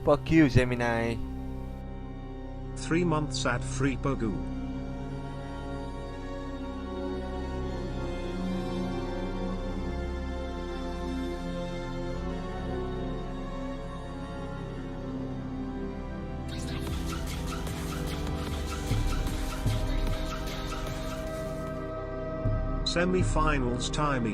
Fuck you, Gemini. 3 months ad-free Pogu. Semifinals time.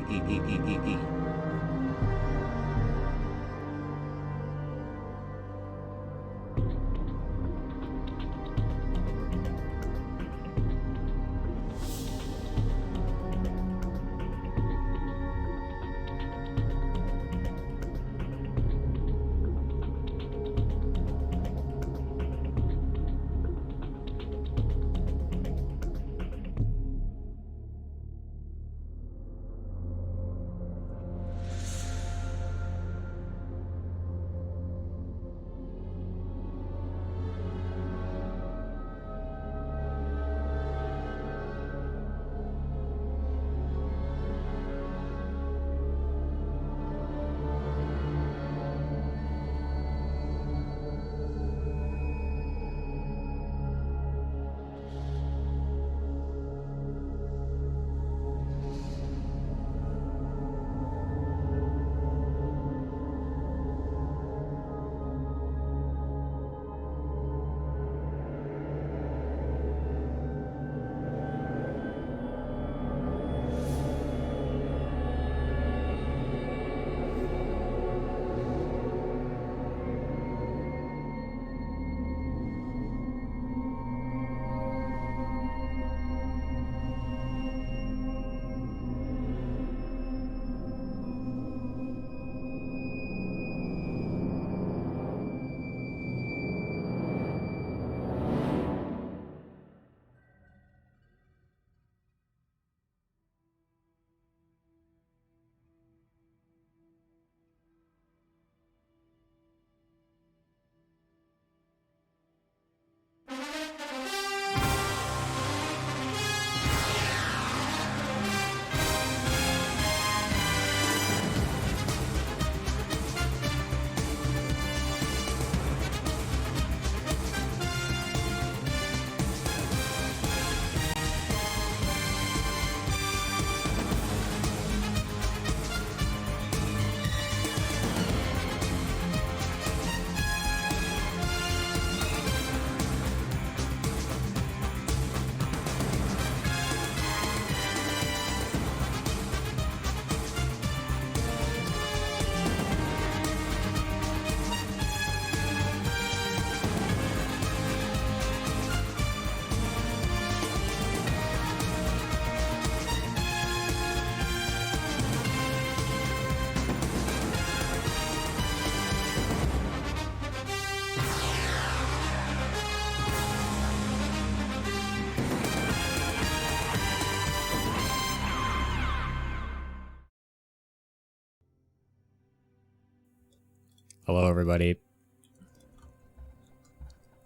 Hello, everybody.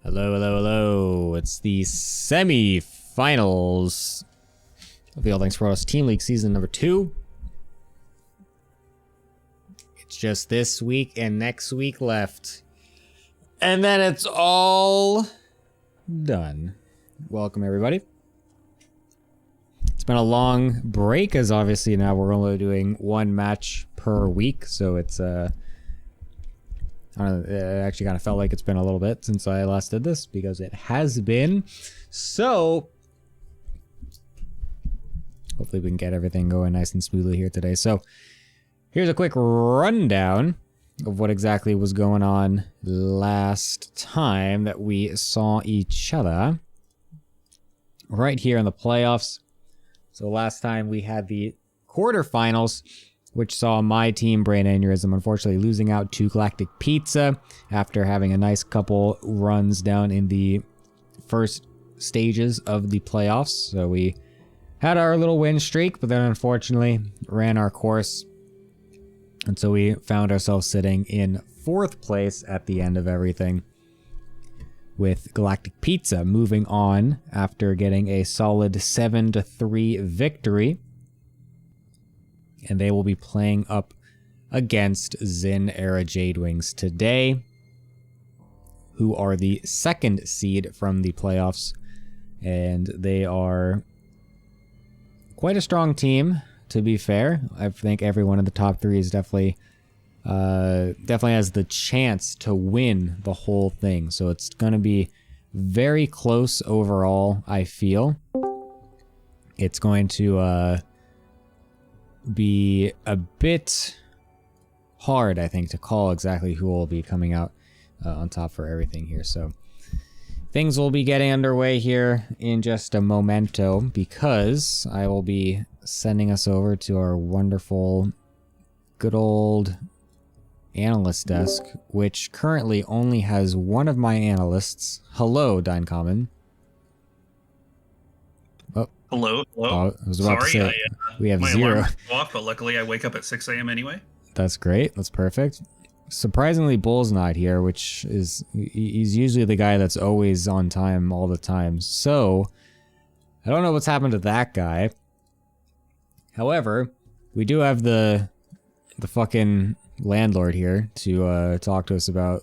Hello. It's the semi-finals of the All Things Pro Team League Season number 2. It's just this week and next week left. And then it's all done. Welcome, everybody. It's been a long break, as obviously now we're only doing one match per week, so it's I don't know, it actually kind of felt like it's been a little bit since I last did this, because it has been. So hopefully we can get everything going nice and smoothly here today. So here's a quick rundown of what exactly was going on last time that we saw each other right here in the playoffs. So last time we had the quarterfinals, which saw my team, Brain Aneurysm, unfortunately losing out to Galactic Pizza after having a nice couple runs down in the first stages of the playoffs. So we had our little win streak, but then unfortunately ran our course. And so we found ourselves sitting in 4th place at the end of everything, with Galactic Pizza moving on after getting a solid 7-3 victory. And they will be playing up against XinEraJadeWings today. who are the second seed from the playoffs. And they are quite a strong team, to be fair. I think everyone in the top 3 is definitely has the chance to win the whole thing. So it's going to be very close overall, I feel. It's going to be a bit hard, I think, to call exactly who will be coming out on top for everything here. So things will be getting underway here in just a momento, because I will be sending us over to our wonderful, good old analyst desk, which currently only has one of my analysts. Hello, Dynecommon. Oh, hello. I was about to say, we have my 0. alarm was off, but luckily I wake up at 6 a.m. anyway. That's great. That's perfect. Surprisingly, Bull's not here, which is, he's usually the guy that's always on time all the time. So, I don't know what's happened to that guy. However, we do have the fucking landlord here to talk to us about,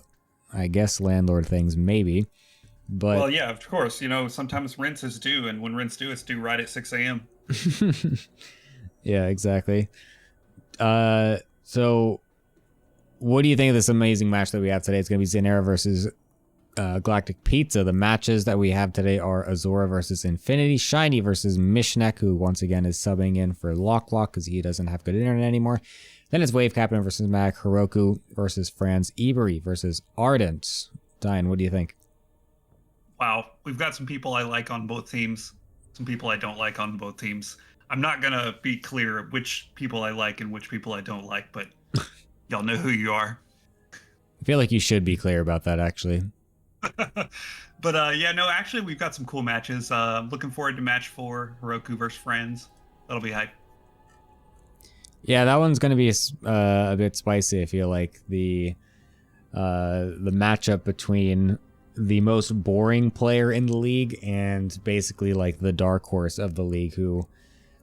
I guess, landlord things, maybe. But well, yeah, of course. You know, sometimes rent is due, and when rent's due, it's due right at 6 a.m. Yeah, exactly. So what do you think of this amazing match that we have today? It's going to be XinEra versus Galactic Pizza. The matches that we have today are Azora versus Infinity, Shiny versus Mishnek, who once again is subbing in for Lock because he doesn't have good internet anymore. Then it's Wave Captain versus Mac, Heroku versus Franz, Ebery versus Ardent. Diane, what do you think? Wow, we've got some people I like on both teams, some people I don't like on both teams. I'm not going to be clear which people I like and which people I don't like, but y'all know who you are. I feel like you should be clear about that, actually. But yeah, no, actually, we've got some cool matches. Looking forward to match 4, Heroku versus Friends. That'll be hype. Yeah, that one's going to be a bit spicy. I feel like the matchup between the most boring player in the league and basically like the dark horse of the league, who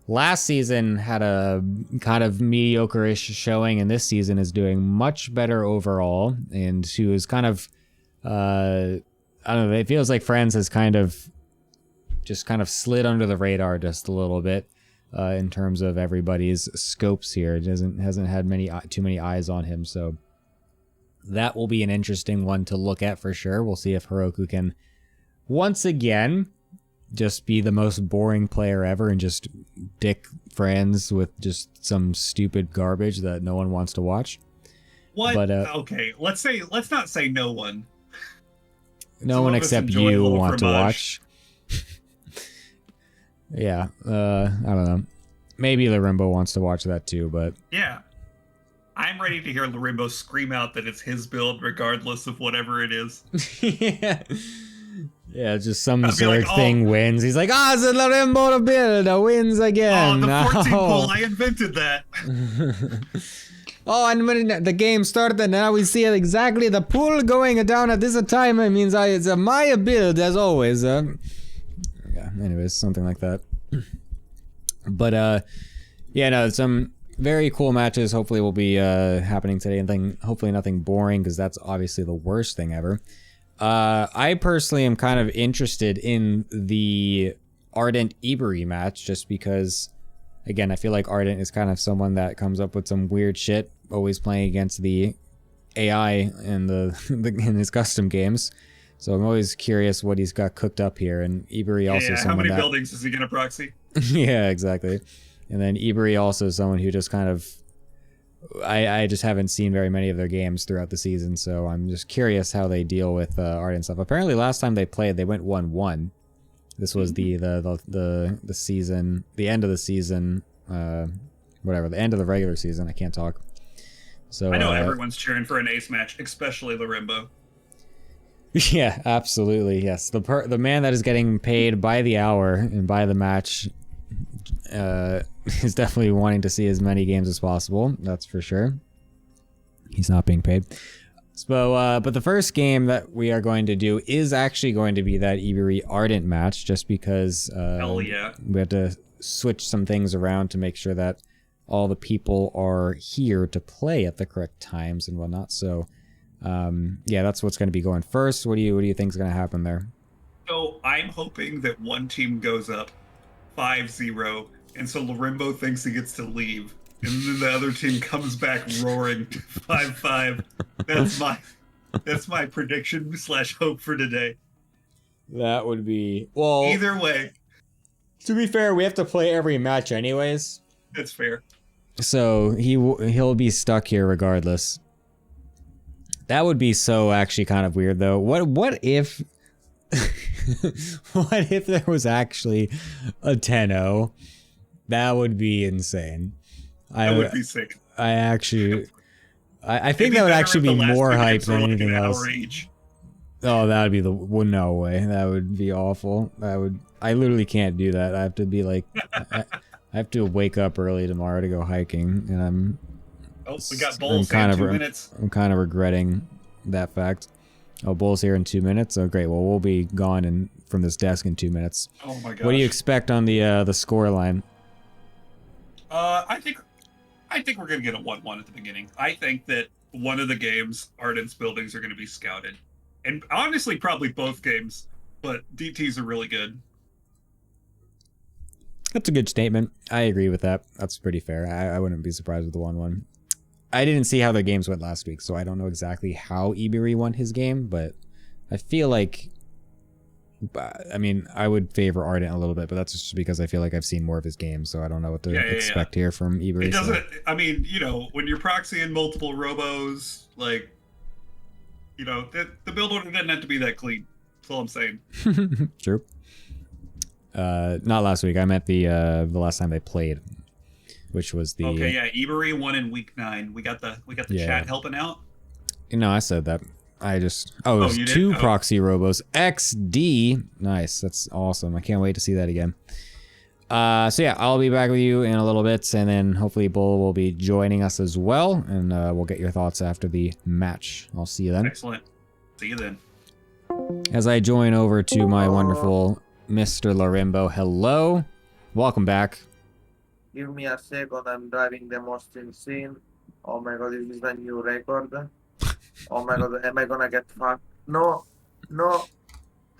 last season had a kind of mediocre-ish showing, and this season is doing much better overall, and who is kind of I don't know, it feels like Friends has kind of slid under the radar just a little bit in terms of everybody's scopes here. It hasn't had too many eyes on him, so that will be an interesting one to look at for sure. We'll see if Heroku can once again just be the most boring player ever and just dick Friends with just some stupid garbage that no one wants to watch. What? But, okay, let's not say no one. No one except you want to watch. Yeah, I don't know. Maybe Larimbo wants to watch that too, but yeah. I'm ready to hear Larimbo scream out that it's his build regardless of whatever it is. Yeah. Yeah, just some Zerg thing wins. He's like, it's a Larimbo build, wins again. Oh, the 14 pull, I invented that. And when the game started, now we see exactly the pool going down at this time. It means it's a Maya build, as always. Yeah, anyways, something like that. But, yeah, no, some very cool matches hopefully will be happening today, and hopefully nothing boring, because that's obviously the worst thing ever. I personally am kind of interested in the Ardent Ebery match, just because, again, I feel like Ardent is kind of someone that comes up with some weird shit, always playing against the AI in in his custom games. So I'm always curious what he's got cooked up here. And Ebery also someone how many buildings is he gonna proxy? Yeah, exactly. And then Ebery also someone who just kind of, I just haven't seen very many of their games throughout the season, so I'm just curious how they deal with Ardent stuff. Apparently, last time they played, they went 1-1. This was the season, the end of the season, whatever, the end of the regular season. I can't talk. So I know everyone's cheering for an ace match, especially Larimbo. Yeah, absolutely, yes. The man that is getting paid by the hour and by the match is definitely wanting to see as many games as possible. That's for sure. He's not being paid. So, but the first game that we are going to do is actually going to be that Ebery Ardent match, just because Hell yeah. we have to switch some things around to make sure that all the people are here to play at the correct times and whatnot. So Yeah, that's what's going to be going first. What do you think is going to happen there? So I'm hoping that one team goes up 5-0, and so Lorimbo thinks he gets to leave, and then the other team comes back roaring to 5-5. That's my prediction slash hope for today. That would be well. Either way, to be fair, we have to play every match anyways. that's fair. So he'll be stuck here regardless. That would be so actually kind of weird though. What if what if there was actually a 10-0? That would be insane. That would be sick. I think that would actually be more hype than anything else. Oh, that would be no way. That would be awful. I literally can't do that. I have to be like I have to wake up early tomorrow to go hiking, and we got Bulls in 2 minutes. I'm kind of regretting that fact. Oh, Bulls here in 2 minutes. Oh, great. Well, we'll be gone from this desk in 2 minutes. Oh my gosh. What do you expect on the score line? I think we're gonna get a 1-1 at the beginning. I think that one of the games, Ardent's buildings are gonna be scouted, and honestly, probably both games. But DTs are really good. That's a good statement. I agree with that. That's pretty fair. I wouldn't be surprised with the 1-1. I didn't see how the games went last week, so I don't know exactly how Iberi won his game, but I feel like, I mean, I would favor Ardent a little bit, but that's just because I feel like I've seen more of his games, so I don't know what to expect here from Iberi. It doesn't, I mean, you know, when you're proxying multiple robos, like, you know, the build order doesn't have to be that clean. That's all I'm saying. True. Not last week. I meant the last time they played, which was the. Okay, yeah, Iberi won in week 9. We got the chat helping out. No, I said that. I just it was 2 proxy robos. XD, nice. That's awesome. I can't wait to see that again. So yeah, I'll be back with you in a little bit, and then hopefully Bull will be joining us as well, and we'll get your thoughts after the match. I'll see you then. Excellent. See you then. As I join over to my wonderful Mr. Lorimbo, hello. Welcome back. Give me a second, I'm driving the most insane. Oh my god, this is a new record. Oh my god, am I gonna get fucked? No.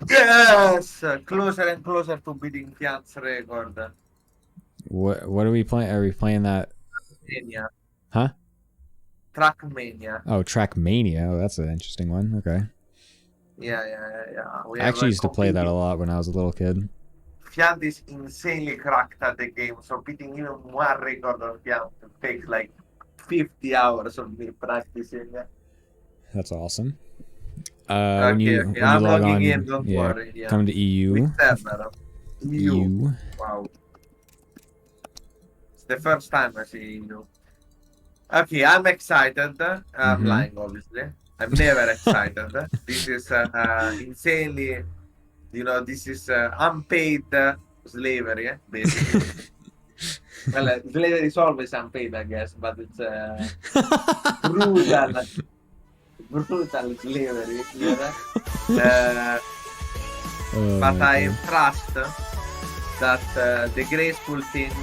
Yes! Closer and closer to beating Tian's record. What are we playing? Are we playing that? Mania. Huh? Trackmania. Oh, Trackmania. Oh, that's an interesting one. Okay. Yeah. I actually used to play that a lot when I was a little kid. Fiant is insanely cracked at the game, so beating even one record of Fiant takes like 50 hours of me practicing. That's awesome. Okay, when you I'm log logging on, in, don't worry. Yeah. Come to EU. EU. Wow. It's the first time I see EU. Okay, I'm excited. I'm lying, obviously. I'm never excited. This is insanely, you know, this is unpaid slavery, basically. Well, slavery is always unpaid, I guess, but it's brutal slavery here. But I trust that the graceful teams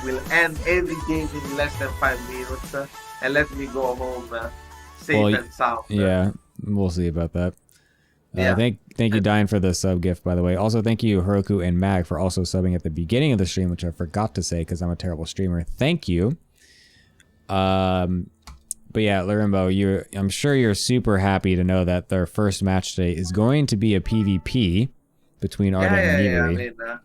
will end every game in less than 5 minutes and let me go home safe and sound. Yeah, we'll see about that. Thank you, Dine, for the sub gift, by the way. Also, thank you, Heroku and Mag, for also subbing at the beginning of the stream, which I forgot to say because I'm a terrible streamer. Thank you. But yeah, Lorimbo, I'm sure you're super happy to know that their first match today is going to be a PvP between Ardent and Iberi.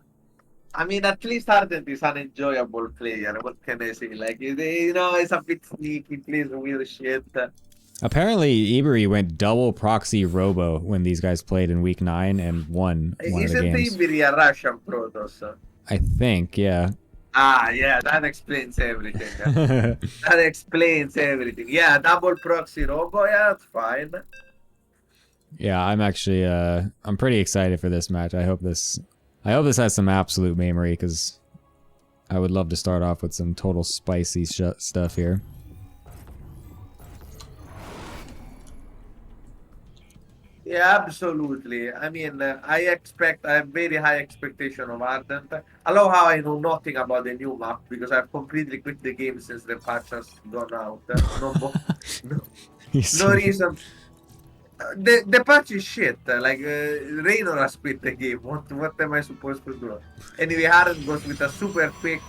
I mean, at least Ardent is an enjoyable player. What can I say? Like, you know, it's a bit sneaky, plays weird shit. Apparently, Iberi went double proxy robo when these guys played in week 9 and won one of the games. Isn't Iberi a Russian Protoss? I think, yeah. Ah, yeah, that explains everything. That explains everything. Yeah, double proxy robo, yeah, that's fine. Yeah, I'm actually, I'm pretty excited for this match. I hope this has some absolute memory, because I would love to start off with some total spicy stuff here. Yeah, absolutely. I mean, I have very high expectation of Ardent. I love how I know nothing about the new map because I've completely quit the game since the patch has gone out. No, You no see? reason. The patch is shit. Like Raynor has quit the game. What am I supposed to do? Anyway, Ardent goes with a super quick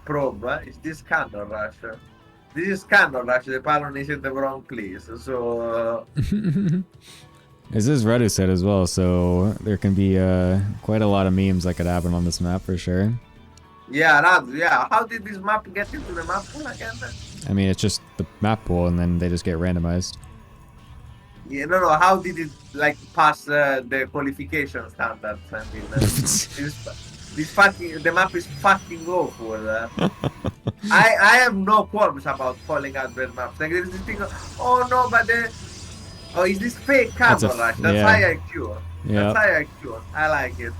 probe. Is this Candle Rush? This is Candle Rush. The Pylon is in the wrong place. So. This is Redu set as well, so there can be quite a lot of memes that could happen on this map for sure. Yeah, Radu, yeah. How did this map get into the map pool again? I mean, it's just the map pool, and then they just get randomized. Yeah, no. How did it like pass the qualification standards? I mean, this fucking the map is fucking awful. I have no qualms about calling out red maps. Like there's this thing. Oh no, but oh, is this fake Candle Rush? That's yeah. high IQ. Yeah. That's high IQ. I like it.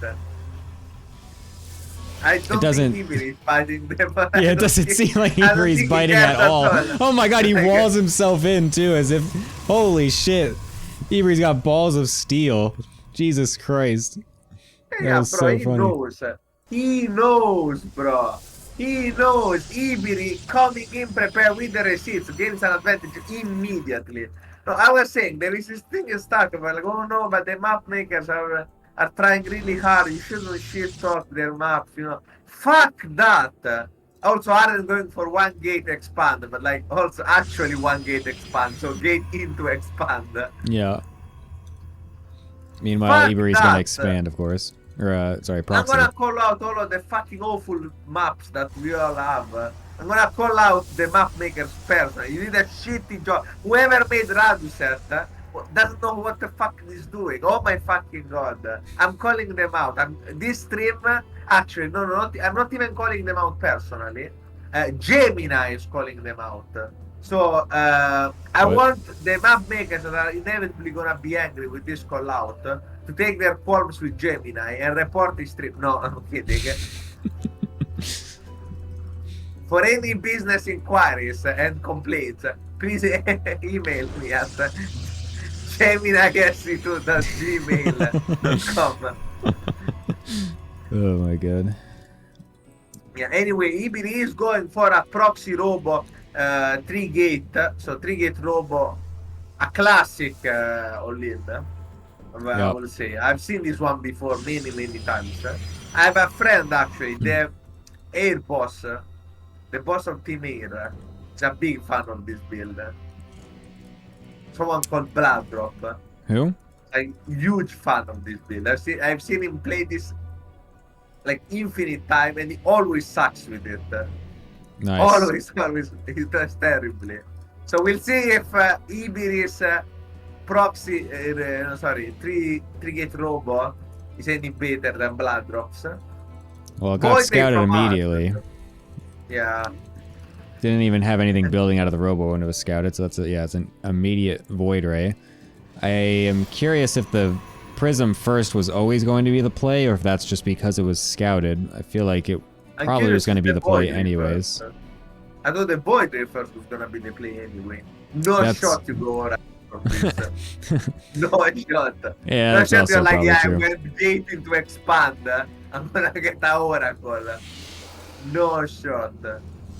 I don't doesn't- think Iberi is biting them. Yeah, it doesn't seem like Iberi's biting at all. Oh my god, he walls himself in too, as if, holy shit. Iberi's got balls of steel. Jesus Christ. Yeah, was bro, so he funny. knows. He knows, bro. He knows. Iberi coming in prepared with the receipts gains an advantage immediately. No, I was saying there is this thing in Stark about like, oh no, but the map makers are trying really hard. You shouldn't shit talk their maps, you know. Fuck that. Also, aren't going for one gate expand, but like also actually one gate expand, so gate into expand. Yeah. Meanwhile, Fuck Iberi's that. gonna expand, of course. Or, sorry, I'm proxy. gonna call out all of the fucking awful maps that we all have. I'm gonna call out the map makers personally. You did a shitty job. Whoever made Radu set doesn't know what the fuck he's doing. Oh my fucking god. I'm calling them out. This stream, actually, no, I'm not even calling them out personally. Gemini is calling them out. So, I want the map makers that are inevitably gonna be angry with this call out to take their forms with Gemini and report the stream. No, I'm kidding. For any business inquiries and complaints, please email me at geminagc2.gmail.com. Oh my god. Yeah, anyway, Iberi is going for a proxy robo 3-gate. So 3-gate robo, a classic all-in. I will say. I've seen this one before many times. I have a friend actually, the Air boss, the boss of Team Air, is a big fan of this build. Someone called Blood Drop. Who? A huge fan of this build. I've seen him play this like infinite time, and he always sucks with it. Nice. Always, he does terribly. So we'll see if Iberi's proxy, 3-gate robo is any better than Blood Drops. Well, it got Void scouted from immediately. Ardent. Yeah. Didn't even have anything building out of the robo when it was scouted, so that's it's an immediate void ray. I am curious if the Prism first was always going to be the play, or if that's just because it was scouted. I feel like it probably was going to be the play anyways. I thought the Void Ray first was going to be the play anyway. No shot to go around from this. No shot. Yeah, no that's shot, also you're like, probably yeah, true. I'm going to date to expand. I'm going to get a Oracle. No shot.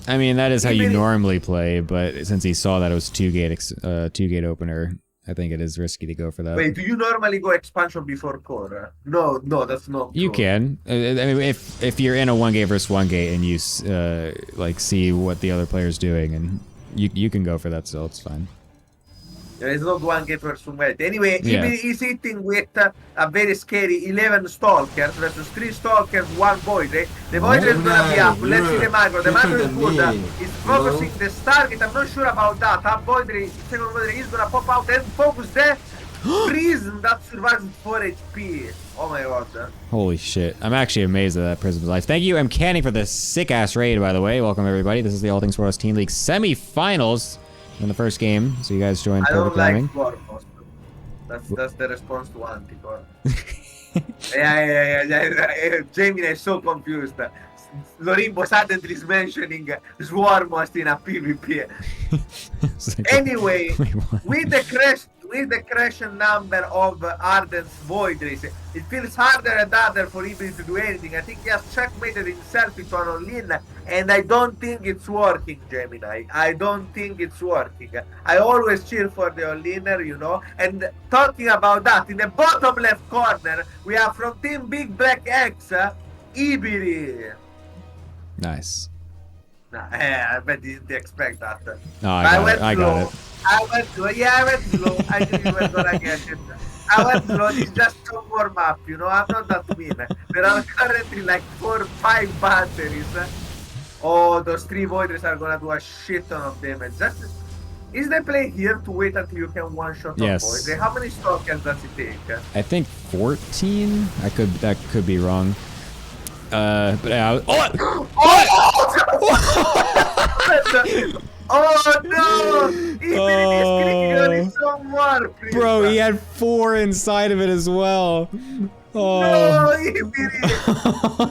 I mean, that is how you Even if- normally play, but since he saw that it was two-gate opener, I think it is risky to go for that. Wait, do you normally go expansion before core? No, that's not You true. can. I mean, if you're in a 1-gate versus 1-gate and you like see what the other player's doing, and you can go for that still, it's fine. There is not 1-gate versus 1-gate. Anyway, Yeah. he's hitting with a very scary 11 Stalkers versus 3 Stalkers, 1 Void Ray. The Void Ray is gonna be up. Let's see the macro. The macro is good. He's focusing the target. I'm not sure about that. Void Ray, second Void Ray is gonna pop out and focus the Prism that survives with 4 HP. Oh my god. Holy shit. I'm actually amazed at that Prism's life. Thank you, M. Canning, for the sick-ass raid, by the way. Welcome, everybody. This is the All Things Sports Team League Semifinals in the first game, so you guys joined I don't perfect like timing. Gormos. That's the response to Anticore. Yeah. Jamie is so confused. Lorimbo suddenly is mentioning Swarm was in a PvP. It's like, Anyway, wait, what? with the crest, with the crash number of Arden's Void Race, it feels harder and harder for Ibri to do anything. I think he has checkmated himself into an all-in, and I don't think it's working, Gemini. I don't think it's working. I always cheer for the all-inner, you know. And talking about that, in the bottom left corner, we have from Team Big Black X, Ibiri. Nice. Nah, I bet you didn't expect that. Oh, I got it. I went slow. Yeah, I went slow. I knew you were gonna get it. I went slow. It's just to warm up, you know. I'm not that mean. There are currently like 4 or 5 batteries. Oh, those 3 voiders are gonna do a shit ton of damage. Is the play here to wait until you can one-shot Yes. on void? How many stalkers does it take? I think 14. That could be wrong. But yeah. Oh no! Even is so more, please. Bro, he had 4 inside of it as well. Oh. No, Ibiri!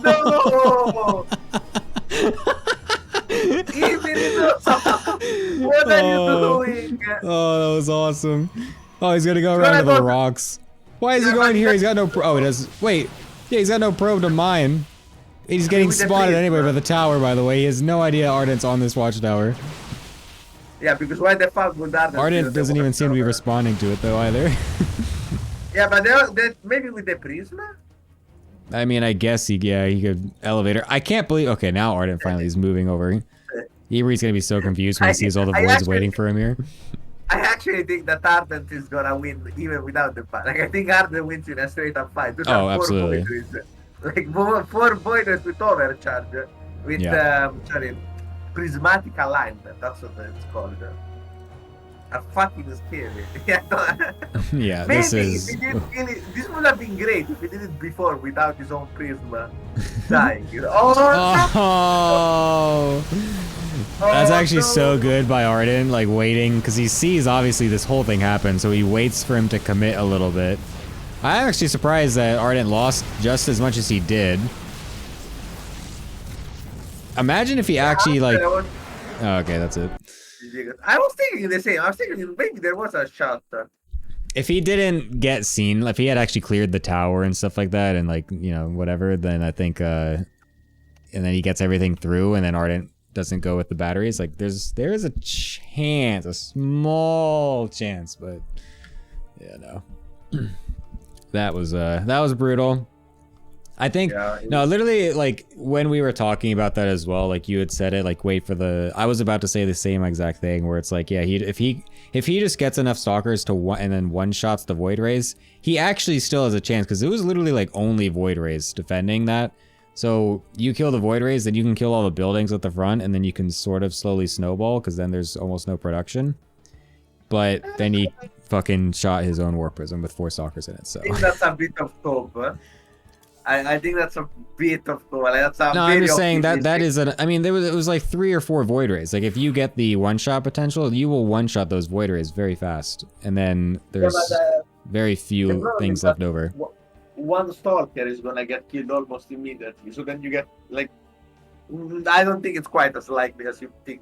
No! Ibiri, no! What are you doing? Oh, that was awesome. Oh, he's gonna go around to the rocks. Why is he going here? He's got no oh, he does. Wait. Yeah, he's got no probe to mine. He's getting spotted anyway by the tower, by the way. He has no idea Ardent's on this watchtower. Yeah, because why the fuck would Ardent? Ardent doesn't even seem to be responding to it, though, either. Yeah, but they're maybe with the Prisma? I mean, I guess he could elevator. I can't believe. Okay, now Ardent finally is moving over. Iberi's gonna be so confused when he sees all the voids waiting for him here. I actually think that Ardent is gonna win even without the fight. Like, I think Ardent wins in a straight up fight. Those Oh, are 4 absolutely. voiders. Like 4 voiders with overcharge. With sorry, prismatic alignment. That's what it's called. Are fucking scary. Yeah, Maybe this is. this would have been great if he did it before without his own prisma dying. You know? Oh, That's actually no. so good by Ardent, like waiting, because he sees obviously this whole thing happen, so he waits for him to commit a little bit. I'm actually surprised that Ardent lost just as much as he did. Imagine if he actually like. Oh, okay, that's it. I was thinking the same. I was thinking maybe there was a shot. If he didn't get seen, if he had actually cleared the tower and stuff like that, and like, you know, whatever, then I think, and then he gets everything through, and then Ardent doesn't go with the batteries. Like, there is a chance, a small chance, but yeah, no. That was brutal. I think no, literally, like when we were talking about that as well, like you had said it, like wait for the. I was about to say the same exact thing, where it's like, yeah, if he just gets enough stalkers to and then one shots the void rays, he actually still has a chance, because it was literally like only void rays defending that. So you kill the void rays, then you can kill all the buildings at the front, and then you can sort of slowly snowball, because then there's almost no production. But then he fucking shot his own warp prism with 4 stalkers in it. So I think that's a bit of top. I think that's a bit of top. Like, that's a no, I'm just saying that is an. I mean, it was like 3 or 4 void rays. Like if you get the one-shot potential, you will one-shot those void rays very fast, and then there's very few things left over. One stalker is gonna get killed almost immediately. So then you get like, I don't think it's quite as likely as you think.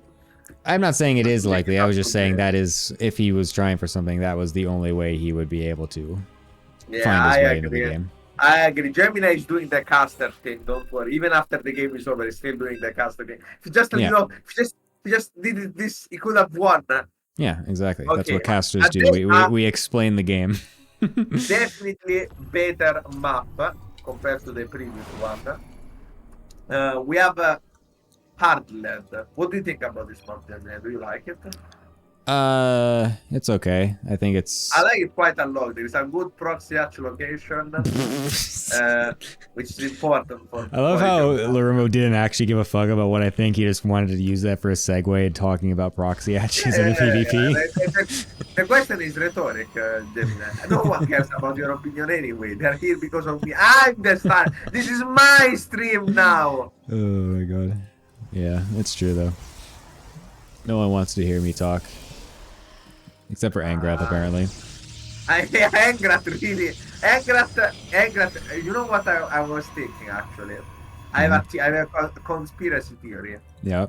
I'm not saying it is likely. I was just saying that is, if he was trying for something, that was the only way he would be able to find his way into the game. I agree. Gemini is doing the caster thing. Don't worry. Even after the game is over, he's still doing the caster thing. If just you know, if just did this, he could have won. Yeah, exactly. Okay. That's what casters do. We explain the game. Definitely better map compared to the previous one. We have Hardland. What do you think about this map, Gemini? Do you like it? It's okay. I think it's. I like it quite a lot. There is a good proxy hatch location, which is important for. I love how Larumo didn't actually give a fuck about what I think. He just wanted to use that for a segue in talking about proxy hatches in a PvP. The question is rhetoric, Gemini. No one cares about your opinion anyway. They're here because of me. I'm the star. This is my stream now. Oh my god. Yeah, it's true though. No one wants to hear me talk. Except for Angrath, apparently. Angrath, really. Angrath, you know what I was thinking, actually? I have a conspiracy theory. Yeah.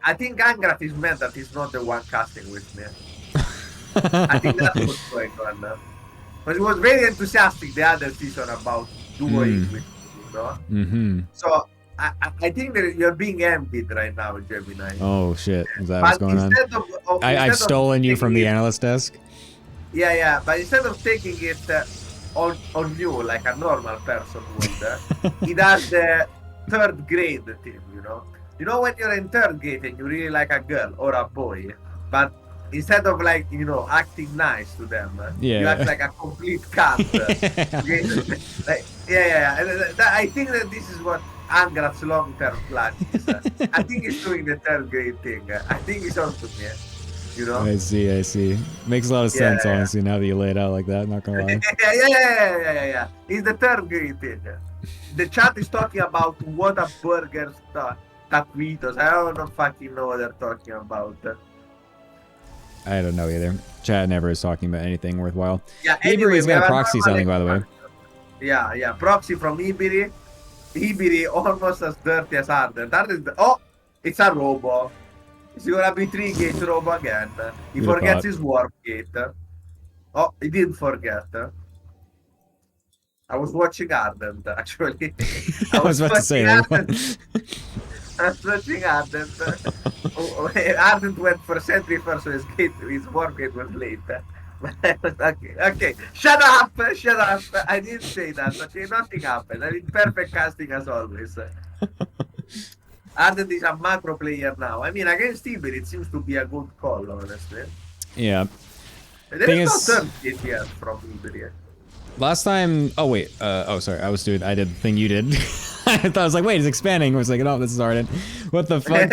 I think Angrath is mad that he's not the one casting with me. I think that's what's going on. But it was very enthusiastic the other season about duoing with So I think that you're being envied right now, Gemini. Oh shit, is that what's going on? I've instead stolen you from the it, analyst desk? Yeah, but instead of taking it on you like a normal person would, he does the third grade thing, You know when you're in third grade and you really like a girl or a boy, but instead of like, acting nice to them, you act like a complete cunt. Like, I think that this is what Angrat's long-term plan is. I think he's doing the third grade thing. I think he's on to me. I see. Makes a lot of sense, honestly, now that you lay it out like that, not gonna lie. Yeah. It's the third grade thing. The chat is talking about what a burger taquitos. I don't fucking know what they're talking about. I don't know either. Chat never is talking about anything worthwhile. Yeah, anyway, Iberi's got a proxy selling, by the way. Yeah. Proxy from Iberi. Iberi almost as dirty as Arden. It's a robo. It's gonna be 3-gate robo again. He forgets his warp gate. Oh, he didn't forget. I was watching Ardent, actually. I was about to say that. I was watching Ardent. Ardent went for sentry first, so his warp gate was late. Okay. Shut up. I didn't say that. Okay, nothing happened. I mean, perfect casting as always. Ardent is a macro player now. I mean, against Iberi, it seems to be a good call, honestly. Yeah. There is no third hit yet from Iberi. Last time, sorry, I did the thing you did. I thought I was like, wait, it's expanding. I was like, oh, this is Arden. What the fuck?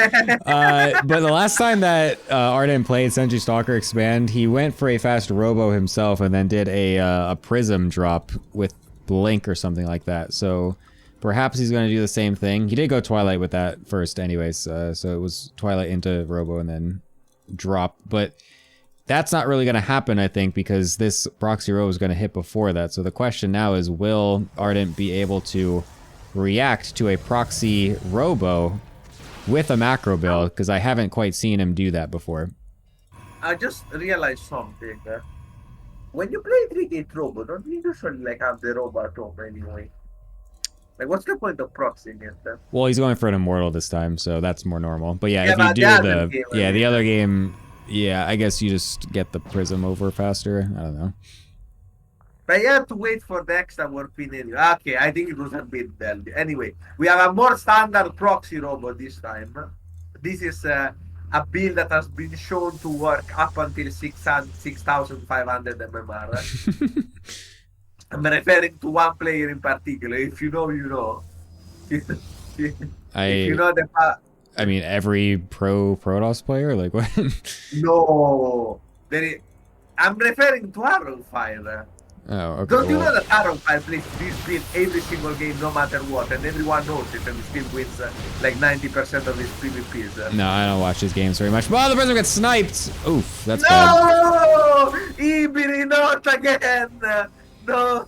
But the last time that Arden played Sentry Stalker Expand, he went for a fast robo himself and then did a prism drop with Blink or something like that. So perhaps he's going to do the same thing. He did go Twilight with that first anyways. So it was Twilight into robo and then drop. But that's not really going to happen, I think, because this proxy robo is going to hit before that. So the question now is, will Ardent be able to react to a proxy robo with a macro build? Because I haven't quite seen him do that before. I just realized something. When you play 3-gate robo, don't you usually have the robo at home anyway? Like, what's the point of proxying it? Well, he's going for an immortal this time, so that's more normal. But yeah, if you do the other game, yeah, I guess you just get the prism over faster. I don't know. But you have to wait for the extra warp in anyway. Okay, I think it was a bit bad. Anyway, we have a more standard proxy robot this time. This is a build that has been shown to work up until 6,500 MMR. I'm referring to one player in particular. If you know, you know. If you know the I mean, every pro Protoss player? Like, what? No. I'm referring to Arrowfire. Oh, okay. Don't you know that Arrowfire plays this build every single game, no matter what, and everyone knows it, and still wins like 90% of his PvPs? No, I don't watch his games very much. Well, the person gets sniped! Oof, that's bad. No! Iberi, not again! No!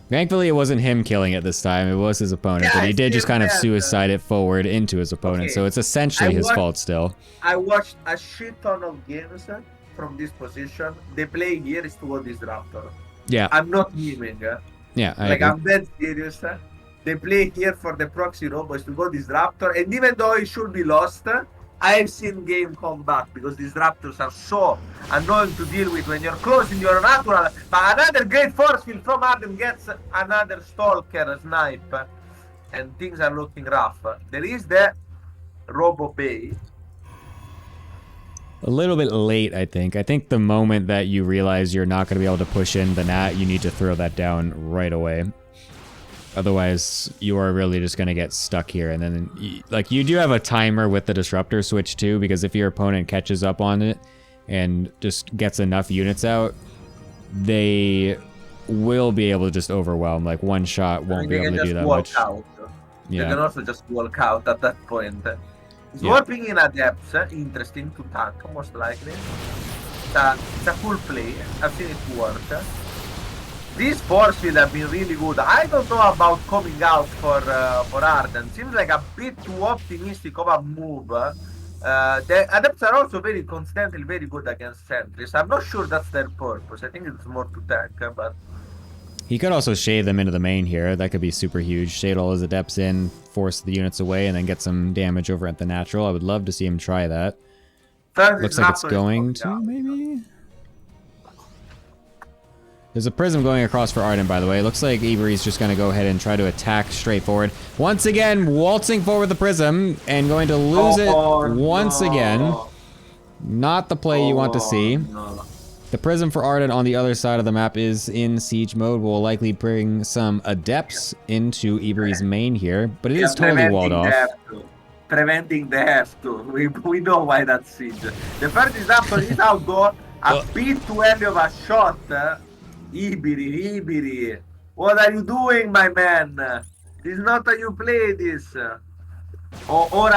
Thankfully, it wasn't him killing it this time. It was his opponent, but he did just kind of suicide it forward into his opponent, so it's essentially his fault still. I watched a shit ton of games from this position. The play here is to go Disruptor. Yeah. I'm not memeing. Yeah, I'm dead serious. The play here for the proxy robo is to go Disruptor, and even though it should be lost, I've seen game come back because Disruptors are so annoying to deal with when you're closing your natural. But another great force field from Arden gets another Stalker snipe, and things are looking rough. There is the Robo Bay. A little bit late, I think. I think the moment that you realize you're not going to be able to push in the nat, you need to throw that down right away. Otherwise, you are really just going to get stuck here. And then, you do have a timer with the Disruptor switch too, because if your opponent catches up on it and just gets enough units out, they will be able to just overwhelm. Like, one shot won't be able to do that much. Yeah. You can also just walk out at that point. Warping in a depth, interesting to tank, most likely. It's a cool play. I've seen it work. These force field have been really good. I don't know about coming out for Arden. Seems like a bit too optimistic of a move The adepts are also very consistently very good against sentries. I'm not sure that's their purpose. I think it's more to tank, but He could also shade them into the main here. That could be super huge. Shade all his adepts in, force the units away, and then get some damage over at the natural. I would love to see him try that. Looks like it's going to, maybe? There's a prism going across for Arden, by the way. Looks like Ibri's just going to go ahead and try to attack straight forward. Once again, waltzing forward the prism and going to lose it once again. Not the play you want to see. No. The prism for Arden on the other side of the map is in siege mode. Will likely bring some adepts into Ibri's main here, but it is totally walled off. Preventing the F2. We know why that's siege. The first example is outdoor. A bit too early of a shot. Ibiri. What are you doing, my man? This is not how you play this. Or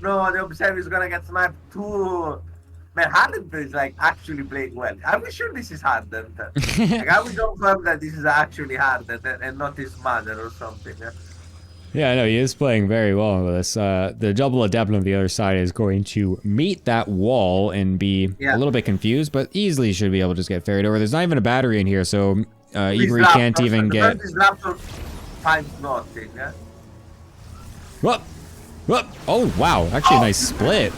no, the observer is gonna get sniped too. Man, Harden is like actually playing well. Are we sure this is Harden? Like, I will confirm that this is actually Harden and not his mother or something. Yeah, no, he is playing very well with this. The double adept on the other side is going to meet that wall and be a little bit confused, but easily should be able to just get ferried over. There's not even a battery in here, so Ibri can't even get... Finds nothing. Whoop! Whoop! Oh, wow. Actually, a nice split.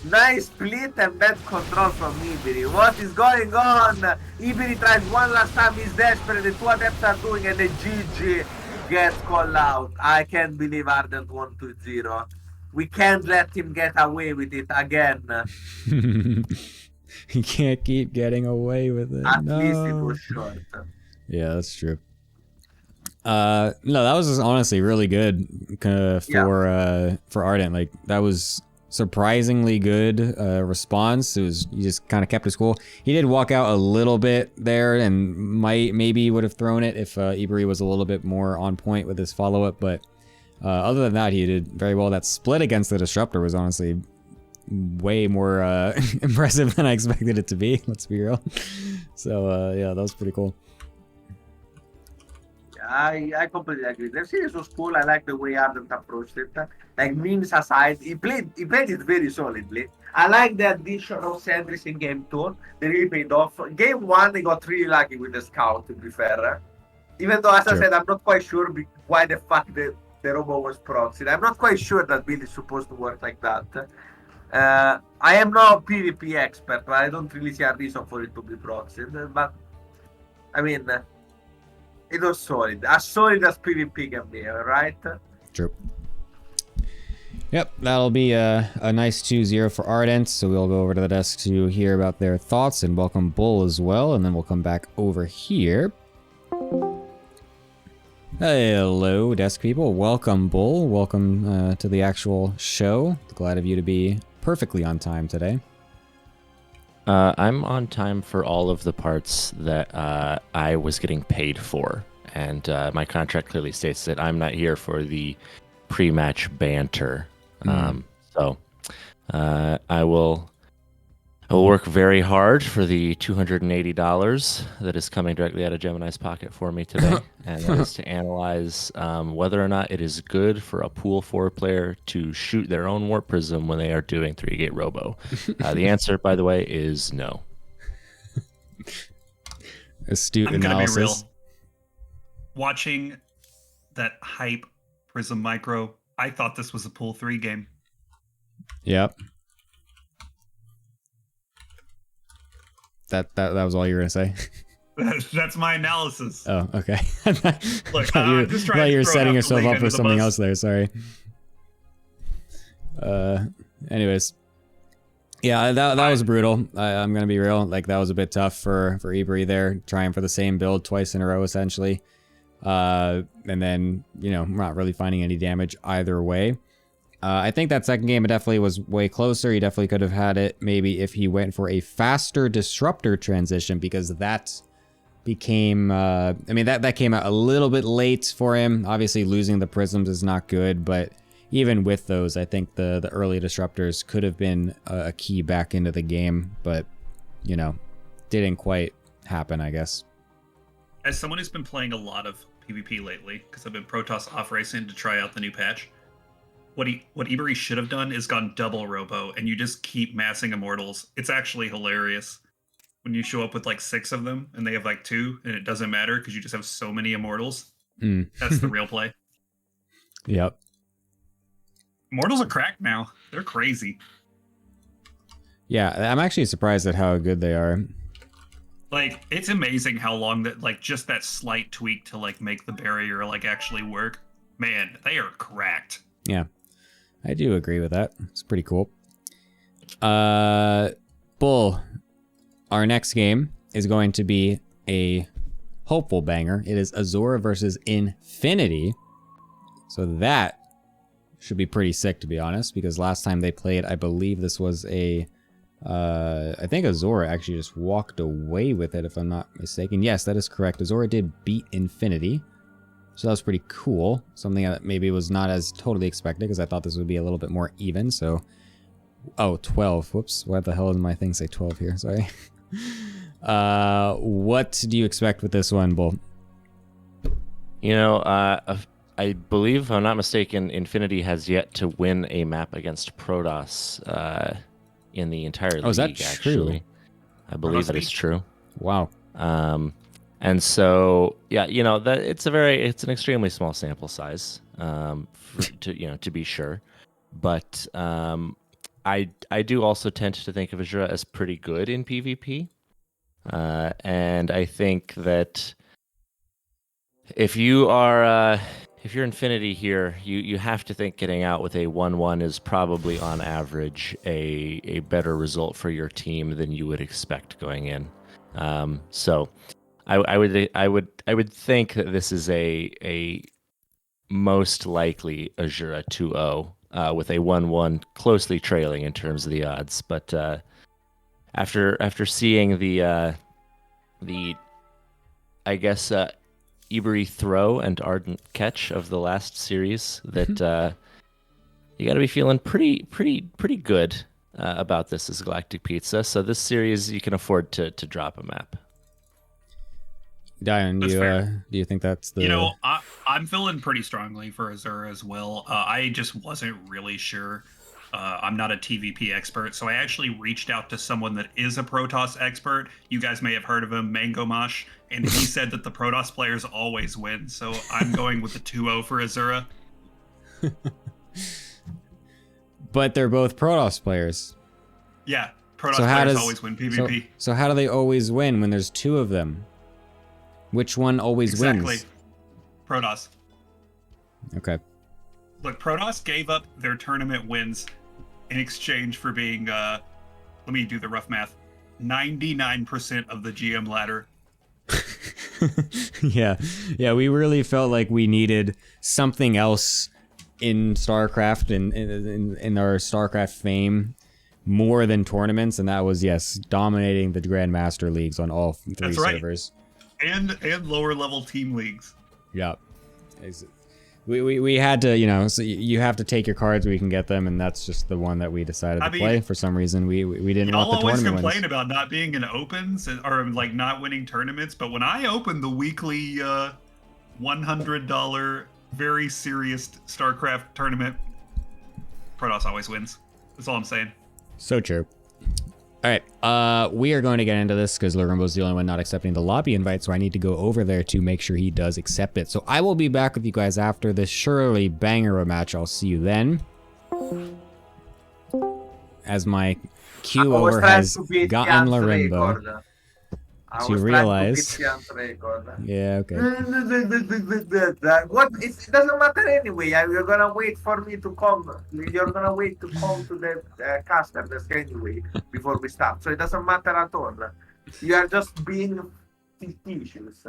Nice split and bad control from Ibiri. What is going on? Ibiri tries one last time. He's desperate. The two adepts are doing and the GG gets called out. I can't believe Ardent 1-0. We can't let him get away with it again. He can't keep getting away with it. At least it was short. Yeah, that's true. No, that was just honestly really good for Ardent. Like, that was surprisingly good response. It was, he just kind of kept his cool. He did walk out a little bit there and maybe would have thrown it if Ibri was a little bit more on point with his follow-up, but other than that, he did very well. That split against the Disruptor was honestly way more impressive than I expected it to be, let's be real. So yeah, that was pretty cool. I completely agree. The series was cool. I like the way Ardent approached it. Like, memes aside, he played it very solidly. I like the addition of sentries in game 2. They really paid off. Game 1, they got really lucky with the scout, to be fair. Even though, as I said, I'm not quite sure why the fuck the robo was proxied. I'm not quite sure that build is supposed to work like that. I am not a PvP expert, but I don't really see a reason for it to be proxied. But, I mean... it was solid. As solid as PvP can be, right? True. Yep, that'll be a nice 2-0 for Ardent, so we'll go over to the desk to hear about their thoughts and welcome Bull as well, and then we'll come back over here. Hello, desk people. Welcome, Bull. Welcome to the actual show. Glad of you to be perfectly on time today. I'm on time for all of the parts that I was getting paid for, and my contract clearly states that I'm not here for the pre-match banter. So I will work very hard for the $280 that is coming directly out of Gemini's pocket for me today, and that is to analyze whether or not it is good for a Pool 4 player to shoot their own Warp Prism when they are doing 3-gate Robo. The answer, by the way, is no. Astute I'm gonna analysis. be real. Watching that hype Prism Micro, I thought this was a Pool 3 game. Yep. That was all you were gonna say? That's my analysis. Oh, okay. Look, I I'm just trying thought to you were throw setting out yourself the up league for under the something bus. else there. Sorry. Anyways, yeah, that was brutal. I'm gonna be real. Like, that was a bit tough for Ibri there, trying for the same build twice in a row essentially, and then not really finding any damage either way. I think that second game definitely was way closer. He definitely could have had it maybe if he went for a faster Disruptor transition, because that became, that came out a little bit late for him. Obviously, losing the Prisms is not good, but even with those, I think the early Disruptors could have been a key back into the game, but, didn't quite happen, I guess. As someone who's been playing a lot of PvP lately, because I've been Protoss off racing to try out the new patch, what Iberi should have done is gone double robo, and you just keep massing immortals. It's actually hilarious when you show up with like 6 of them, and they have like 2, and it doesn't matter because you just have so many immortals. That's the real play. Yep. Immortals are cracked now. They're crazy. Yeah, I'm actually surprised at how good they are. Like, it's amazing how long that, like, just that slight tweak to, like, make the barrier, like, actually work. Man, they are cracked. Yeah, I do agree with that. It's pretty cool. Bull, our next game is going to be a hopeful banger. It is Azura versus Infinity. So that should be pretty sick, to be honest, because last time they played, I believe this was a... I think Azura actually just walked away with it, if I'm not mistaken. Yes, that is correct. Azura did beat Infinity. So that was pretty cool. Something that maybe was not as totally expected, because I thought this would be a little bit more even, so... Oh, 12. Whoops. Why the hell did my thing say 12 here? Sorry. What do you expect with this one, Bull? You know, I believe, if I'm not mistaken, Infinity has yet to win a map against Protoss in the entire league. Oh, is that true? Actually. I believe that is true. Wow. And so, yeah, you know, that it's an extremely small sample size, to be sure. But I do also tend to think of Azura as pretty good in PvP. And I think that if you're Infinity here, you have to think getting out with a 1-1 is probably on average a better result for your team than you would expect going in. So I would think that this is a most likely Azura 2-0 with a 1-1 closely trailing in terms of the odds. But after seeing the I guess Iberi throw and Ardent catch of the last series, that you got to be feeling pretty good about this as Galactic Pizza. So this series you can afford to drop a map. Diane, do you think that's the... You know, I'm feeling pretty strongly for Azura as well. I just wasn't really sure. I'm not a TVP expert, so I actually reached out to someone that is a Protoss expert. You guys may have heard of him, Mango Mosh, and he said that the Protoss players always win, so I'm going with the 2-0 for Azura. But they're both Protoss players. Yeah, Protoss players always win PvP. So how do they always win when there's 2 of them? Which one always wins? Exactly. Protoss. Okay. Look, Protoss gave up their tournament wins in exchange for being, let me do the rough math, 99% of the GM ladder. Yeah, we really felt like we needed something else in StarCraft and in our StarCraft fame more than tournaments, and that was, yes, dominating the Grandmaster leagues on all 3 servers. And lower level team leagues. Yeah. We had to, you know, so you have to take your cards where you can get them, and that's just the one that we decided to play. For some reason, we didn't want the tournament wins. Y'all always complain about not being in opens or like not winning tournaments, but when I open the weekly $100 very serious StarCraft tournament, Protoss always wins. That's all I'm saying. So true. All right, we are going to get into this because Larumbo's the only one not accepting the lobby invite, so I need to go over there to make sure he does accept it. So I will be back with you guys after this surely banger of a match. I'll see you then. As my Q over has gotten Larumbo to realize. Yeah, okay. What? It doesn't matter anyway. You're gonna wait for me to come. You're gonna wait to come to the caster desk anyway before we start. So it doesn't matter at all. You are just being fictitious.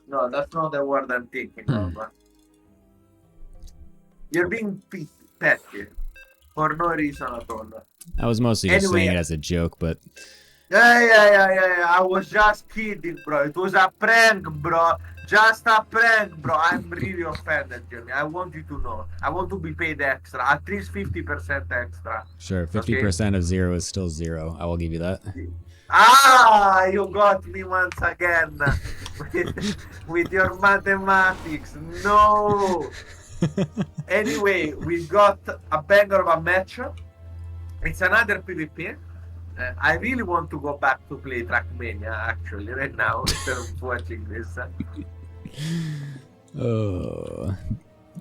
No, that's not the word I'm thinking of. You're being petty for no reason at all. I was mostly just saying it as a joke, but. Yeah. I was just kidding, bro. It was a prank, bro. Just a prank, bro. I'm really offended, Jimmy. I want you to know. I want to be paid extra. At least 50% extra. Sure, 50% of 0 is still 0. I will give you that. Ah, you got me once again with your mathematics. No. Anyway, we got a banger of a match. It's another PvP. I really want to go back to play Trackmania actually right now instead of watching this. Oh.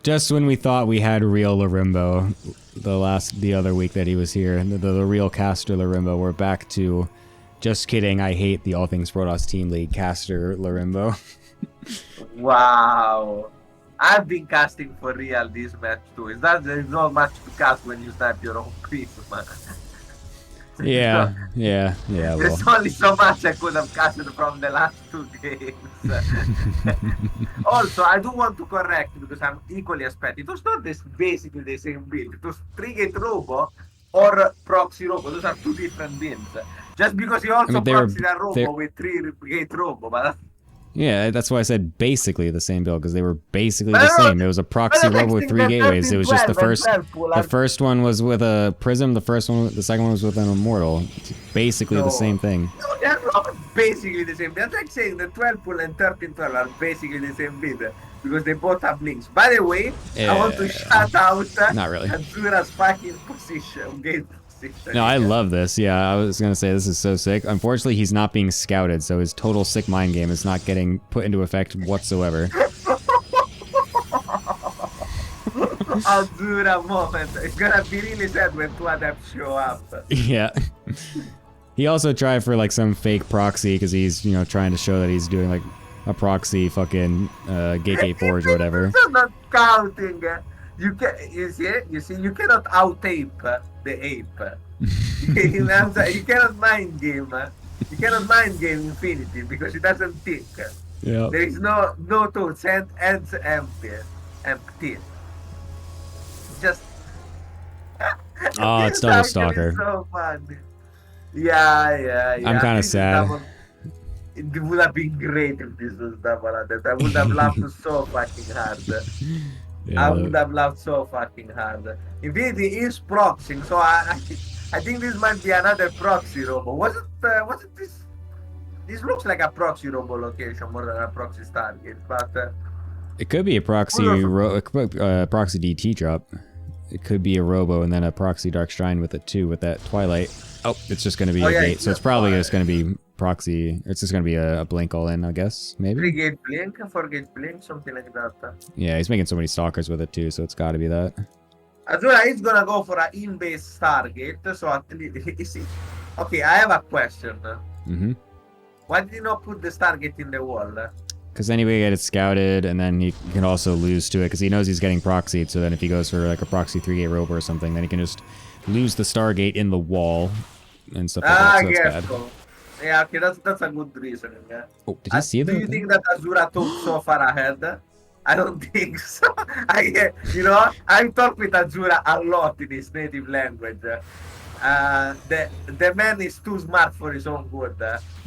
Just when we thought we had real Larimbo, the other week that he was here, the real caster Larimbo, we're back to, just kidding, I hate the All Things Protoss Team League caster Larimbo. Wow. I've been casting for real this match too. There's not much to cast when you snipe your own creep, man. Yeah. There's Well. only so much I could have casted from the last 2 games. Also, I do want to correct because I'm equally expecting. It was not basically the same build. It was 3-gate Robo or Proxy Robo. Those are 2 different builds. Just because you also proxied a Robo with 3-gate Robo, but Yeah, that's why I said basically the same build, because they were basically the same. It was a proxy robo with 3 gateways. It was just the first one was with a prism, the second one was with an immortal. It's basically the same thing. No, they're not basically the same. That's like saying the 12 pool and 13-12 are basically the same build because they both have links. By the way, I want to shout out not really. Azura's fucking position, gate position. No, I love this. Yeah, I was gonna say this is so sick. Unfortunately, he's not being scouted, so his total sick mind game is not getting put into effect whatsoever. Azura moment. It's gonna be really sad when 2 adepts show up. Yeah. He also tried for like some fake proxy because he's, you know, trying to show that he's doing like a proxy fucking gate forge or whatever. I'm not counting. You see, you cannot out-ape the ape. You cannot mind game. You cannot mind game Infinity because it doesn't think. Yeah. There is no tools, ends empty. Just. Oh, it's double stalker. So fun. Yeah. I'm kind of sad. It would have been great if this was double added. I would have laughed so fucking hard. Yeah, I would have laughed so fucking hard. Infinity is proxying, so I think this might be another proxy robo. Was it this? This looks like a proxy robo location more than a proxy Stargate, but it could be a proxy proxy DT drop. It could be a robo and then a proxy dark shrine with it too, with that twilight. Oh, it's just going to be a gate, so it's probably just going to be proxy. It's just going to be a blink all in, I guess, maybe. 3-gate blink, 4-gate blink, something like that. Yeah, he's making so many stalkers with it too, so it's got to be that. Azura is gonna go for an in-base Stargate, so at least. Okay, I have a question. Why did you not put the Stargate in the wall? Because then he would get it scouted, and then he can also lose to it, because he knows he's getting proxied, so then if he goes for like a proxy 3-gate robo or something, then he can just lose the Stargate in the wall and stuff like that, so it's bad. So. Yeah, okay, that's a good reasoning. Yeah. Oh, did you see that? Do you think that Azura took so far ahead? I don't think so. I've talked with Azura a lot in his native language. The man is too smart for his own good.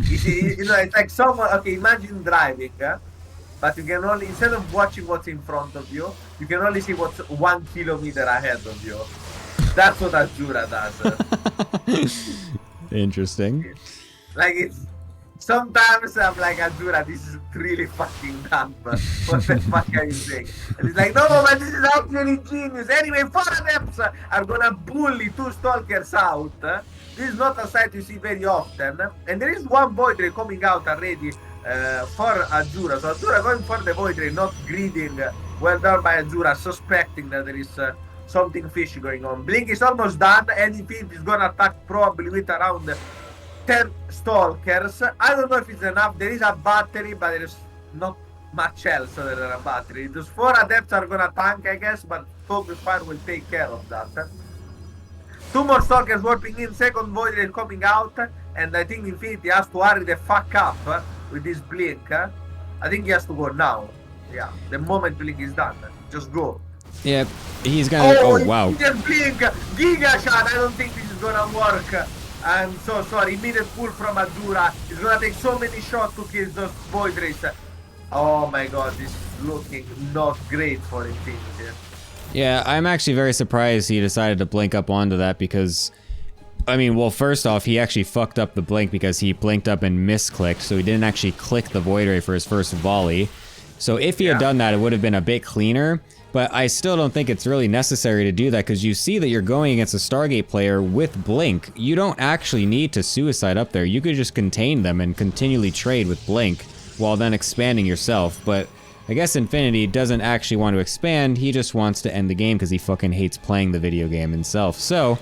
It's like someone. Okay, imagine driving, but you can only, instead of watching what's in front of you, you can only see what's 1 kilometer ahead of you. That's what Azura does. Interesting. Like it's. Sometimes I'm like, Azura, this is really fucking dumb. What the fuck are you saying? And he's like, no, but this is actually genius. Anyway, 4 adepts are gonna bully 2 stalkers out. This is not a sight you see very often. And there is 1 void ray coming out already for Azura. So Azura going for the void ray, not greeting. Well done by Azura, suspecting that there is something fishy going on. Blink is almost done. Anything is gonna attack probably with around 10 stalkers. I don't know if it's enough. There is a battery, but there is not much else other than a battery. Those 4 adepts are gonna tank, I guess, but Focus Fire will take care of that. 2 more stalkers warping in, 2nd void ray coming out, and I think Infinity has to hurry the fuck up with this blink. I think he has to go now. Yeah, the moment blink is done, just go. Yeah, he's gonna. Oh wow! Just blink, Giga Shot. I don't think this is gonna work. I'm so sorry. Immediate pull from Azura. He's gonna take so many shots to kill those void rays. Oh my god, this is looking not great for Infinity. Yeah, I'm actually very surprised he decided to blink up onto that because, I mean, well, first off, he actually fucked up the blink because he blinked up and misclicked, so he didn't actually click the void ray for his first volley. So if he had done that, it would have been a bit cleaner. But I still don't think it's really necessary to do that, because you see that you're going against a Stargate player with Blink. You don't actually need to suicide up there. You could just contain them and continually trade with Blink while then expanding yourself. But I guess Infinity doesn't actually want to expand. He just wants to end the game because he fucking hates playing the video game himself. So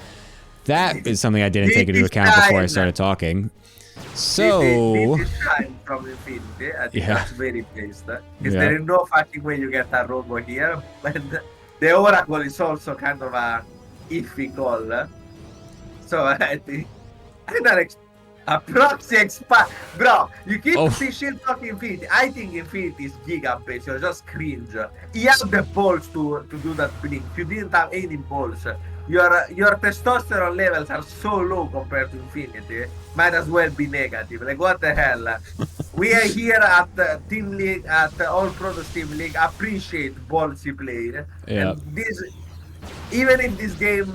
that is something I didn't take into account before I started talking. So this time from Infinity, I think that's very placed. Because there is no fucking way you get a robo here. And the Oracle is also kind of a iffy call. So I think a proxy expand. Bro, you keep pushing talking Infinity. I think Infinity is giga-based. You're just cringe. He has the balls to do that blink. You didn't have any balls. Your testosterone levels are so low compared to Infinity. Might as well be negative. Like, what the hell? We are here at Team League, at All Protoss Team League. Appreciate ballsy play. Yeah. And this, even if this game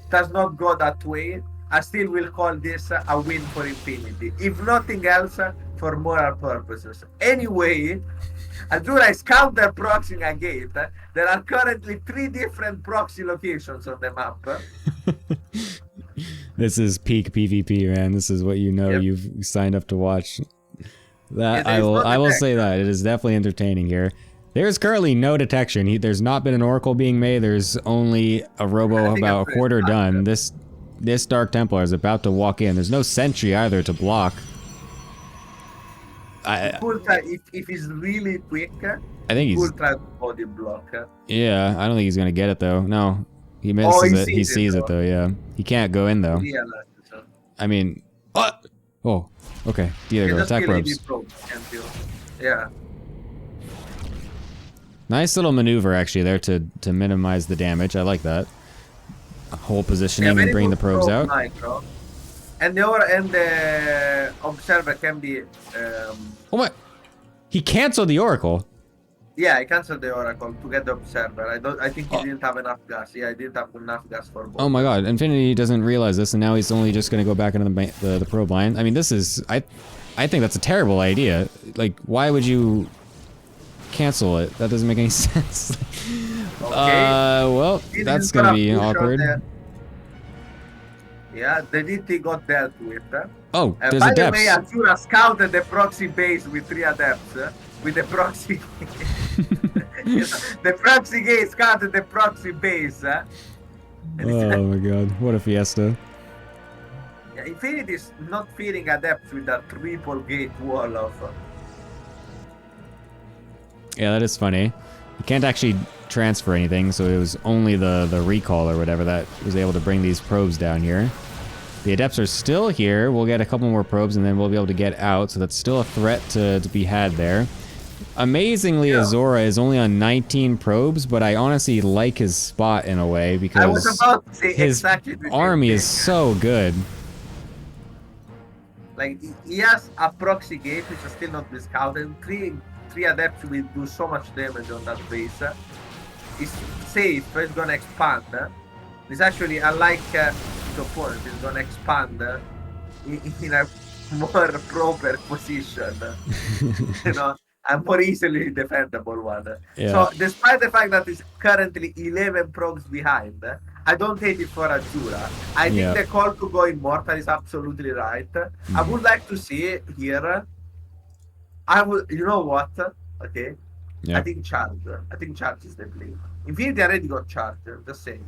does not go that way, I still will call this a win for Infinity. If nothing else, for moral purposes. Anyway, Azura is counter proxying a gate. There are currently 3 different proxy locations on the map. This is peak PvP, man. This is what you know you've signed up to watch. That I will say that it is definitely entertaining here. There's currently no detection. There's not been an Oracle being made. There's only a robo about a quarter done. This Dark Templar is about to walk in. There's no sentry either to block. If he's really quick, I think he's try to body block. Yeah, I don't think he's gonna get it though. No, he misses it. He sees it though. Yeah, he can't go in though. I mean, what? Oh, okay. There you go. Attack probes. Yeah. Nice little maneuver actually there to minimize the damage. I like that. Whole positioning and bring the probes out. And the observer can be. Oh my! He canceled the Oracle. Yeah, I canceled the Oracle to get the observer. I think he didn't have enough gas. Yeah, I didn't have enough gas for both. Oh my god! Infinity doesn't realize this, and now he's only just gonna go back into the probe line. I mean, this is I think that's a terrible idea. Like, why would you cancel it? That doesn't make any sense. Okay. Well, that's gonna be awkward. Yeah, the DT got dealt with. Oh, there's by adepts. the way, Azura scouted the proxy base with 3 adepts. With the proxy the proxy gate scouted the proxy base. Oh my god, what a fiesta. Yeah, Infinity is not feeding adepts with a triple gate wall of... Yeah, that is funny. You can't actually transfer anything, so it was only the recall or whatever that was able to bring these probes down here. The adepts are still here. We'll get a couple more probes and then we'll be able to get out, so that's still a threat to be had there. Amazingly, Azura is only on 19 probes, but I honestly like his spot in a way because I was about to say his exactly army is so good. Like, he has a proxy gate, which is still not been scouted. Three adepts will do so much damage on that base. It's safe, it's gonna expand. It's actually, unlike his opponent, it's gonna expand in a more proper position. You know, a more easily defendable one. Yeah. So, despite the fact that it's currently 11 probes behind, I don't hate it for Azura. I think the call to go Immortal is absolutely right. I would like to see here. You know what? Okay. Yeah. I think Charge is the play. Infinity already got Charge. Just saying.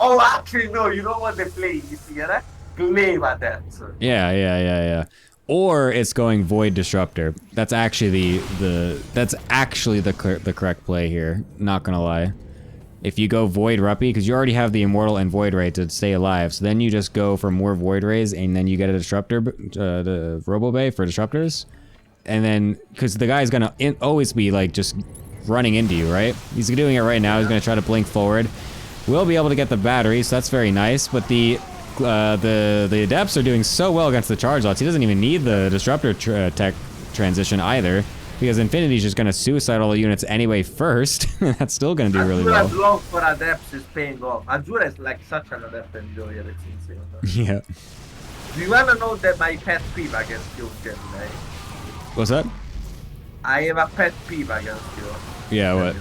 Oh, actually, no. You know what the play is here? Glaive attacks. Yeah. Or it's going Void Disruptor. That's actually the correct play here. Not gonna lie. If you go Void Ruppy, because you already have the Immortal and Void Ray to stay alive, so then you just go for more Void Rays, and then you get a Disruptor, the Robo Bay for Disruptors. And then, because the guy's gonna always be like just running into you, right? He's doing it right now. He's gonna try to blink forward. We'll be able to get the battery, so that's very nice. But the Adepts are doing so well against the Charge Lots. He doesn't even need the Disruptor tech transition either, because Infinity's just gonna suicide all the units anyway first. That's still gonna do really well. Azura's love for Adepts is paying off. Azura is like such an Adept enjoyer, it's insane. Yeah. Do you wanna know that my pet peeve against Fuel Gemini? What's that? I have a pet peeve against you. Yeah, what?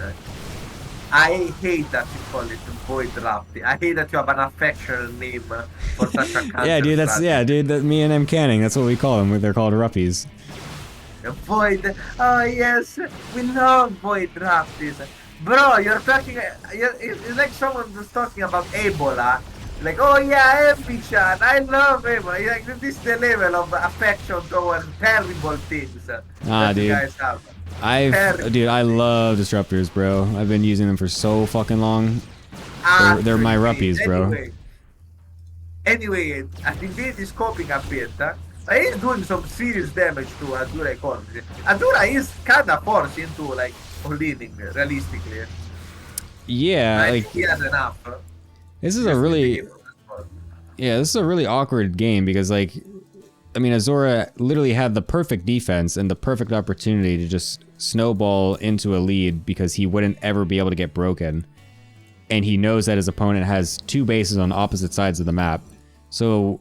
I hate that you call it void drafting. I hate that you have an affectionate name for such a counter Yeah, dude, that's strategy. that me and M Canning. That's what we call them. They're called ruppies. Void. Oh yes, we love void drafts. Bro, you're talking. It's like someone was talking about Ebola. Like, oh yeah, Epichan, I love Ebola. Like, this is the level of affection towards terrible things that Dude. you guys have. Dude, I love disruptors, bro. I've been using them for so fucking long. They're my ruppies, bro. Anyway, I think Infinity is coping a bit. He's doing some serious damage to Azura economy. Azura is kind of forced into like leading realistically. Yeah, I like think he has enough. this is a really this is a really awkward game because like I mean Azura literally had the perfect defense and the perfect opportunity to just snowball into a lead because he wouldn't ever be able to get broken. And he knows that his opponent has 2 bases on opposite sides of the map. So,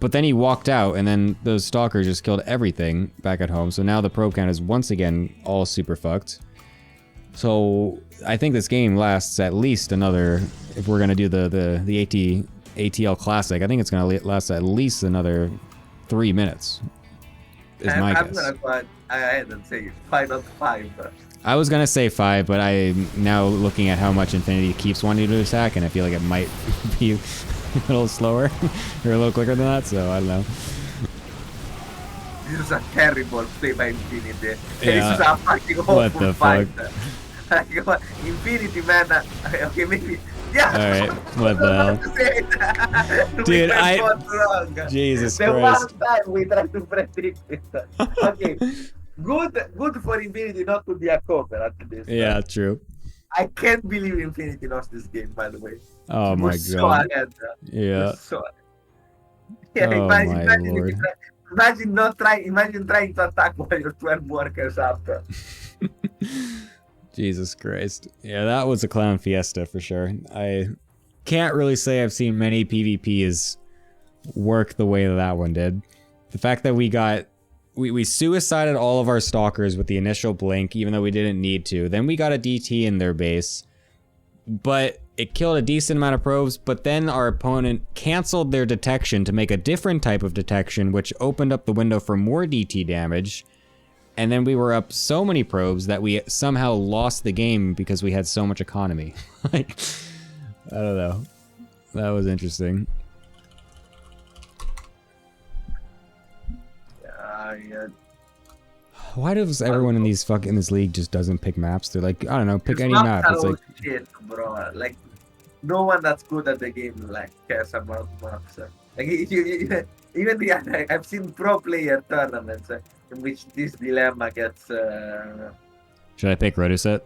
but then he walked out and then those stalkers just killed everything back at home. So now the probe count is once again all super fucked. So I think this game lasts at least another, if we're gonna do the ATL Classic, I think it's gonna last at least another 3 minutes. Is my guess. I'm gonna go ahead and say 5 out of 5. I was gonna say 5, but I'm now looking at how much Infinity keeps wanting to attack, and I feel like it might be a little slower or a little quicker than that. So I don't know. This is a terrible play by Infinity. Yeah. This is a fucking awful What the fight. fuck? Infinity, man. Okay, maybe. Yeah. Alright, what the hell? Dude, Jesus the Christ. one time we try to predict it. Okay. Good for Infinity not to be a cover at this. Yeah, true. I can't believe Infinity lost this game, by the way. Oh my So god. ahead. Yeah. So yeah, Oh imagine, my lord. Imagine trying to attack while your 12 workers after. Jesus Christ. Yeah, that was a clown fiesta for sure. I can't really say I've seen many PvPs work the way that one did. The fact that we suicided all of our stalkers with the initial blink, even though we didn't need to. Then we got a DT in their base, but it killed a decent amount of probes, but then our opponent canceled their detection to make a different type of detection, which opened up the window for more DT damage. And then we were up so many probes that we somehow lost the game because we had so much economy. Like, I don't know. That was interesting. Yeah. Why does everyone in this league just doesn't pick maps? They're like, I don't know, pick These any maps map. are It's all like, shit, bro. Like, no one that's good at the game like cares about maps. Like, even I've seen pro player tournaments in which this dilemma gets. should I pick Rotoset?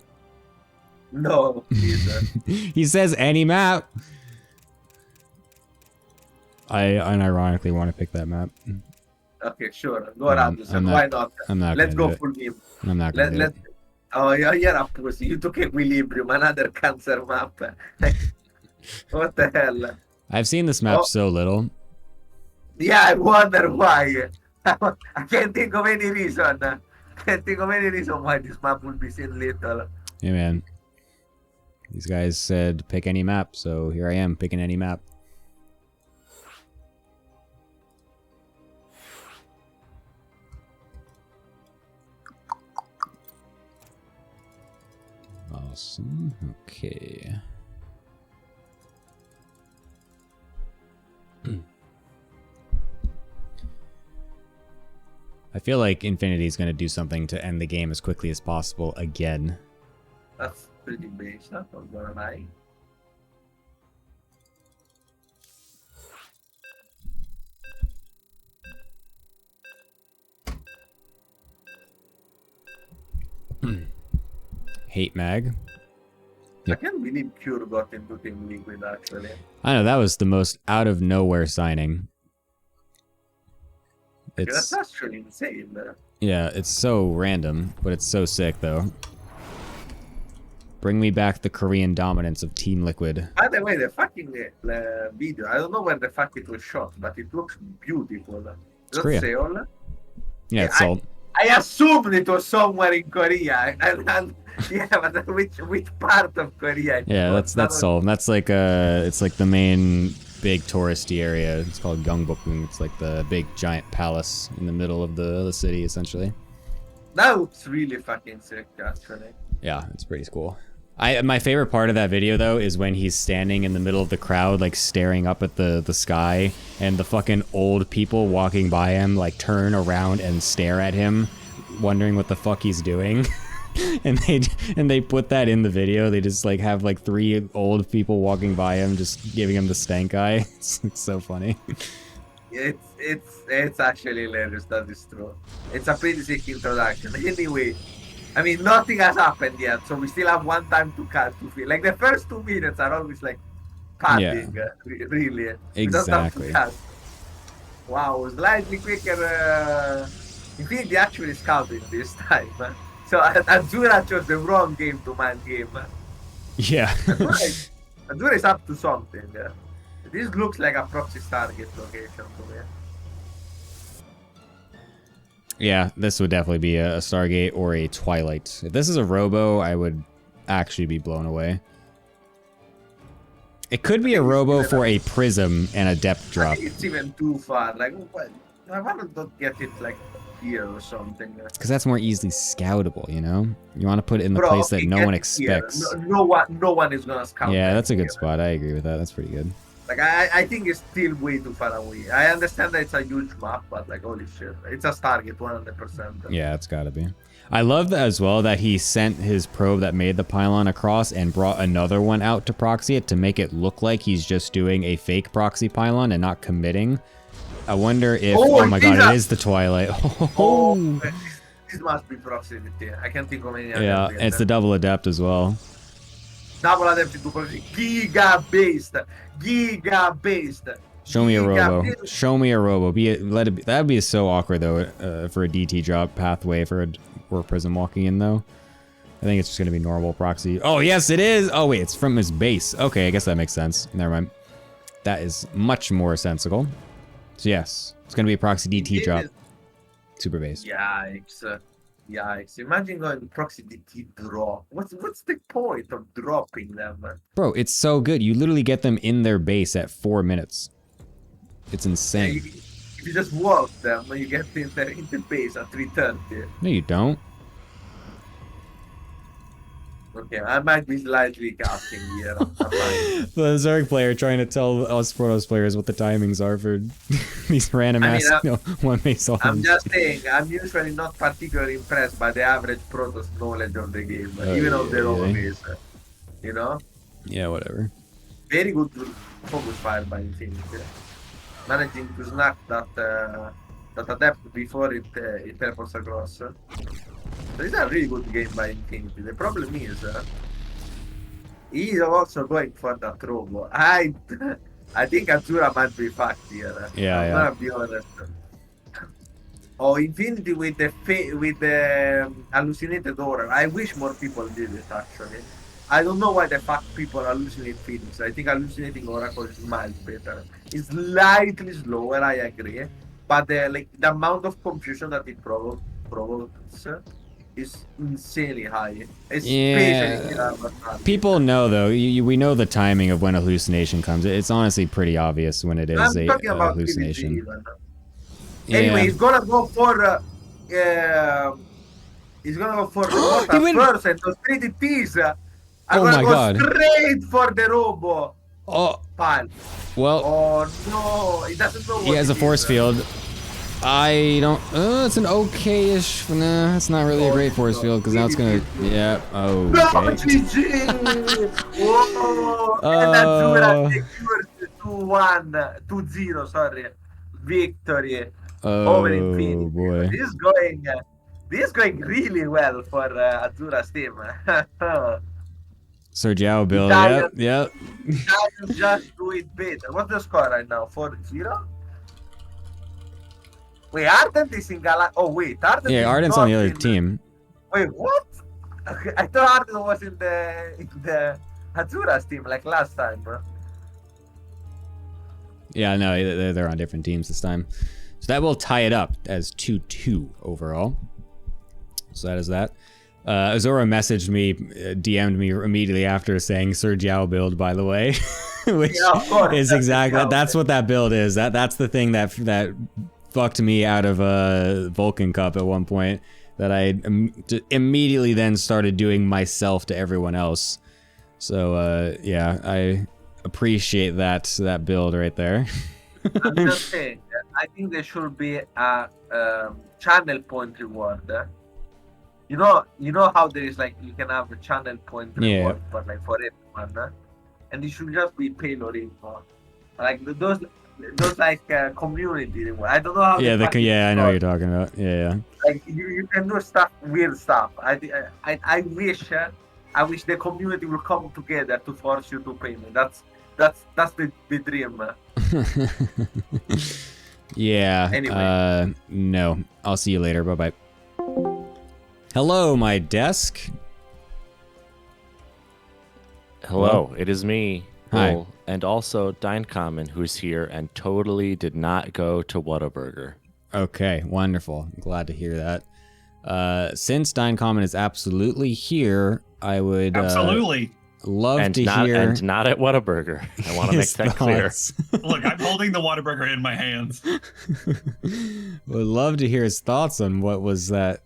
No, please. He says any map. I unironically want to pick that map. Okay, sure. Go around. Why not? I'm not. Let's go full meme. I'm not gonna do it. Oh, you're a pussy. You took Equilibrium, another cancer map. What the hell? I've seen this map so little. Yeah, I wonder why. I can't think of any reason. Can't think of any reason why this map would be seen little. Hey man, these guys said pick any map, so here I am picking any map. Awesome. Okay. I feel like Infinity is going to do something to end the game as quickly as possible again. That's pretty basic, I'm not gonna lie. Hate mag. I can't believe Cure got into Team Liquid actually. I know, that was the most out of nowhere signing. That's actually insane. Yeah, it's so random, but it's so sick though. Bring me back the Korean dominance of Team Liquid. By the way, the fucking video, I don't know where the fuck it was shot, but it looks beautiful. It's Korea. Seoul. Yeah, it's Seoul. I assumed it was somewhere in Korea. And yeah, but which part of Korea? Yeah, that's Seoul. That's like it's like the main big touristy area. It's called Gyeongbokgung. It's like the big giant palace in the middle of the city, essentially. That looks really fucking sick, actually. Yeah, it's pretty cool. My favorite part of that video though is when he's standing in the middle of the crowd, like staring up at the sky, and the fucking old people walking by him like turn around and stare at him, wondering what the fuck he's doing. and they put that in the video. They just like have like 3 old people walking by him, just giving him the stank eye. It's so funny. It's actually hilarious. That is true. It's a pretty sick introduction. Anyway, I mean, nothing has happened yet, so we still have one time to cut to feel. Like the first 2 minutes are always like padding, really. Exactly. Wow, slightly quicker. Infinity actually scouted this time. So Azura chose the wrong game to man game. Yeah. Azura is up to something. This looks like a proxy target location to me. Yeah, this would definitely be a Stargate or a Twilight. If this is a Robo, I would actually be blown away. It could be a Robo for a Prism and a depth drop. I think it's even too far. Like, I want to get it like here or something. Because that's more easily scoutable, you know? You want to put it in the place that no one expects. No one is gonna scout. Yeah, that's a good spot. I agree with that. That's pretty good. Like, I think it's still way too far away. I understand that it's a huge map, but like, holy shit. It's a Stargate, 100%. Yeah, it's gotta be. I love that as well that he sent his probe that made the pylon across and brought another one out to proxy it to make it look like he's just doing a fake proxy pylon and not committing. I wonder if... Oh my god, it is the Twilight. This must be proximity. I can't think of any other. Yeah, it's the double adept as well. Double adept to proximity. Giga-based. Giga-based. Show me a Robo. Show me a Robo. That would be so awkward though for a DT drop pathway for a Prism walking in though. I think it's just gonna be normal proxy. Oh yes, it is. Oh wait, it's from his base. Okay, I guess that makes sense. Never mind. That is much more sensible. So yes, it's gonna be a proxy DT drop. Super base. Yikes. Yikes. Imagine going proxy DT drop. What's the point of dropping them? Bro, it's so good. You literally get them in their base at 4 minutes. It's insane. Yeah, if you just walk them, you get in the base at 3:30. No, you don't. Okay, I might be slightly casting here. The Zerg player trying to tell us Protoss players what the timings are for these random one base on. I'm just saying, I'm usually not particularly impressed by the average Protoss knowledge of the game, even of their own base. You know? Yeah, whatever. Very good focus fire by Infinity. Managing to snap that adept before it teleports across. So it's a really good game by Infinity. The problem is he's also going for that Robo. I think Azura might be fucked here. Yeah, I'm gonna be honest. Oh, Infinity with the hallucinated aura. I wish more people did it actually. I don't know why the fuck people hallucinate Phoenix. I think hallucinating Oracle is miles better. It's slightly slower, I agree. But the amount of confusion that it provokes is insanely high. Especially people know though. We know the timing of when a hallucination comes. It's honestly pretty obvious when it is a hallucination. Anyway, he's gonna go for the first and those 3D Ps. I'm gonna go straight for the Robo. Oh, Pal. Well. Oh no, he doesn't know what he has a force field. I don't. It's an okay-ish. Nah, it's not really a great force field because now it's gonna. Yeah. Oh. No, GG. Whoa. And Azura secures the 2-1, 2-0. Sorry, victory over Infinity. Boy. This is going really well for Azura's team. Sir Jiao Bill, yep. Just do it better. What's the score right now? 4-0? Wait, Ardent is in Gala. Oh, wait. Ardent's on the other team. Wait, what? I thought Ardent was in the Azura's team like last time, bro. Yeah, no, they're on different teams this time. So that will tie it up as 2-2 overall. So that is that. Azora messaged me, DM'd me immediately after saying Sir Jiao build, by the way, which is exactly that's what that build is. That's the thing that fucked me out of Vulcan Cup at one point. That I immediately then started doing myself to everyone else. So yeah, I appreciate that build right there. I'm just saying, I think there should be a channel point reward. You know how there is like you can have a channel point reward, but like for everyone, and it should just be payload info, like those like community reward. I don't know how. Yeah, I know what you're talking about. Yeah. Like you can do weird stuff. I wish the community will come together to force you to pay me. That's the dream. Yeah. Anyway. No. I'll see you later. Bye bye. Hello, my desk. Hello, it is me, Hi. Bull, and also Dynecommon, who's here and totally did not go to Whataburger. Okay, wonderful. Glad to hear that. Since Dynecommon is absolutely here, I would Absolutely. Love to hear. And not at Whataburger. I want to make that clear. Look, I'm holding the Whataburger in my hands. Would love to hear his thoughts on what was that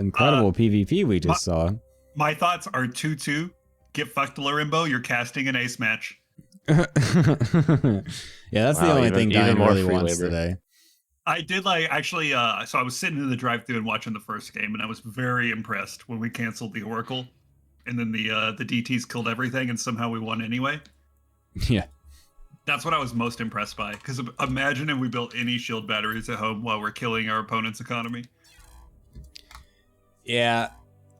incredible PvP we just saw. My thoughts are 2-2. Get fucked, Larimbo. You're casting an ace match. Yeah, that's the only thing Dine really wants today. I did actually, so I was sitting in the drive-thru and watching the first game, and I was very impressed when we canceled the Oracle, and then the DTs killed everything, and somehow we won anyway. Yeah. That's what I was most impressed by, because imagine if we built any shield batteries at home while we're killing our opponent's economy. Yeah,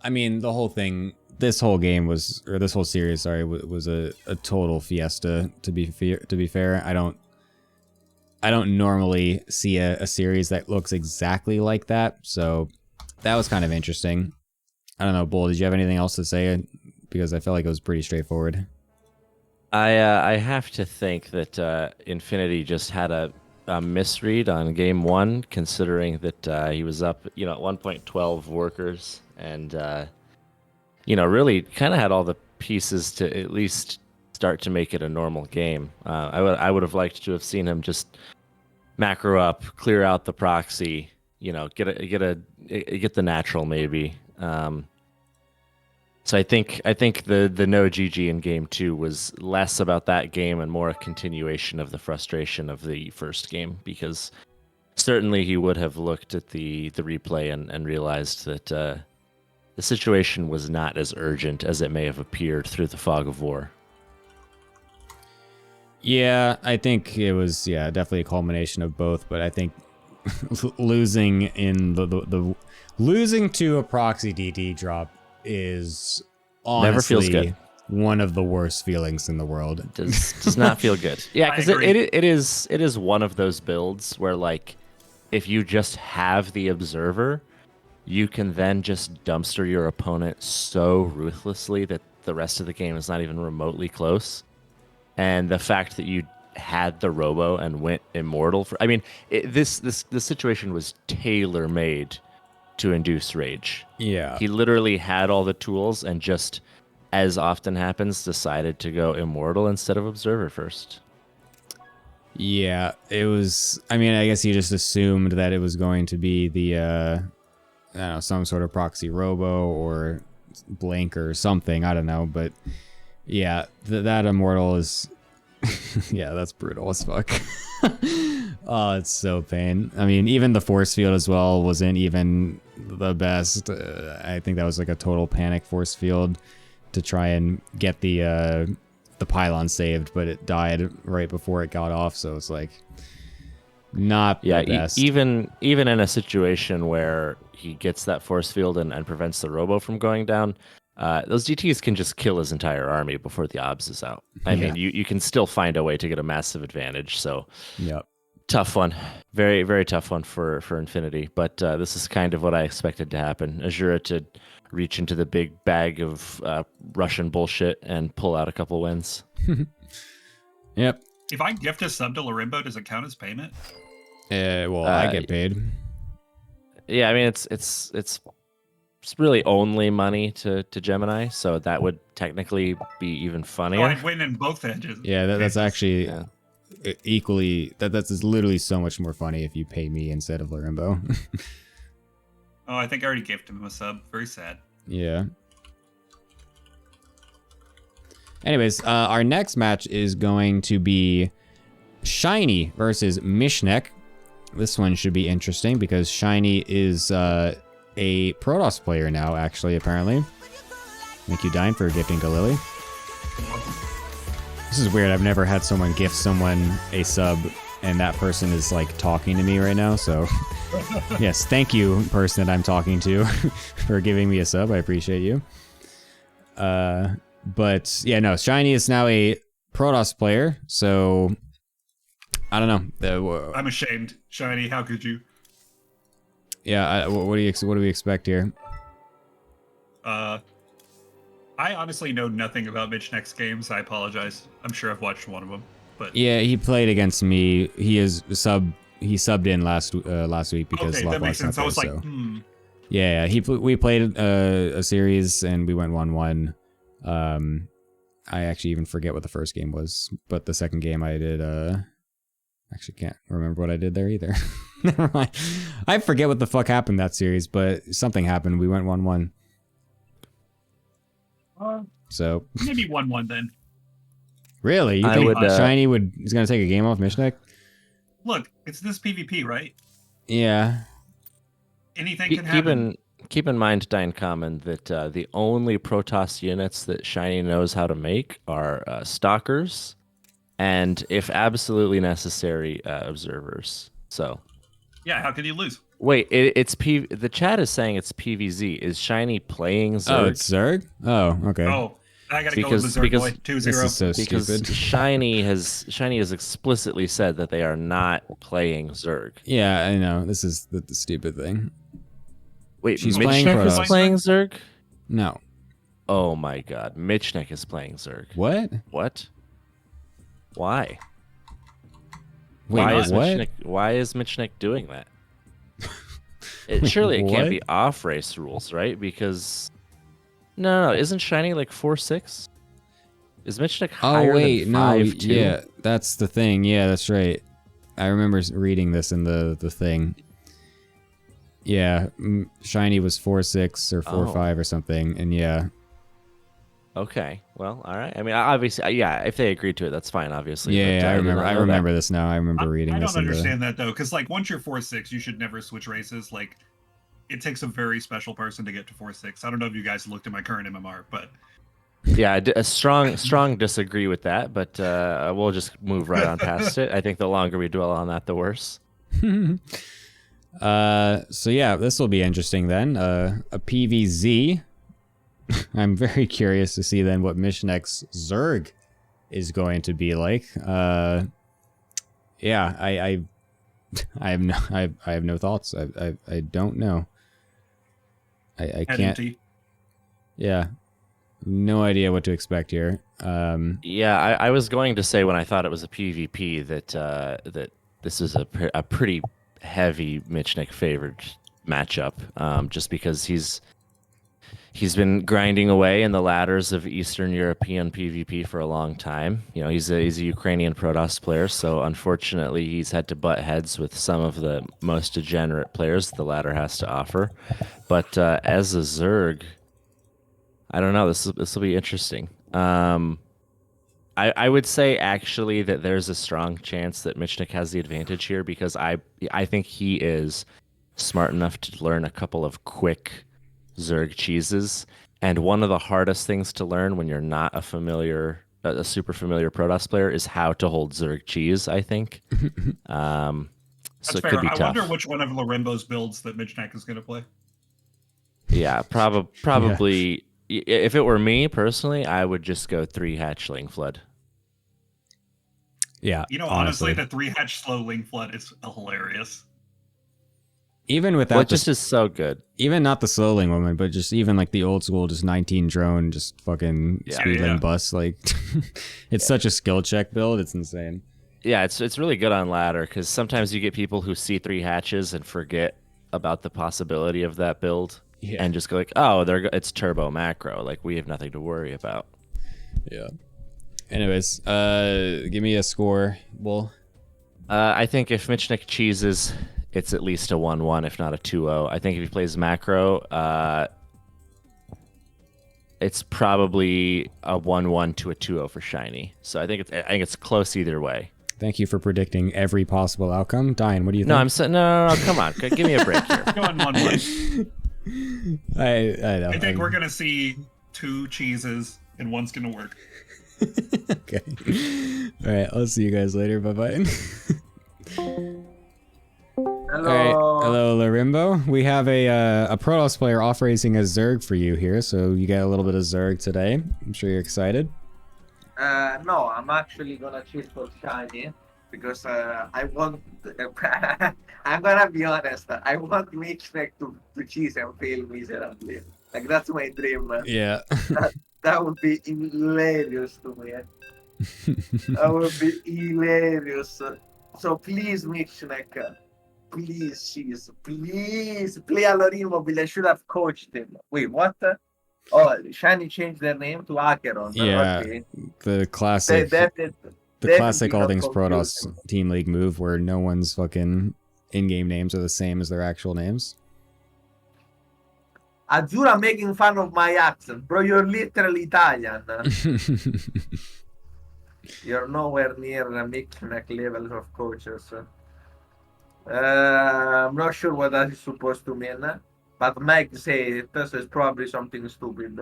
I mean, the whole thing, this whole game was, or this whole series, sorry, was a total fiesta, to be fair. I don't normally see a series that looks exactly like that, so that was kind of interesting. I don't know, Bull, did you have anything else to say? Because I felt like it was pretty straightforward. I have to think that Infinity just had a misread on game one, considering that he was up, at 1.12 workers, and really kind of had all the pieces to at least start to make it a normal game. I would have liked to have seen him just macro up, clear out the proxy, get the natural maybe. So I think the no GG in game two was less about that game and more a continuation of the frustration of the first game, because certainly he would have looked at the replay and realized that the situation was not as urgent as it may have appeared through the fog of war. Yeah, I think it was definitely a culmination of both, but I think losing in the losing to a proxy DT drop is honestly never feels good. One of the worst feelings in the world. Does not feel good. Yeah, because it is one of those builds where, like, if you just have the observer, you can then just dumpster your opponent so ruthlessly that the rest of the game is not even remotely close. And the fact that you had the robo and went immortal this situation was tailor made to induce rage. Yeah. He literally had all the tools and just, as often happens, decided to go immortal instead of observer first. Yeah, it was, I guess he just assumed that it was going to be the, I don't know, some sort of proxy robo or blink or something, I don't know, but yeah, that immortal is, yeah, that's brutal as fuck. Oh, it's so pain. Even the force field as well wasn't even the best. I think that was like a total panic force field to try and get the pylon saved, but it died right before it got off, so it's like not the best. Even in a situation where he gets that force field and prevents the robo from going down, those DTs can just kill his entire army before the obs is out. I mean, you can still find a way to get a massive advantage. So, yep. Tough one. Very, very tough one for Infinity. But this is kind of what I expected to happen. Azura to reach into the big bag of Russian bullshit and pull out a couple wins. Yep. If I gift a sub to Larimbo, does it count as payment? Well, I get paid. Yeah, it's really only money to Gemini, so that would technically be even So funnier. I'd win in both edges. Yeah, that's actually Yeah. equally that's literally so much more funny if you pay me instead of Larimbo. Oh, I think I already gifted him a sub. Very sad. Yeah. Anyways, our next match is going to be Shiny versus Mishnek. This one should be interesting because Shiny is a Protoss player now, actually, apparently. Thank you, Dine, for gifting to Lily. This is weird. I've never had someone gift someone a sub, and that person is, like, talking to me right now, so... Yes, thank you, person that I'm talking to, for giving me a sub. I appreciate you. But, yeah, no, Shiny is now a Protoss player, so... I don't know. I'm ashamed. Shiny, how could you? Yeah, what do we expect here? I honestly know nothing about Mitch next games. I apologize. I'm sure I've watched one of them, but Yeah, he played against me. He subbed in last week because okay, that makes sense. I was like, Yeah, we played a series and we went 1-1. I actually even forget what the first game was, but the second game I did actually can't remember what I did there either. Never mind. I forget what the fuck happened that series, but something happened. We went 1-1. So maybe 1-1 then. really, you I think would, Shiny is gonna take a game off Mishnek? Look, it's this PvP, right? Yeah. Anything can happen. Keep in mind, Dine Common, that the only Protoss units that Shiny knows how to make are Stalkers, and if absolutely necessary, Observers. So, Yeah, how could you lose? wait, the chat is saying it's PVZ. Is Shiny playing Zerg? Oh, it's Zerg? Oh, okay. Oh, I gotta go with the Zerg Because boy. 2-0. This is so because stupid. Shiny has explicitly said that they are not playing Zerg. Yeah, I know. This is the stupid thing. Wait, She's playing Mitchnek is Protoss. playing Zerg? No. Oh my god, Mitchnek is playing Zerg. What? What? Why? Wait, Why is Mitchnek doing that? Surely it can't What? be off race rules, right? Because no, isn't Shiny like 4-6? Is Mitchnek higher Oh wait, than no, 5-2? yeah, that's the thing. Yeah, that's right. I remember reading this in the thing. Yeah, Shiny was 4-6 or 4-5 or something, and yeah. Okay, well, all right. I mean, obviously, yeah. If they agreed to it, that's fine. Obviously. Yeah, but, I did remember. not I know remember this now. I remember reading I this. don't understand that though, because like once you're 4-6, you should never switch races. Like, it takes a very special person to get to 4-6. I don't know if you guys looked at my current MMR, but Yeah, a strong disagree with that, but we'll just move right on past it. I think the longer we dwell on that, the worse. So yeah, this will be interesting then. A PVZ. I'm very curious to see then what Mishnek's Zerg is going to be like. Yeah, I have no thoughts. I don't know. I head can't. empty. Yeah, no idea what to expect here. Yeah, I was going to say when I thought it was a PvP that that this is a pretty heavy Mitchnek favored matchup, just because he's been grinding away in the ladders of Eastern European PvP for a long time. You know, he's a Ukrainian Protoss player, so unfortunately he's had to butt heads with some of the most degenerate players the ladder has to offer. But as a Zerg, I don't know. This will be interesting. I would say actually that there's a strong chance that Mitchnek has the advantage here because I think he is smart enough to learn a couple of quick Zerg cheeses, and one of the hardest things to learn when you're not a super familiar Protoss player is how to hold Zerg cheese. I think. So That's it fair. could be I tough. wonder which one of Lorenbo's builds that Mitchnek is going to play. Yeah, probably. If it were me personally, I would just go 3 hatchling flood. Yeah, You know, honestly, the 3-hatch slow link flood is hilarious. even without Well, it just is so good. even not the slowling woman, but just even like the old school, just 19 drone, just fucking speed lane bus. Like, it's such a skill check build. It's insane. Yeah, it's really good on ladder because sometimes you get people who see 3 hatches and forget about the possibility of that build. Yeah. and just go like, oh, it's turbo macro. Like we have nothing to worry about. Yeah. Anyways, give me a score, Bull. I think if Michnik cheeses, it's at least a 1-1, if not a 2-0. I think if he plays macro, it's probably a 1-1 to a 2-0 for Shiny. So I think it's close either way. Thank you for predicting every possible outcome. Diane, what do you think? No, no, come on, give me a break here. Go on 1-1. I know. I think we're gonna see 2 cheeses and one's gonna work. Okay. All right. I'll see you guys later. Bye bye. Hello. All right. Hello, Larimbo. We have a Protoss player off racing a Zerg for you here, so you get a little bit of Zerg today. I'm sure you're excited. No, I'm actually gonna cheat for Shiny because I want. I'm gonna be honest. I want Mitchneck to cheese and fail miserably. Like that's my dream. Yeah. That would be hilarious to me. That would be hilarious. So please, Mitchneck, please cheese, please play Alorimobile. I should have coached him. Wait, what? Oh, Shiny changed their name to Acheron. Yeah. Okay. The classic. The Classic All Things Protoss Team League move where no one's fucking in-game names are the same as their actual names. Azura making fun of my accent. Bro, you're literally Italian. You're nowhere near the Mitchneck levels of coaches. I'm not sure what that is supposed to mean, but Mike said it, so it's probably something stupid.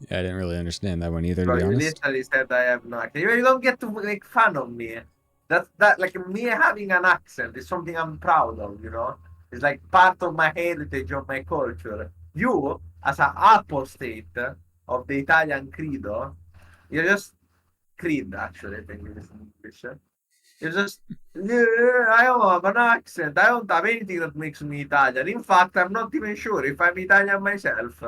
Yeah, I didn't really understand that one either, Bro, to be you honest. literally said I have no accent. You don't get to make fun of me. That like me having an accent is something I'm proud of, you know? It's like part of my heritage, of my culture. You, as an apostate of the Italian credo, you're just creed, actually, I think it is in English. You're just, I don't have an accent. I don't have anything that makes me Italian. In fact, I'm not even sure if I'm Italian myself.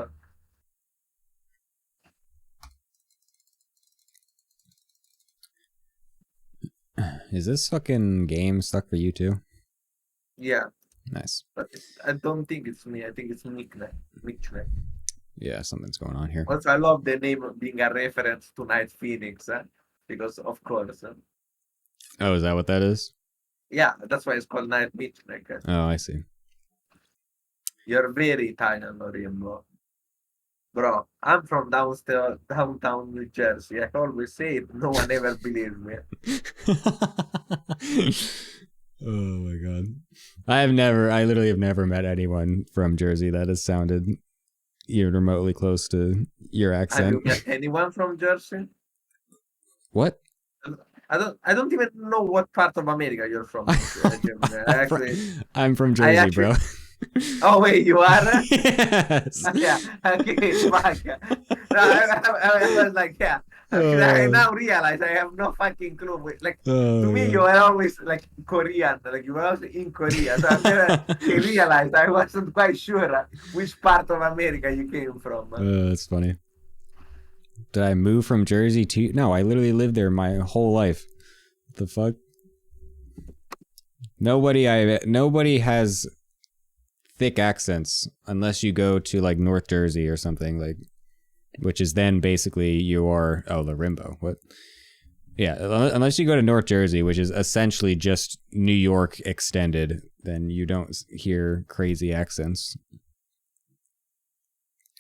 Is this fucking game stuck for you too? Yeah, Nice. but I don't think it's me. I think it's Mitchneck. Yeah, something's going on here. Also, I love the name being a reference to Night Phoenix, because of course. Oh, is that what that is? Yeah, that's why it's called Night Mitchneck. Oh, I see. You're very Italian, Lorimbo. Bro, I'm from downtown New Jersey. I always say it. No one ever believes me. Oh my god. I literally have never met anyone from Jersey that has sounded even remotely close to your Have accent. you met anyone from Jersey? What? I don't even know what part of America you're from. I'm from Jersey, bro. Oh wait, you are? Yes. Yeah. Okay, fuck. No, I was like, yeah. I now realize I have no fucking clue. Like to me, you were always like Korean. Like you were always in Korea. So I never realized. I wasn't quite sure which part of America you came from. That's funny. Did I move from Jersey to? No, I literally lived there my whole life. What the fuck? Nobody has thick accents unless you go to like North Jersey or something, like, which is then basically your Larimbo. What? Yeah, unless you go to North Jersey, which is essentially just New York extended, then you don't hear crazy accents.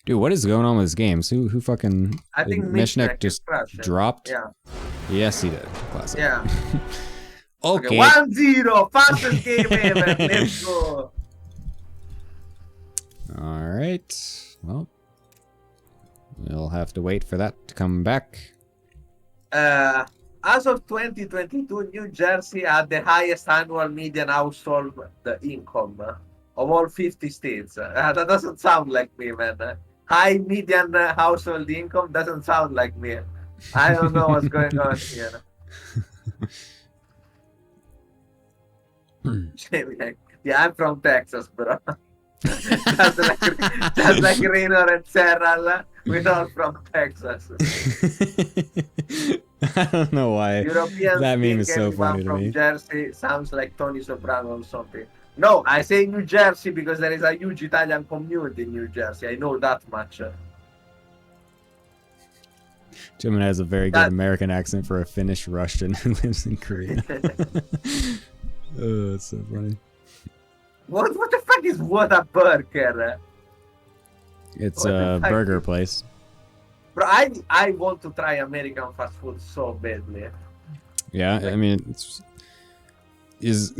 Dude, what is going on with this game? So who fucking... I think Mitchneck just dropped? Yeah. Yes, he did. Classic. Yeah. Okay. 1-0. Fastest game ever. Let's go. Alright. Well, we'll have to wait for that to come back. As of 2022, New Jersey had the highest annual median household income of all 50 states. That doesn't sound like me, man. High median household income doesn't sound like me. I don't know what's going on here. Yeah, I'm from Texas, bro. just like Raynor and Serral, we're all from Texas. I don't know why Europeans that meme is so anyone funny to from me. Jersey sounds like Tony Soprano or something. No, I say New Jersey because there is a huge Italian community in New Jersey. I know that much. Gemini has a very good That- American accent for a Finnish Russian who lives in Korea. Oh, that's so funny. What the fuck is Whataburger? It's What the a fuck burger is- place. Bro, I want to try American fast food so badly. Yeah, I mean, it's,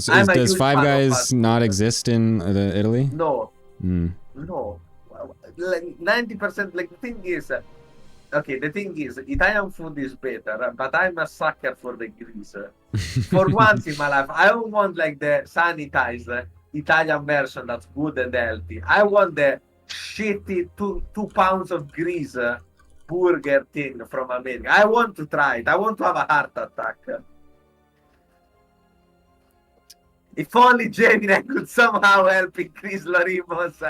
I'm a does huge Five fan of Guys fast not food. exist in Italy? No, Mm. no. Like 90%, like the thing is, okay, the thing is, Italian food is better, but I'm a sucker for the grease. For once in my life, I don't want like the sanitized Italian version that's good and healthy. I want the shitty 2 pounds of grease burger thing from America. I want to try it. I want to have a heart attack. If only Gemini could somehow help increase Lorimo's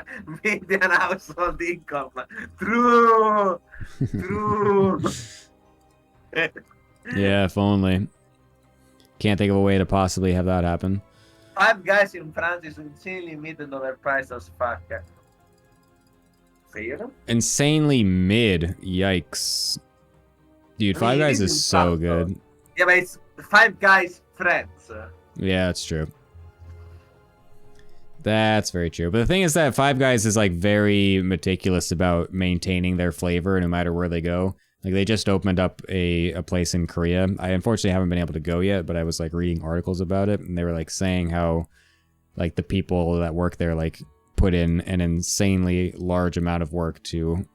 median household income. True. True. Yeah, if only. Can't think of a way to possibly have that happen. Five Guys in France is insanely mid and overpriced as fuck. Fair? Insanely mid. Yikes. Dude, I Five mean, it Guys is is so fast, though. good. Yeah, but it's Five Guys friends. Yeah, that's true. That's very true. But the thing is that Five Guys is like very meticulous about maintaining their flavor no matter where they go. Like they just opened up a place in Korea. I unfortunately haven't been able to go yet, but I was like reading articles about it and they were like saying how like the people that work there like put in an insanely large amount of work to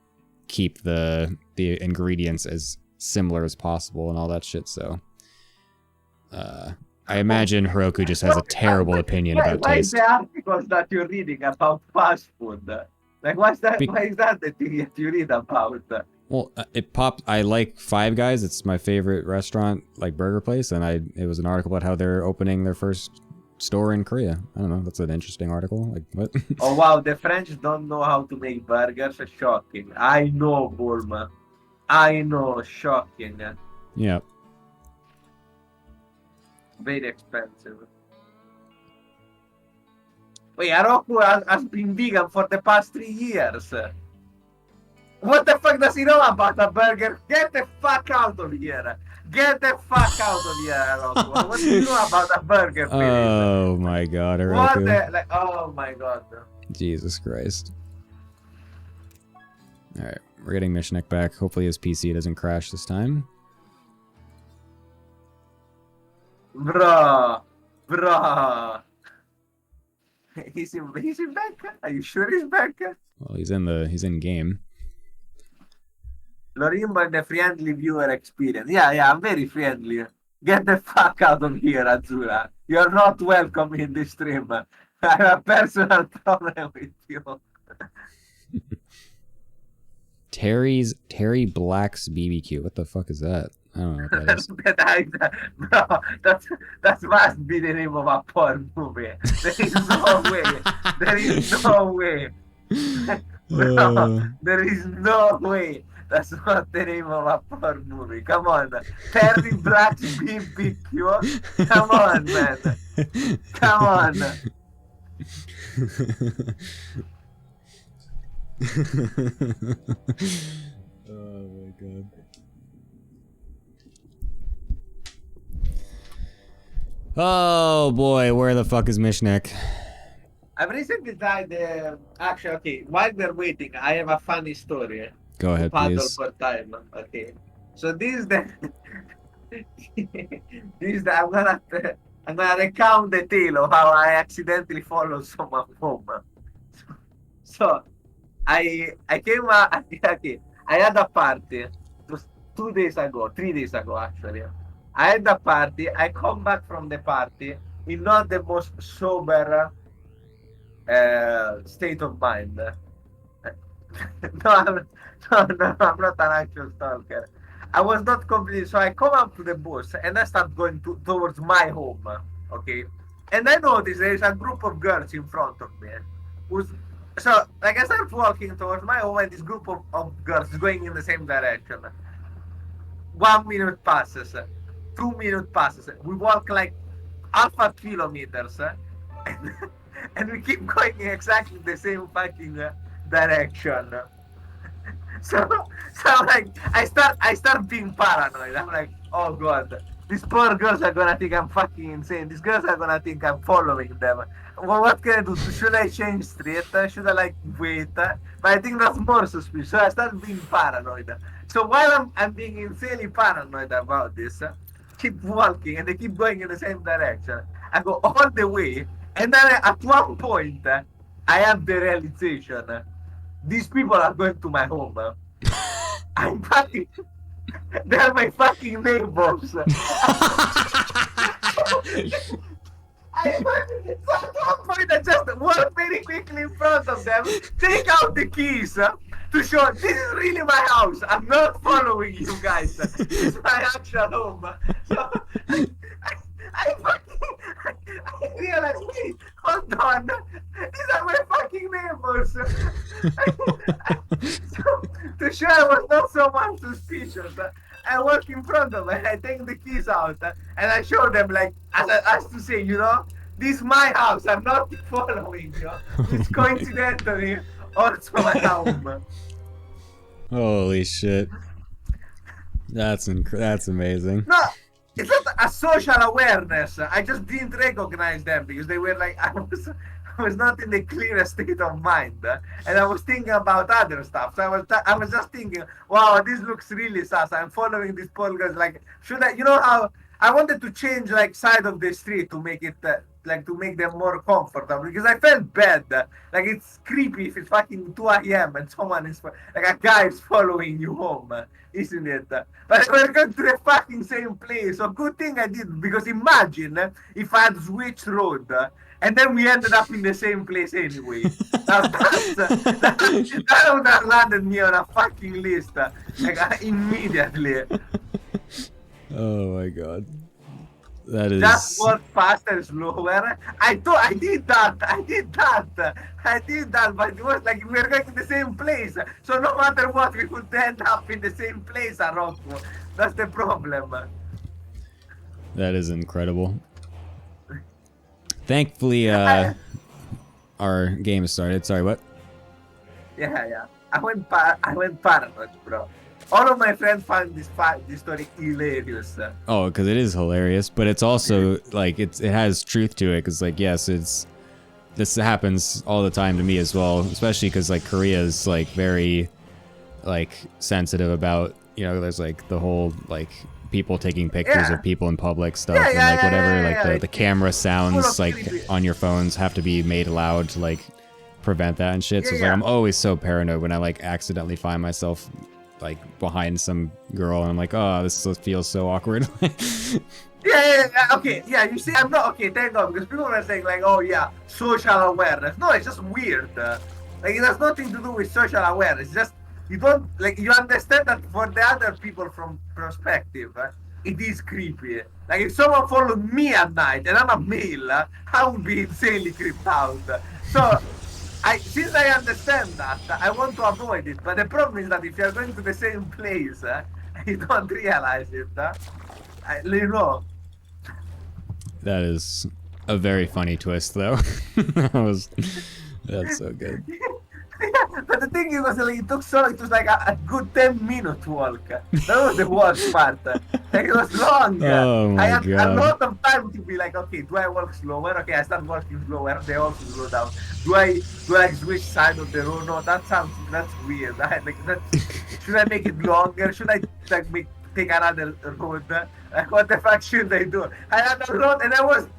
keep the ingredients as similar as possible and all that shit. So I imagine Heroku just has a terrible opinion about Why is taste. the articles that you're reading about fast food? Like, why is that the thing that you read about? Well, it popped. I like Five Guys. It's my favorite restaurant, like burger place, and it was an article about how they're opening their first store in Korea. I don't know. That's an interesting article. Like what? Oh wow, the French don't know how to make burgers. Shocking. I know, Bulma. I know. Shocking. Yeah. Very expensive. Wait, Roku has been vegan for the past 3 years. What the fuck does he know about a burger? Get the fuck out of here. Get the fuck out of here, Roku. What do you know about a burger, please? Oh my God, What Heroku. the, like, oh my god. Jesus Christ. All right, we're getting Mishnek back. Hopefully his PC doesn't crash this time. Bro. He's in back? Are you sure he's back? Well, he's in game. Lorimbo and the friendly viewer experience. Yeah, I'm very friendly. Get the fuck out of here, Azura. You're not welcome in this stream. I have a personal problem with you. Terry Black's BBQ. What the fuck is that? I don't know what that is. Bro, that must be the name of a porn movie. There is no way. There is no way. Bro, there is no way. That's not the name of a porn movie. Come on. Terry Black's BBQ. Come on, man. Come on. Oh my god. Oh boy, where the fuck is Mishnek? I've recently tried actually, okay, while we're waiting, I have a funny story. Go ahead, Paddle please. for time. Okay. So this is the I'm gonna recount the tale of how I accidentally followed someone home. So I came okay, I had a party. It was 2 days ago, 3 days ago actually. I had a party. I come back from the party in not the most sober state of mind. No, I'm not an actual stalker. I was not completely. So I come up to the bus and I start going towards my home. Okay, and I notice there is a group of girls in front of me. So like I start walking towards my home and this group of girls is going in the same direction. 1 minute passes, 2 minutes passes. We walk like half a kilometers, and we keep going in exactly the same fucking direction. So, like, I start being paranoid. I'm like, oh god, these poor girls are gonna think I'm fucking insane. These girls are gonna think I'm following them. Well, what can I do? Should I change street? Should I like wait? But I think that's more suspicious. So I start being paranoid. So while I'm being insanely paranoid about this, keep walking and they keep going in the same direction. I go all the way, and then at one point, I have the realization. These people are going to my home. I'm fucking. They're my fucking neighbors. So at one point, I just walk very quickly in front of them, take out the keys to show this is really my house. I'm not following you guys. This is my actual home. So I realized, wait, hold on. These are my fucking neighbors. So, to show I was not so much suspicious, I walk in front of them, I take the keys out, and I show them, like, as to say, you know, this is my house, I'm not following you. It's coincidentally also my home. Holy shit. That's amazing. No, it's not a social awareness. I just didn't recognize them because they were like, I was not in the clearest state of mind, and I was thinking about other stuff. So I was just thinking, wow, this looks really sus. I'm following these poor guys. Like, should I? You know how I wanted to change like side of the street to make it like to make them more comfortable because I felt bad. Like it's creepy if it's fucking 2 a.m. and someone is like a guy is following you home, isn't it? But we're going to the fucking same place. So good thing I did because imagine if I had switched road. And then we ended up in the same place anyway. That would have landed me on a fucking list like, immediately. Oh my god. That is... Just walk faster, slower. I did that, but it was like we were going to the same place. So no matter what, we could end up in the same place at Rocco. That's the problem. That is incredible. Thankfully, our game started. Sorry, what? Yeah. I went paranoid, bro. All of my friends found this story hilarious. Oh, because it is hilarious, but it's also like it has truth to it. Because like yes, this happens all the time to me as well, especially because like Korea is like very like sensitive about, you know, there's like the whole like people taking pictures of people in public stuff and like whatever, the camera sounds like on your phones have to be made loud to like prevent that and shit. So it's like I'm always so paranoid when I like accidentally find myself like behind some girl and I'm like, oh, this feels so awkward. Okay, you see, I'm not okay, thank God, because people were saying like, oh yeah, social awareness. No, it's just weird. Like it has nothing to do with social awareness. It's just you don't like you understand that for the other people from perspective, it is creepy. Like if someone followed me at night and I'm a male, I would be insanely creeped out. So since I understand that, I want to avoid it. But the problem is that if you're going to the same place, you don't realize it. You know. That is a very funny twist, though. That's so good. But the thing is, like, it took it was like a good 10-minute walk. That was the worst part. Like, it was long. Oh my I had God. a lot of time to be like, okay, do I walk slower? Okay, I start walking slower. They also slow down. Do I switch side of the road? No, that's weird. Should I make it longer? Should I like take another road? Like, what the fuck should I do? I had a road, and I was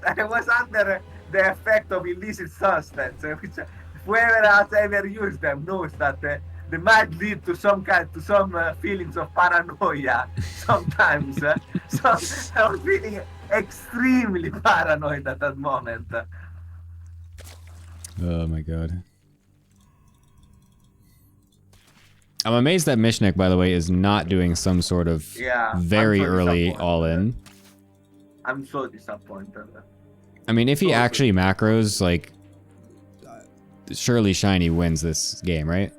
under the effect of illicit substance, which whoever has ever used them knows that they might lead to some feelings of paranoia sometimes. So I was feeling extremely paranoid at that moment. Oh my god. I'm amazed that Mishnik, by the way, is not doing some sort of very early all-in. I'm so disappointed. I mean, if he actually macros, like, surely Shiny wins this game, right?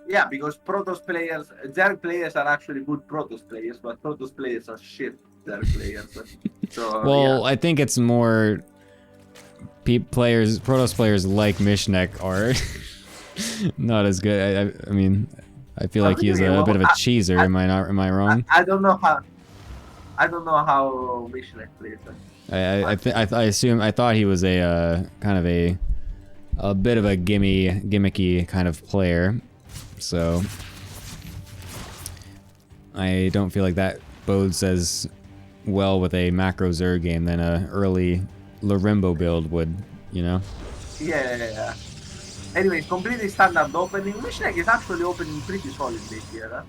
Yeah, because Protoss players, their players are actually good Protoss players, but Protoss players are shit, their players. So, well, I think it's more Protoss players like Mishnek are not as good. I mean, I feel like he's a bit of a cheeser. Am I wrong? I don't know how. I don't know how Mishnek plays. I thought he was a kind of a bit of a gimmicky kind of player, so I don't feel like that bodes as well with a macro Zerg game than a early Lorimbo build would, you know? Yeah. Anyways, completely standard opening. Mishnek is actually opening pretty solid this year.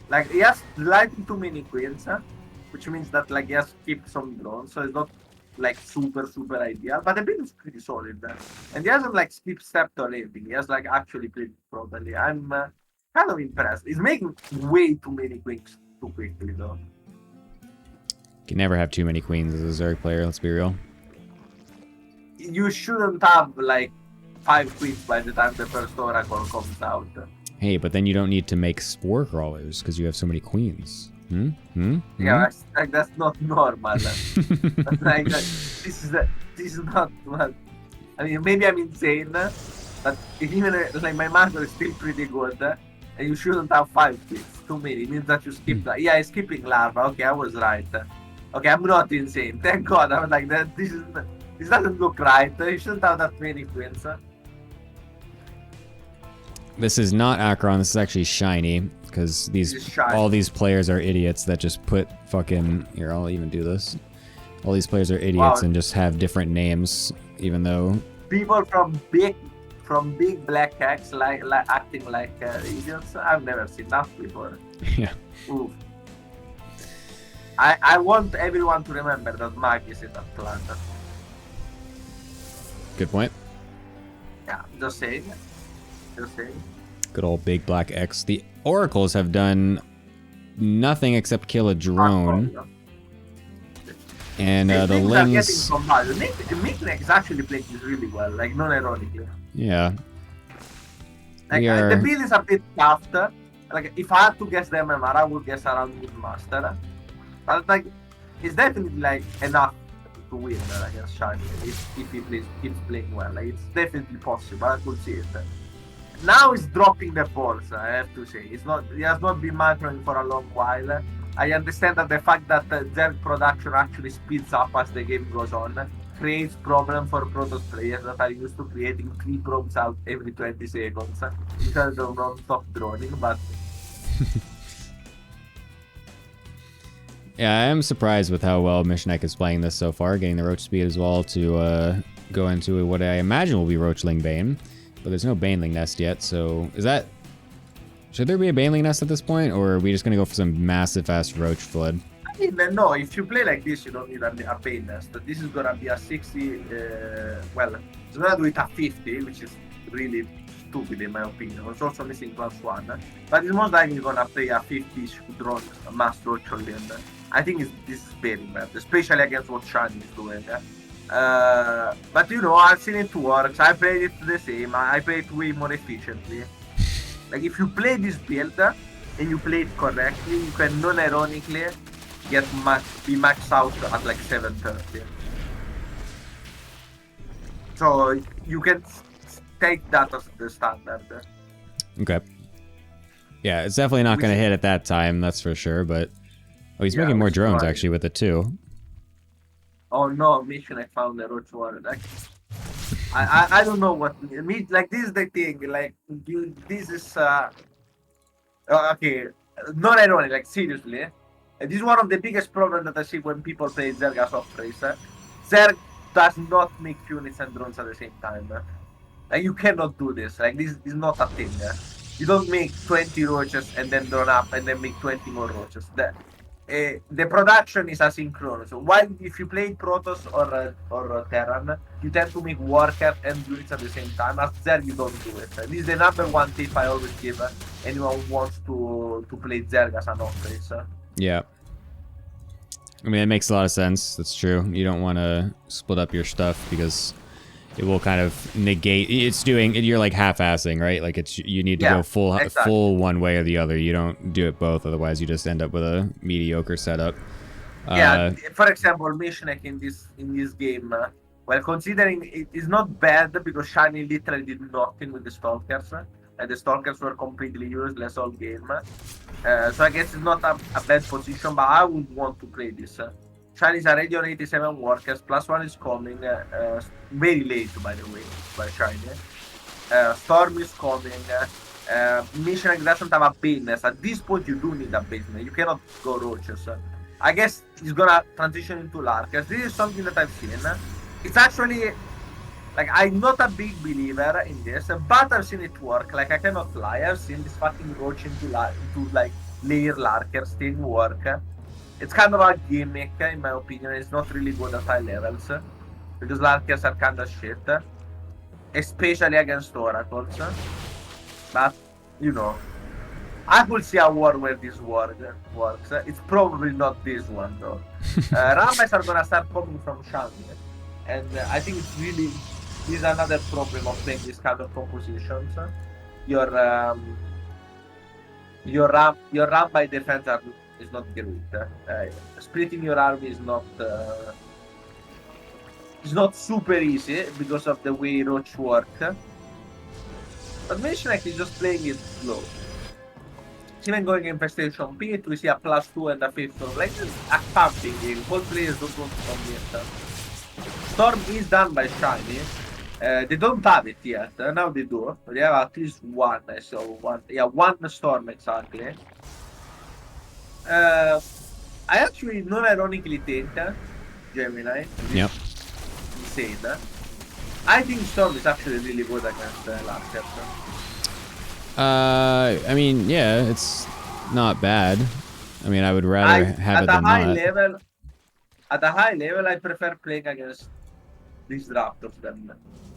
Like, he has slightly too many queens, which means that like he has to keep some drones, so it's not like super ideal, but the build is pretty solid. And he hasn't like stepped or anything. He has like actually played properly. I'm kind of impressed. He's making way too many queens too quickly though. You can never have too many queens as a Zerg player, let's be real. You shouldn't have like 5 queens by the time the first oracle comes out. Hey, but then you don't need to make spore crawlers because you have so many queens. Yeah, that's not normal. Like, this is not what. I mean, maybe I'm insane, but even like my macro is still pretty good, and you shouldn't have 5 queens. Too many. It means that you skip. Yeah, skipping larva. Okay, I was right. Okay, I'm not insane. Thank God. I was like that. This doesn't look right. You shouldn't have that many queens. This is not Akron. This is actually Shiny because all these players are idiots that just put fucking here. I'll even do this. All these players are idiots and just have different names, even though people from big black cats like acting like idiots. I've never seen that before. Yeah. Oof. I want everyone to remember that Mag is in Atlanta. Good point. Yeah, just saying. Good old big black X. The Oracles have done nothing except kill a drone. And the Lings... Miknek is actually playing this really well, like non-ironically. Yeah. Like, the build is a bit tough. Like, if I had to guess the MMR, I would guess around mid-master. But like, it's definitely like enough to win against Shiny if he keeps playing well. Like, it's definitely possible. I could see it. Now he's dropping the balls, I have to say. He has not been macroing for a long while. I understand that the fact that Zerg production actually speeds up as the game goes on creates problem for Protoss players that are used to creating 3 probes out every 20 seconds because of non-stop droning, but... Yeah, I am surprised with how well Mishnek is playing this so far, getting the Roach speed as well to go into what I imagine will be Roachling Bane. But there's no Baneling Nest yet, so is that... Should there be a Baneling Nest at this point, or are we just going to go for some massive fast Roach Flood? I mean, no, if you play like this, you don't need a Bane Nest. This is going to be a 60... well, it's going to do it at 50, which is really stupid in my opinion. It's also missing +1. But it's most likely going to play a 50 drone mass Roach Flood. I think this is very bad, especially against what Shani is doing. But you know, I've seen it works. I played it the same. I play it way more efficiently. Like if you play this build and you play it correctly, you can non-ironically be maxed out at like 730. So you can take that as the standard. Okay. Yeah, it's definitely not going to hit at that time, that's for sure. But he's making more drones actually with it too. Oh no, mission I found the Roach Warrior. Like, I don't know what like this is the thing, like this is okay, not ironic, like seriously. This is one of the biggest problems that I see when people play Zerg as off race. Zerg does not make units and drones at the same time. Like you cannot do this. Like this is not a thing. You don't make 20 roaches and then drone up and then make 20 more roaches. The production is asynchronous. So while if you play Protoss or Terran, you tend to make worker and units at the same time. As Zerg, you don't do it. This is the #1 tip I always give anyone who wants to play Zerg as an off-race. Yeah. I mean, it makes a lot of sense. That's true. You don't want to split up your stuff because it will kind of negate. You're like half-assing, right? Like you need to go full one way or the other. You don't do it both, otherwise you just end up with a mediocre setup. Yeah. For example, Mishnek in this game Well, considering it is not bad because Shiny literally did nothing with the Stalkers, and the Stalkers were completely useless all game. So I guess it's not a bad position, but I would want to play this. Shiny is already on 87 workers, +1 is coming, very late by the way, by Shiny. Storm is coming, Mission doesn't have a business. At this point you do need a business, you cannot go Roaches. I guess he's gonna transition into Larkers. This is something that I've seen. It's actually, like, I'm not a big believer in this, but I've seen it work. Like, I cannot lie, I've seen this fucking Roach into like layer Larkers thing work. It's kind of a gimmick, in my opinion. It's not really good at high levels, because Larkers are kind of shit, especially against Oracles. But, you know, I could see a war where this works. It's probably not this one, though. Rambles are gonna start coming from Shiny, and I think it's really is another problem of playing this kind of compositions. Your ram by defense is not great. Splitting your army is not super easy because of the way Roach work. But Mishnek is just playing it slow. Even going Infestation Pit, we see a +2 and a 5th. Like, a pumping game. Both players don't want to commit. Storm is done by Shiny. They don't have it yet. Now they do. They have at least one. I saw one. Yeah, one Storm exactly. I actually non-ironically think Gemini. Yep. Insane. I think Storm is actually really good against Larkers. I mean, yeah, it's not bad. I mean, I would rather have it than not. At a high level, I prefer playing against these Raptors than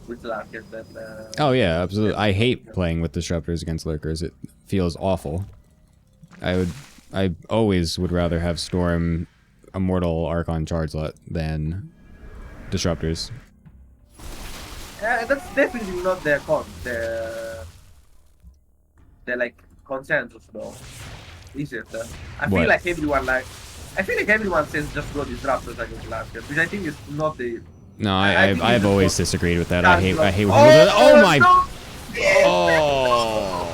with Larkers. Oh yeah, absolutely. I hate playing with Disruptors against Lurkers. It feels awful. I always would rather have Storm, Immortal, Archon, Charizard than Disruptors. Yeah, that's definitely not their like consensus though. Is it? I feel like everyone says just go Disruptors against Larkers, which I think is not the. No, I've always disagreed with that. I hate when people oh my! No! Oh!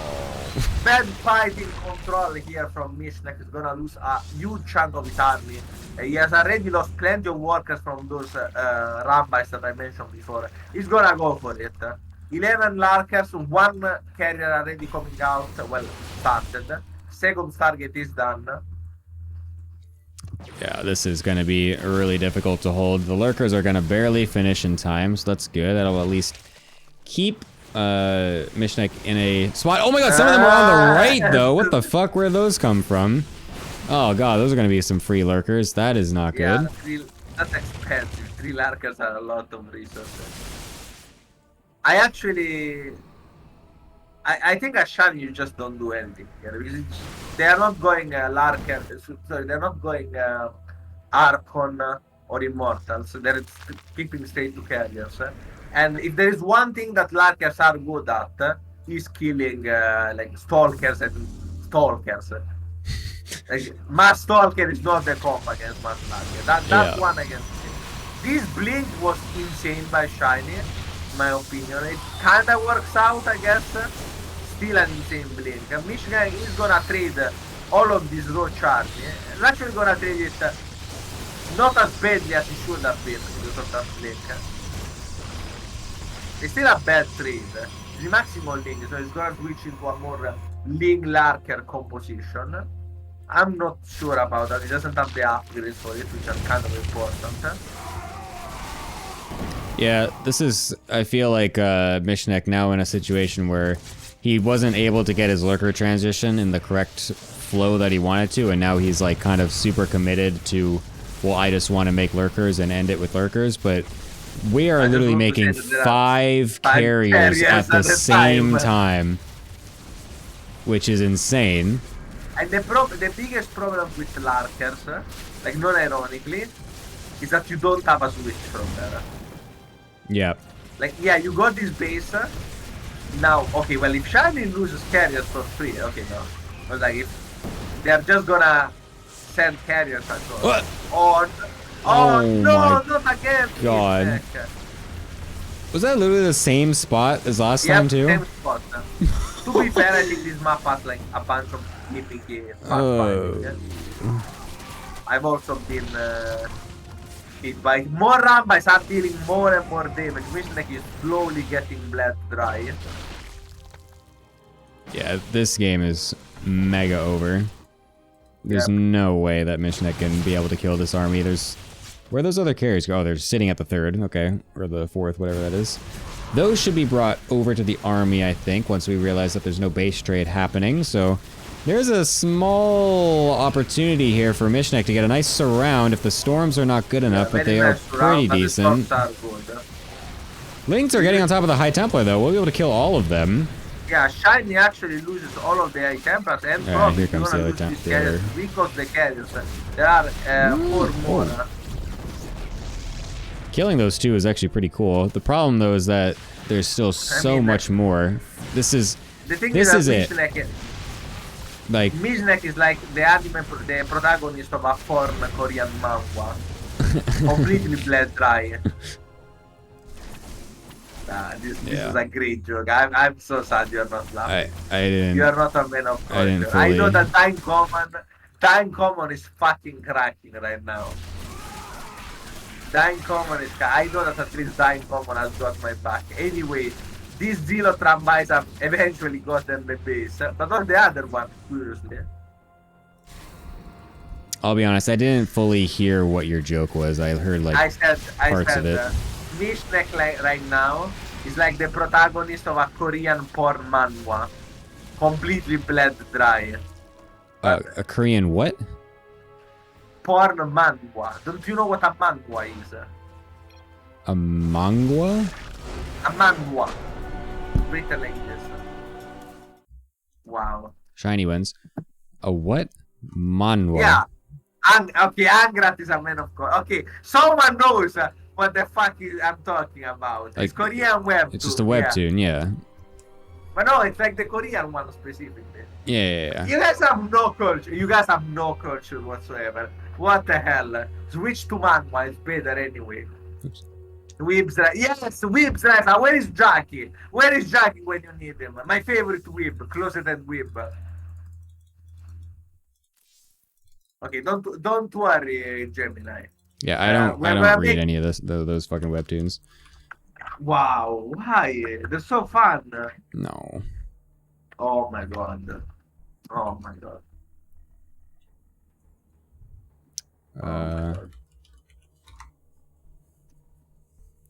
Bad fighting control here from Mishnek is gonna lose a huge chunk of his army. He has already lost plenty of workers from those Rambites that I mentioned before. He's gonna go for it. 11 Larkers, one carrier already coming out, well, started. Second target is done. Yeah, this is going to be really difficult to hold. The Lurkers are going to barely finish in time, so that's good. That'll at least keep Mishnek in a spot. Oh my god, some of them are on the right, though. What the fuck? Where those come from? Oh god, those are going to be some free Lurkers. That is not good. Yeah, that's expensive. 3 Lurkers are a lot of resources. I think as Shiny you just don't do anything here. They are not going Larkers, sorry, they're not going Archon or Immortals. They're keeping straight to carriers. And if there is one thing that Larkers are good at, is killing like Stalkers and Stalkers. Like, Mass Stalker is not the comp against Mass Larker. That's one against him. This blink was insane by Shiny. My opinion, it kind of works out, I guess. Still an insane blink. Michigan is gonna trade all of this Roach army. He's actually gonna trade it not as badly as he should have been because of that blink. It's still a bad trade. The maximum link, so he's gonna switch into a more Ling Larker composition. I'm not sure about that. He doesn't have the upgrades for it, which are kind of important. Yeah, this is, I feel like Mishnek now in a situation where he wasn't able to get his Lurker transition in the correct flow that he wanted to, and now he's like kind of super committed to, well, I just want to make Lurkers and end it with Lurkers, but we are literally making 5 carriers at the same time, which is insane. And the biggest problem with Larkers, like non-ironically, is that you don't have a switch from there. Yeah. Like, yeah, you got this base. Now, okay, well, if Shiny loses carriers for free, okay, no. But like, if they're just gonna send carriers and go. What? Oh Oh no, my not again. God. Was that literally the same spot as last time too? Same spot. To be fair, I think this map has like a bunch of gimmicky finding. I've also been hit by more ramp. I start dealing more and more damage. Mishnek is slowly getting bled dry. Yeah, this game is mega over. There's no way that Mishnek can be able to kill this army. Where those other carriers go? Oh, they're sitting at the 3rd, okay, or the 4th, whatever that is. Those should be brought over to the army, I think, once we realize that there's no base trade happening. So there's a small opportunity here for Mishnek to get a nice surround if the storms are not good enough, but they are pretty decent. Lynx are getting on top of the High Templar, though. We'll be able to kill all of them. Yeah, Shiny actually loses all of the High Templars and here comes the other Templar. Because the carriers, there are 4 more. Killing those 2 is actually pretty cool. The problem, though, is that there's still so much more. This is it. Like Mishnek is like the protagonist of a porn Korean manhwa. Completely bled dry. This is a great joke. I'm so sad you're not laughing. I didn't. You are not a man of culture. I know that Time Common is fucking cracking right now. Time Common is. I know that at least Time Common has got my back. Anyway, these Zero tramway have eventually gotten the base, but not the other one, curiously. I'll be honest, I didn't fully hear what your joke was. I heard like parts of it. Mishnek right now is like the protagonist of a Korean porn manhwa. Completely bled dry. A Korean what? Porn manhwa. Don't you know what a manhwa is? A mangwa? A manhwa. Written like this. Wow. Shiny wins. A what? Manhwa. Yeah. Okay, Angrat is a man of God. Okay, someone knows what the fuck I'm talking about. It's Korean webtoon. It's just a webtoon, yeah. But no, it's like the Korean one specifically. Yeah. You guys have no culture. You guys have no culture whatsoever. What the hell? Switch to manhwa. It's better anyway. Oops. Weebs, yes, Weebs. Where is Jackie? Where is Jackie when you need him? My favorite Weeb, closeted Weeb. Okay, don't worry, Gemini. Yeah, I don't read any of those fucking webtoons. Wow, why? They're so fun. No. Oh my god. Oh my god.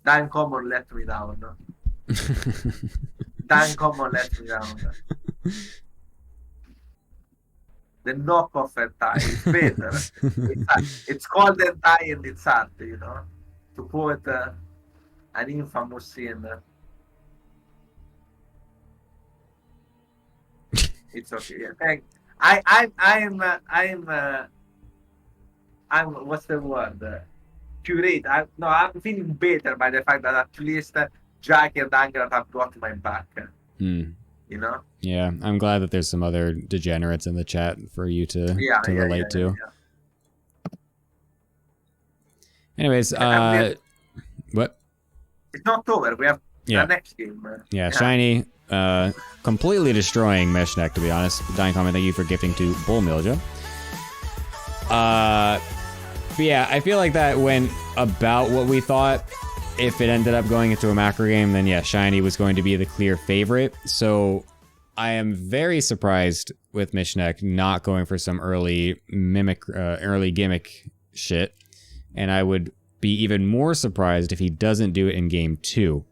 Time Common let me down. Time Common let me down. The knockoff hentai is better. It's called hentai and it's art, you know. To quote an infamous scene. It's okay. I'm what's the word? Curate. I'm feeling better by the fact that at least Jack and Angrat have got my back. You know? Yeah, I'm glad that there's some other degenerates in the chat for you to relate to. Yeah. Anyways, what? It's not over. We have the next game. Yeah, Shiny, completely destroying Meshneck, to be honest. Dying comment, thank you for gifting to Bull Milja. But yeah, I feel like that went about what we thought. If it ended up going into a macro game, then yeah, Shiny was going to be the clear favorite. So I am very surprised with Mishnek not going for some early gimmick shit. And I would be even more surprised if he doesn't do it in game 2.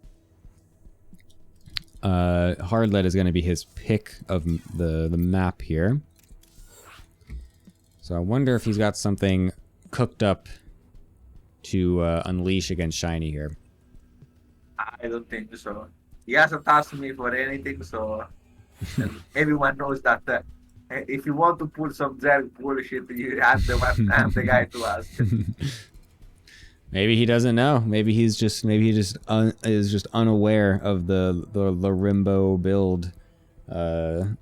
Hardlet is going to be his pick of the map here. So I wonder if he's got something cooked up to unleash against Shiny here. I don't think so. He hasn't asked me for anything, so everyone knows that if you want to pull some Zerg bullshit, you have the guy to ask. Maybe he doesn't know. Maybe he is just unaware of the Rimbo build. I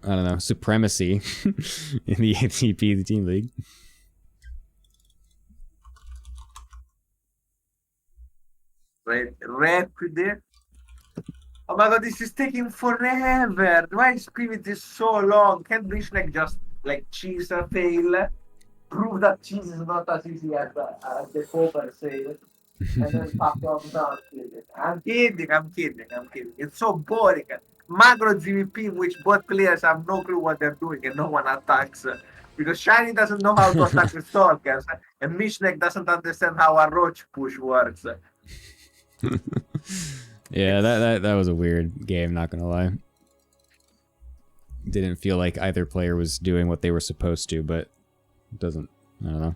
don't know, supremacy in the ATP, the team league. Rapid. Oh my god, this is taking forever. Why is Spirit is so long? Can't Brishnek just like cheese a fail? Prove that cheese is not as easy as the Cooper said. And then fuck off. No, I'm kidding. It's so boring. Macro GVP in which both players have no clue what they're doing and no one attacks. Because Shiny doesn't know how to attack the Stalkers, and Mishnek doesn't understand how a Roach push works. Yeah, that was a weird game, not gonna lie. Didn't feel like either player was doing what they were supposed to, but it doesn't, I don't know.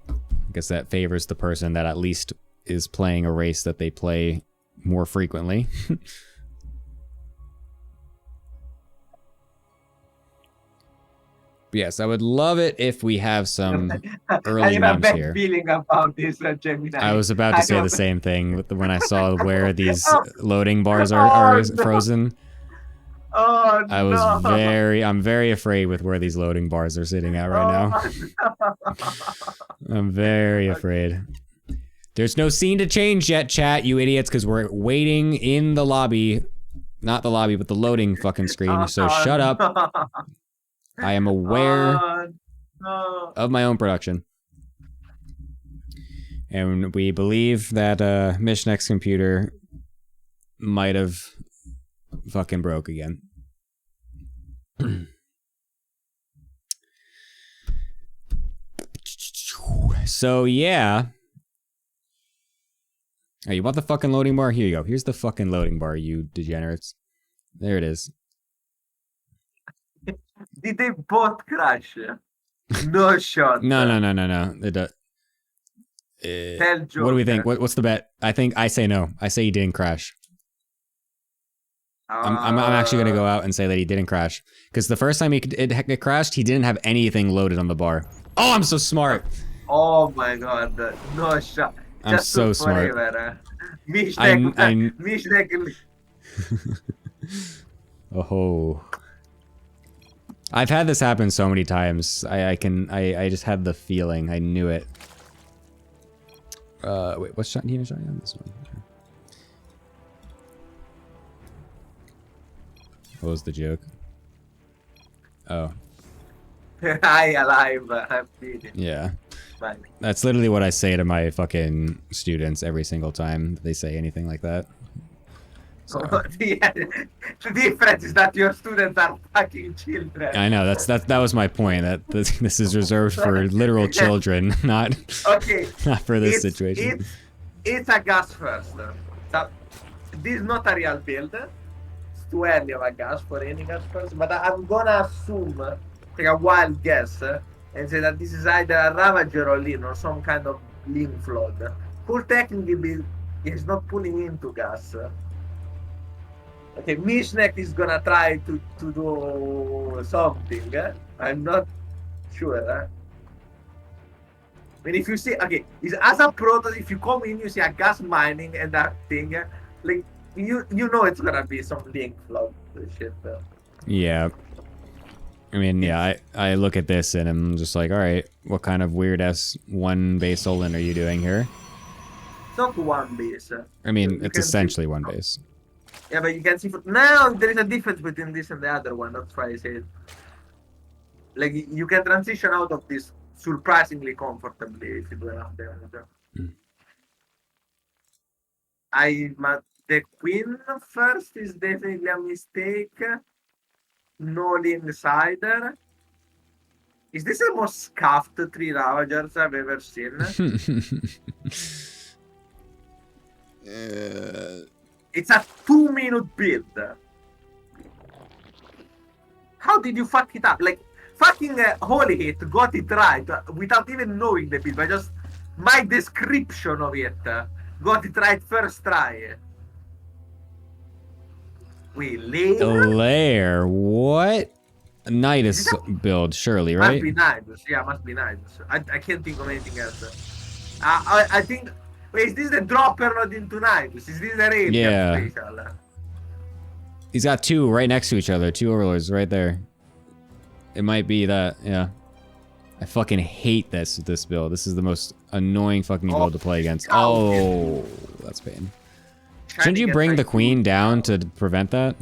I guess that favors the person that at least is playing a race that they play more frequently. Yes, I would love it if we have some early memes here. Feeling about this, Gemini. I was about to say the same thing when I saw where these loading bars are frozen. Oh, I'm very afraid with where these loading bars are sitting at right now. I'm very afraid. There's no scene to change yet, chat, you idiots, because we're waiting in the lobby. Not the lobby, but the loading fucking screen, so shut up. I am aware of my own production. And we believe that Mishnek's computer might have fucking broke again. So yeah. Oh, you want the fucking loading bar? Here you go. Here's the fucking loading bar, you degenerates. There it is. Did they both crash? No shot. No. What do we think? What's the bet? I say no. I say he didn't crash. I'm actually gonna go out and say that he didn't crash, because the first time it crashed, he didn't have anything loaded on the bar. Oh, I'm so smart. Oh my god, no shot. I'm just so smart. Mishnek. Oh. I've had this happen so many times. I just had the feeling. I knew it. Wait, what's shot? This one. Okay. What was the joke? Oh. I alive. I'm feeding. Yeah. Bye. That's literally what I say to my fucking students every single time they say anything like that. So. Yeah. The difference is that your students are fucking children. I know, that was my point. That this is reserved for literal children, not for this situation. It's a gas first. So, this is not a real build. It's too early of a gas for any gas first, but I'm gonna assume, take a wild guess, and say that this is either a Ravager or Lean or some kind of Lean flood. Could technically be, it's not pulling into gas. Okay, Mishnek is gonna try to do something. I'm not sure. I mean, if you see, okay, as a proto, if you come in, you see a gas mining and that thing, like you know it's gonna be some link flood shit. Yeah. I mean, yeah, I look at this and I'm just like, all right, what kind of weird ass one base Olin are you doing here? It's not one base. I mean, it's essentially one base. Yeah, but you can see now there is a difference between this and the other one. That's why I said, like, you can transition out of this surprisingly comfortably if you do enough damage. The queen first is definitely a mistake. No insider. Is this the most scuffed 3 Ravagers I've ever seen? It's a 2-minute build. How did you fuck it up? Like, fucking Holy Hit got it right without even knowing the build, but just my description of it got it right first try. Wait, Lair? Lair? What? Nidus build, surely, right? Must be Nidus. Yeah, must be Nidus. I can't think of anything else. I think... Wait, is this the dropper not into Nidus? Is this the raid? Yeah. He's got 2 right next to each other. 2 overlords right there. It might be that, yeah. I fucking hate this build. This is the most annoying fucking build to play against. Oh, Oh, that's pain. Shiny Shouldn't you gets, bring like, the queen 2 down to prevent that?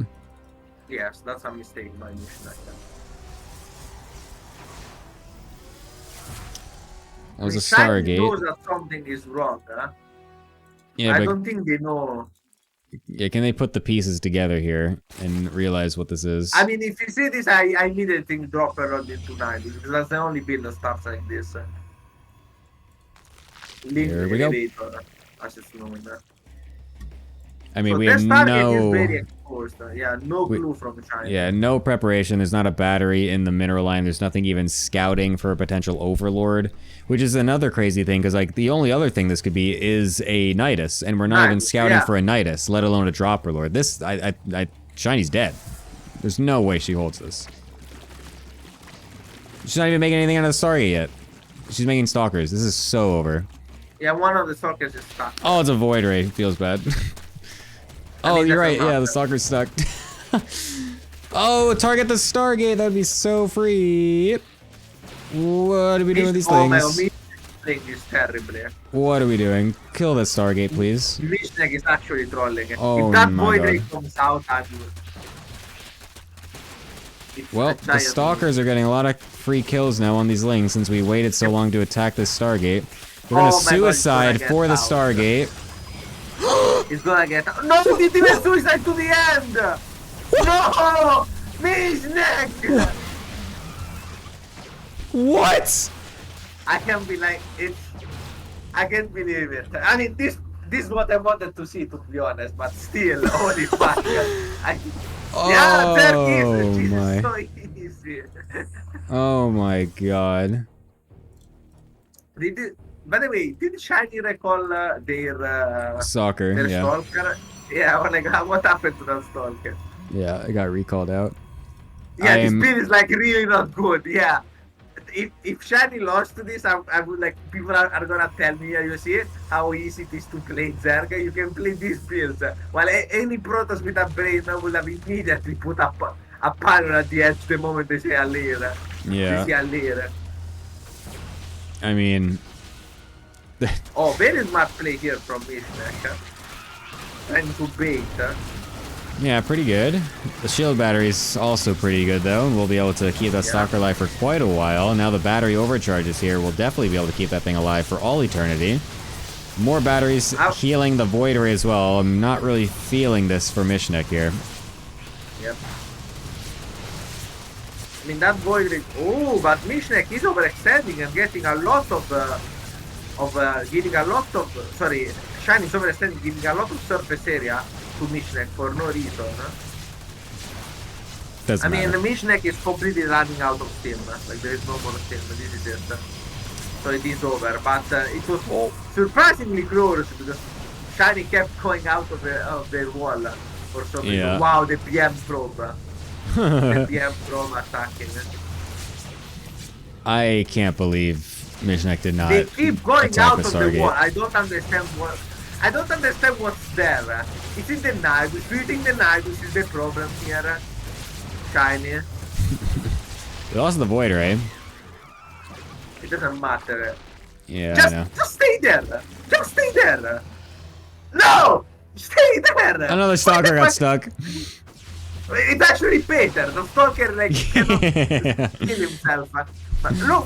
Yes, that's a mistake by Mishnek. That was a Shiny knows Stargate. that something is wrong, huh? Yeah, I but don't think they know. yeah, can they put the pieces together here and realize what this is? I mean, if you see this, I immediately think drop a rod into 90 because that's the only build that starts like this. Link Here we go. elevator, as it's known. I mean, So we this have target no... is very exposed. Yeah, no clue from China. Yeah, no preparation. There's not a battery in the mineral line. There's nothing even scouting for a potential overlord, which is another crazy thing, because like the only other thing this could be is a Nidus, and we're not even scouting for a Nidus, let alone a dropper lord. This, Shiny's dead. There's no way she holds this. She's not even making anything out of the Stargate yet. She's making stalkers. This is so over. Yeah, one of the stalkers is stuck. Oh, it's a void ray. Feels bad. Oh, you're right. Yeah, the stalker's stuck. Oh, target the Stargate. That'd be so free. What are we doing with these things? Is terribly. What are we doing? Kill the Stargate, please. Mishnek is actually trolling. Oh if that my void God. ray comes out, I would. Well, the Stalkers are getting a lot of free kills now on these Lings since we waited so long to attack this Stargate. We're gonna suicide for the Stargate. He's gonna get out. No, he didn't suicide to the end! No! Mishnek! What? I can't be like, it's... I can't believe it. I mean, this is what I wanted to see, to be honest, but still, holy fuck. Yeah, there is. Jesus, so easy. Oh my God. By the way, did Shiny recall their Stalker, yeah. stalker? Yeah, I like, what happened to that stalker? Yeah, it got recalled out. Yeah, this build is like really not good. Yeah, if Shiny lost to this, I would like people are gonna tell me, you see how easy it is to play Zerga. You can play these builds. While any Protoss with a brain would have immediately put up a panel at the edge the moment they say a layer. Yeah. They say a layer. I mean. Oh, very smart play here from Mishnek. Trying to bait. Yeah, pretty good. The shield battery's also pretty good though, and we'll be able to keep that Stalker alive for quite a while. Now the battery overcharges here, we'll definitely be able to keep that thing alive for all eternity. More batteries healing the Void Ray as well. I'm not really feeling this for Mishnek here. Yep. I mean, that Void Ray... Oh, but Mishnek is overextending and getting a lot of... sorry, Shiny is overextending, giving a lot of surface area to Mishnek for no reason. Doesn't matter. Mishnek is completely running out of steam. Like, there is no more steam. This is it. So it is over. But it was surprisingly close because Shiny kept going out of their wall for some reason. Wow, the PM probe. The PM probe attacking. I can't believe Mishnek did not. They keep going out of the Stargate. wall. I don't understand what's there. It's in the Nidus. Do you think the Nidus is the problem here? Shiny. We lost the Void Ray. It doesn't matter. Yeah, I know. Just stay there. Just stay there. No! Stay there! Another Stalker got stuck. It's actually better. The Stalker like cannot kill himself. But look,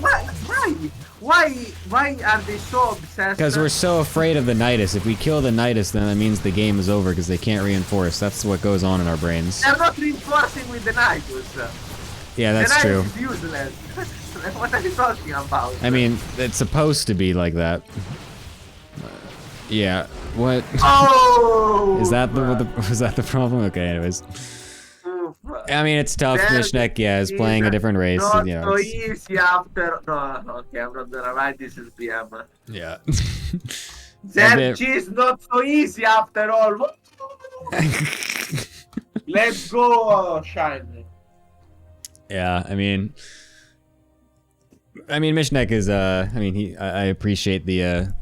why are they so obsessed? Because we're so afraid of the Nidus. If we kill the Nidus, then that means the game is over because they can't reinforce. That's what goes on in our brains. They're not reinforcing with the Nidus. Yeah, that's true. The Nidus is useless. What are you talking about? I mean, it's supposed to be like that. Yeah. What? Oh! Was that the problem? Okay, anyways. I mean, it's tough. Mishnek, is playing a different race. Not You know, so easy after. No, okay, I'm not gonna write this as BM. yeah. Zerg is not so easy after all. Let's go, Shiny. Yeah, I mean, Mishnek is. I appreciate the.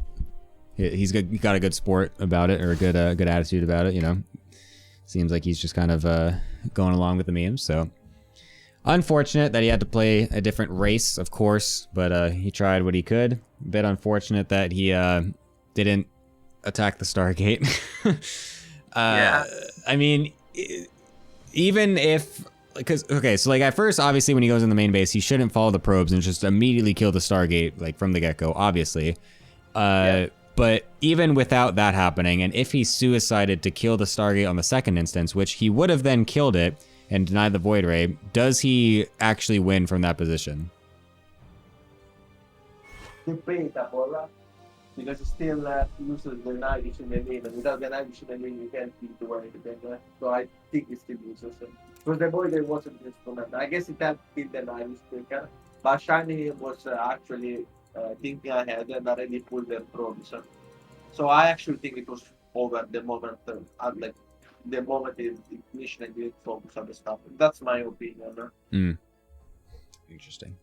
He's got a good sport about it, or a good attitude about it. You know, seems like he's just kind of going along with the memes. So Unfortunate that he had to play a different race, of course, but he tried what he could. A bit unfortunate that he didn't attack the Stargate. Yeah. I mean, even if... Because, okay, so like at first, obviously, when he goes in the main base, he shouldn't follow the probes and just immediately kill the Stargate, like from the get-go, obviously. But even without that happening, and if he suicided to kill the Stargate on the second instance, which he would have then killed it and denied the Void Ray, does he actually win from that position? Debatable, because he still uses the knife in the lane, and without the knife in the lane, you can't do anything. So I think he still uses it. Because the boy there wasn't instrument. I guess it helped kill the knife quicker, but Shiny was actually thinking ahead and already pulled their probes. So I actually think it was over the moment, like the moment the ignition and didn't focus on the stuff. That's my opinion. Interesting.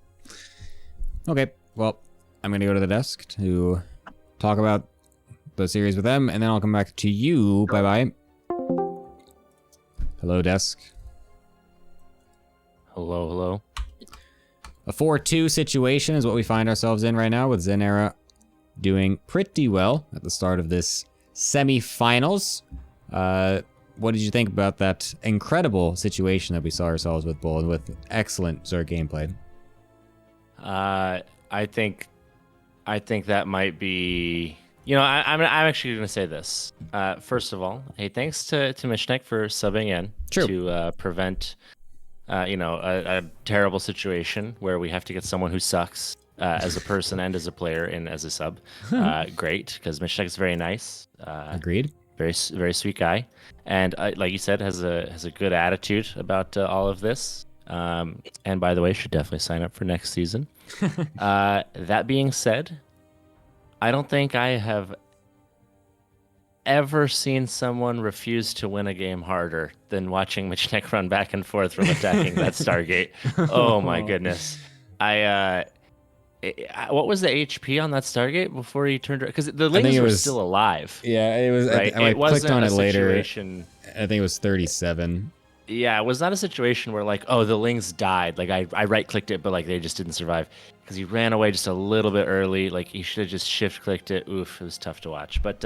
Okay, well, I'm going to go to the desk to talk about the series with them, and then I'll come back to you. Bye-bye. Hello, desk. Hello, hello. A 4-2 situation is what we find ourselves in right now, with XinEra doing pretty well at the start of this semifinals. What did you think about that incredible situation that we saw ourselves with Bull, with excellent Zerg gameplay? I think that might be. You know, I'm actually going to say this. First of all, hey, thanks to Mishnek for subbing in to prevent, a terrible situation where we have to get someone who sucks as a person and as a player and as a sub. Great, because Mishnek is very nice. Agreed. Very very sweet guy, and like you said, has a good attitude about all of this. And by the way, should definitely sign up for next season. That being said, I don't think I have ever seen someone refuse to win a game harder than watching Michnek run back and forth from attacking that Stargate. Oh my goodness. What was the HP on that Stargate before he turned it? Because the Lings were still alive. Yeah, it was. Right? I clicked on it later. I Situation... think it was 37. Yeah, it was not a situation where like, oh, the Lings died. Like I right-clicked it, but like they just didn't survive because he ran away just a little bit early. Like he should have just shift-clicked it. Oof, it was tough to watch. But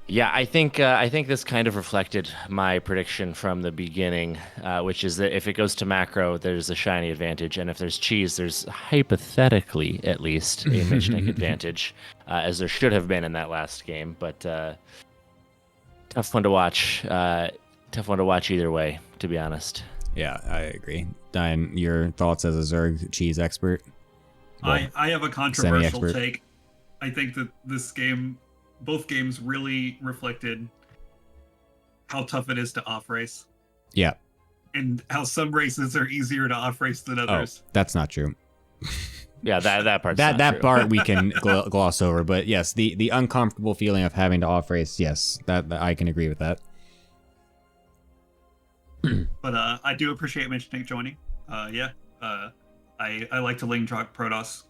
yeah, I think this kind of reflected my prediction from the beginning, which is that if it goes to macro, there's a shiny advantage, and if there's cheese, there's hypothetically at least a Michnik advantage, as there should have been in that last game. But tough one to watch. Tough one to watch either way, to be honest. Yeah, I agree. Diane, your thoughts as a Zerg cheese expert? Well, I have a controversial take. I think that this game, both games really reflected how tough it is to off-race. Yeah. And how some races are easier to off-race than others. Oh, that's not true. Yeah, that part. That part we can gloss over, but yes, the uncomfortable feeling of having to off-race, yes, that I can agree with that. But I do appreciate Mitch joining. I like to lane drop Protoss.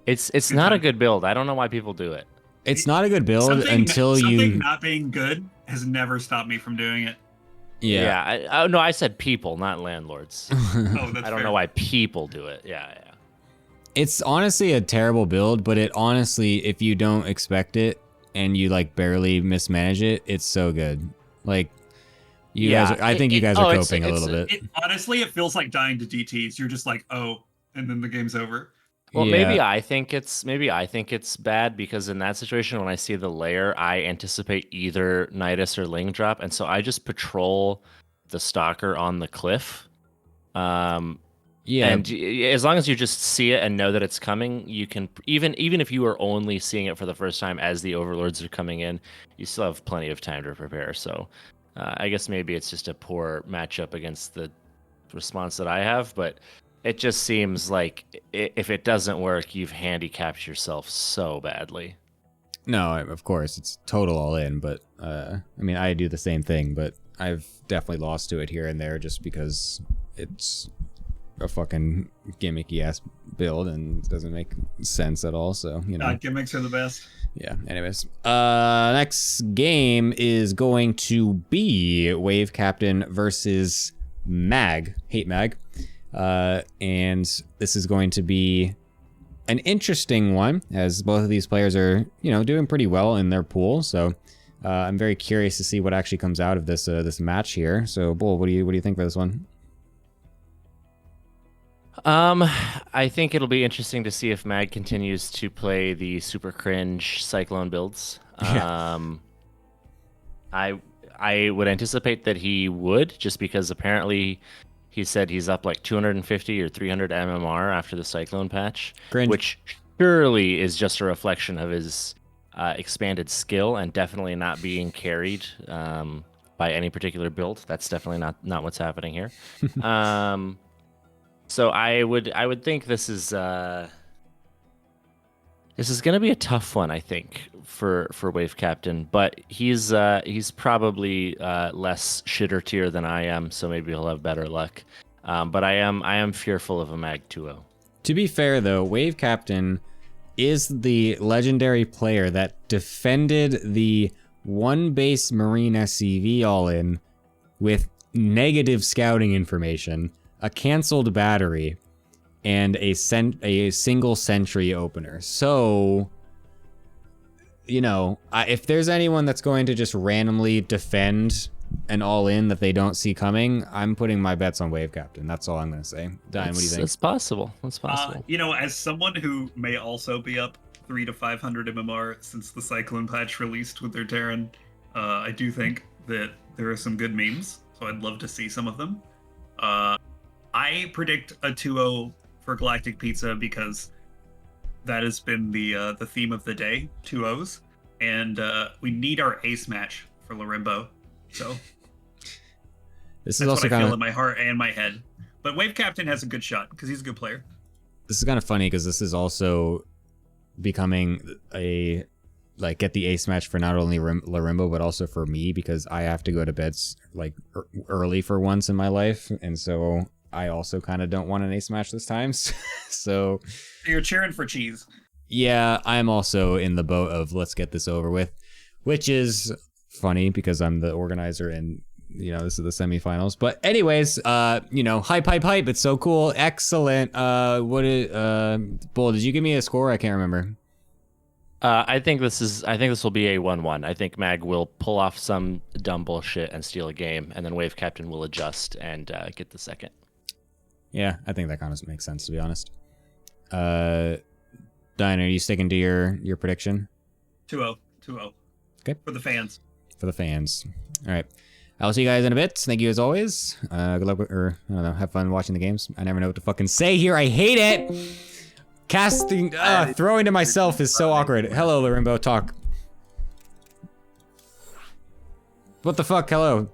It's not a good build. I don't know why people do it. It's not a good build until something not being good has never stopped me from doing it. Yeah. No, I said people, not landlords. Oh, that's I don't know why people do it. Yeah. It's honestly a terrible build, but it honestly, if you don't expect it and you like barely mismanage it, it's so good. Like. I think you guys are coping a little bit. Honestly, it feels like dying to DTs. You're just like, oh, and then the game's over. Well, maybe I think it's bad because in that situation, when I see the layer, I anticipate either Nidus or Ling drop, and so I just patrol the stalker on the cliff. And as long as you just see it and know that it's coming, you can even if you are only seeing it for the first time as the overlords are coming in, you still have plenty of time to prepare. So. I guess maybe it's just a poor matchup against the response that I have, but it just seems like if it doesn't work, you've handicapped yourself so badly. No, of course, it's total all in, but I mean, I do the same thing, but I've definitely lost to it here and there just because it's a fucking gimmicky ass build and doesn't make sense at all. So you know, gimmicks are the best. Yeah. Anyways, next game is going to be Wave Captain versus Mag, Hate Mag, and this is going to be an interesting one, as both of these players are, you know, doing pretty well in their pool. So I'm very curious to see what actually comes out of this this match here. So, Bull, what do you think for this one? I think it'll be interesting to see if Mag continues to play the super cringe Cyclone builds. I would anticipate that he would, just because apparently he said he's up like 250 or 300 MMR after the Cyclone patch, Cringe. which surely is just a reflection of his expanded skill and definitely not being carried by any particular build. That's definitely not what's happening here. So I would think this is going to be a tough one, I think, for Wave Captain. But he's probably less shitter tier than I am, so maybe he'll have better luck. But I am fearful of a Mag 2-0. To be fair, though, Wave Captain is the legendary player that defended the one base Marine SCV all-in with negative scouting information, a canceled battery, and a single sentry opener. So, you know, if there's anyone that's going to just randomly defend an all-in that they don't see coming, I'm putting my bets on Wave Captain. That's all I'm going to say. Diane, what do you think? It's possible. It's possible. You know, as someone who may also be up 300 to 500 MMR since the Cyclone patch released with their Terran, I do think that there are some good memes, so I'd love to see some of them. I predict a 2-0 for Galactic Pizza because that has been the theme of the day, 2-0s, and we need our ace match for Larimbo. So this is that's also what I kind feel of in my heart and my head. But Wave Captain has a good shot because he's a good player. This is kind of funny because this is also becoming a get the ace match for not only Larimbo but also for me, because I have to go to bed like early for once in my life, and so I also kind of don't want an ace match this time. So you're cheering for cheese. Yeah, I'm also in the boat of let's get this over with, which is funny because I'm the organizer and, you know, this is the semifinals. But anyways, you know, hype. It's so cool. Excellent. Bull, did you give me a score? I can't remember. I think this will be a 1-1. I think Mag will pull off some dumb bullshit and steal a game, and then Wave Captain will adjust and get the second. Yeah, I think that kind of makes sense, to be honest. Diane, are you sticking to your prediction? 2-0. Okay. For the fans. For the fans. All right. I'll see you guys in a bit. Thank you as always. Good luck, or I don't know, have fun watching the games. I never know what to fucking say here. I hate it. Casting, throwing to myself is so awkward. Hello, Larimbo, talk. What the fuck? Hello.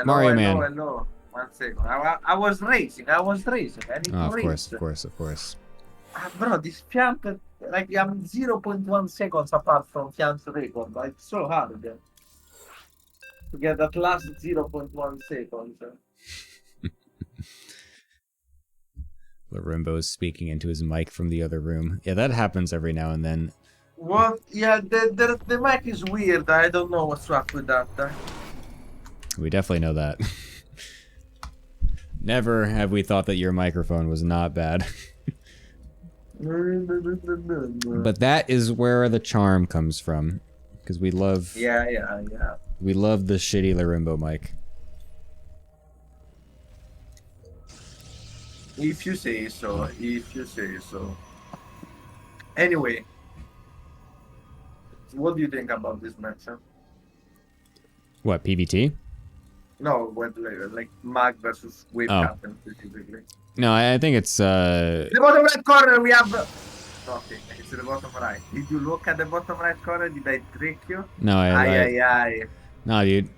Mario Man. Hello. 1 second. I was racing. I need to race. Of course. Bro, this Fiamp, like I'm 0.1 seconds apart from Fiamp's record. Like, it's so hard to get that last 0.1 seconds. Larimbo is speaking into his mic from the other room. Yeah, that happens every now and then. What? Yeah, the mic is weird. I don't know what's up with that. We definitely know that. Never have we thought that your microphone was not bad. But that is where the charm comes from. Because we love... Yeah. We love the shitty Larimbo mic. If you say so. Anyway. What do you think about this match? Huh? What, PVT? No, what, like Mag versus Wave Captain specifically. No, I think it's The bottom right corner we have okay, it's the bottom right. Did you look at the bottom right corner? Did I trick you? No, No, dude.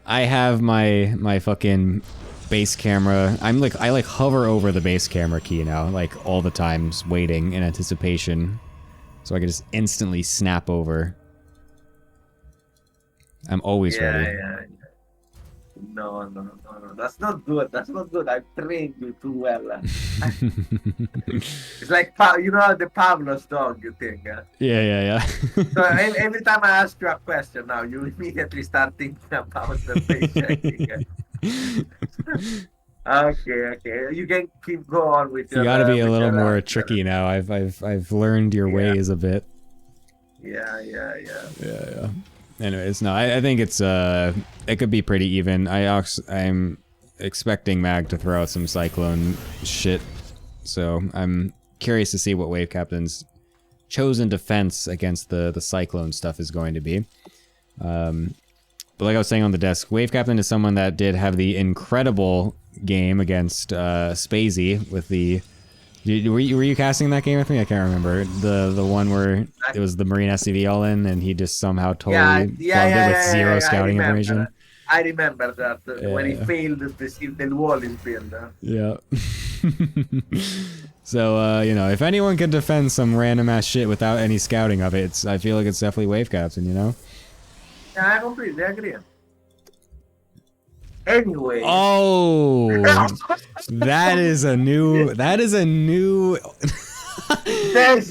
I have my fucking base camera. I like hover over the base camera key now, like all the times, waiting in anticipation. So I can just instantly snap over. I'm always ready. Yeah. No, no, no, no. That's not good. That's not good. I trained you too well. It's like you know the Pavlov's dog thing. Yeah. So every time I ask you a question now, you immediately start thinking about the face checking. Okay. You can keep go on with You your. got to be a little more answer. tricky now. I've learned your ways a bit. Yeah. Yeah. Anyways, no, I think it's it could be pretty even. I'm expecting Mag to throw out some Cyclone shit, so I'm curious to see what Wave Captain's chosen defense against the Cyclone stuff is going to be. But like I was saying on the desk, Wave Captain is someone that did have the incredible game against Spacey with the. Were you casting that game with me? I can't remember. The one where it was the Marine SCV all in, and he just somehow totally plugged it with zero scouting information. I remember that when he failed the wall is built. Yeah. So you know, if anyone can defend some random ass shit without any scouting of it, I feel like it's definitely Wave Captain. You know. Yeah, I completely agree. Anyway. Oh, that is a new. That's a new meta.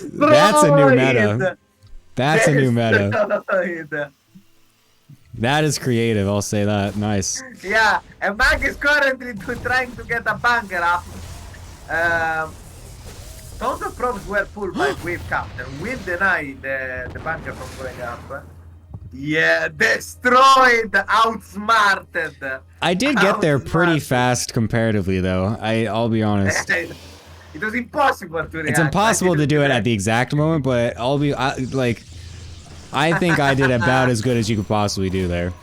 That's a new meta. That is creative. I'll say that. Nice. Yeah, and Mag is currently trying to get a bunker up. Tons of probes were pulled by Wave Captain. Will deny the bunker from going up. Yeah, destroyed, outsmarted. I did get there pretty fast comparatively, though. I'll be honest. It was impossible to react. It's impossible to do it at the exact moment, but I think I did about as good as you could possibly do there.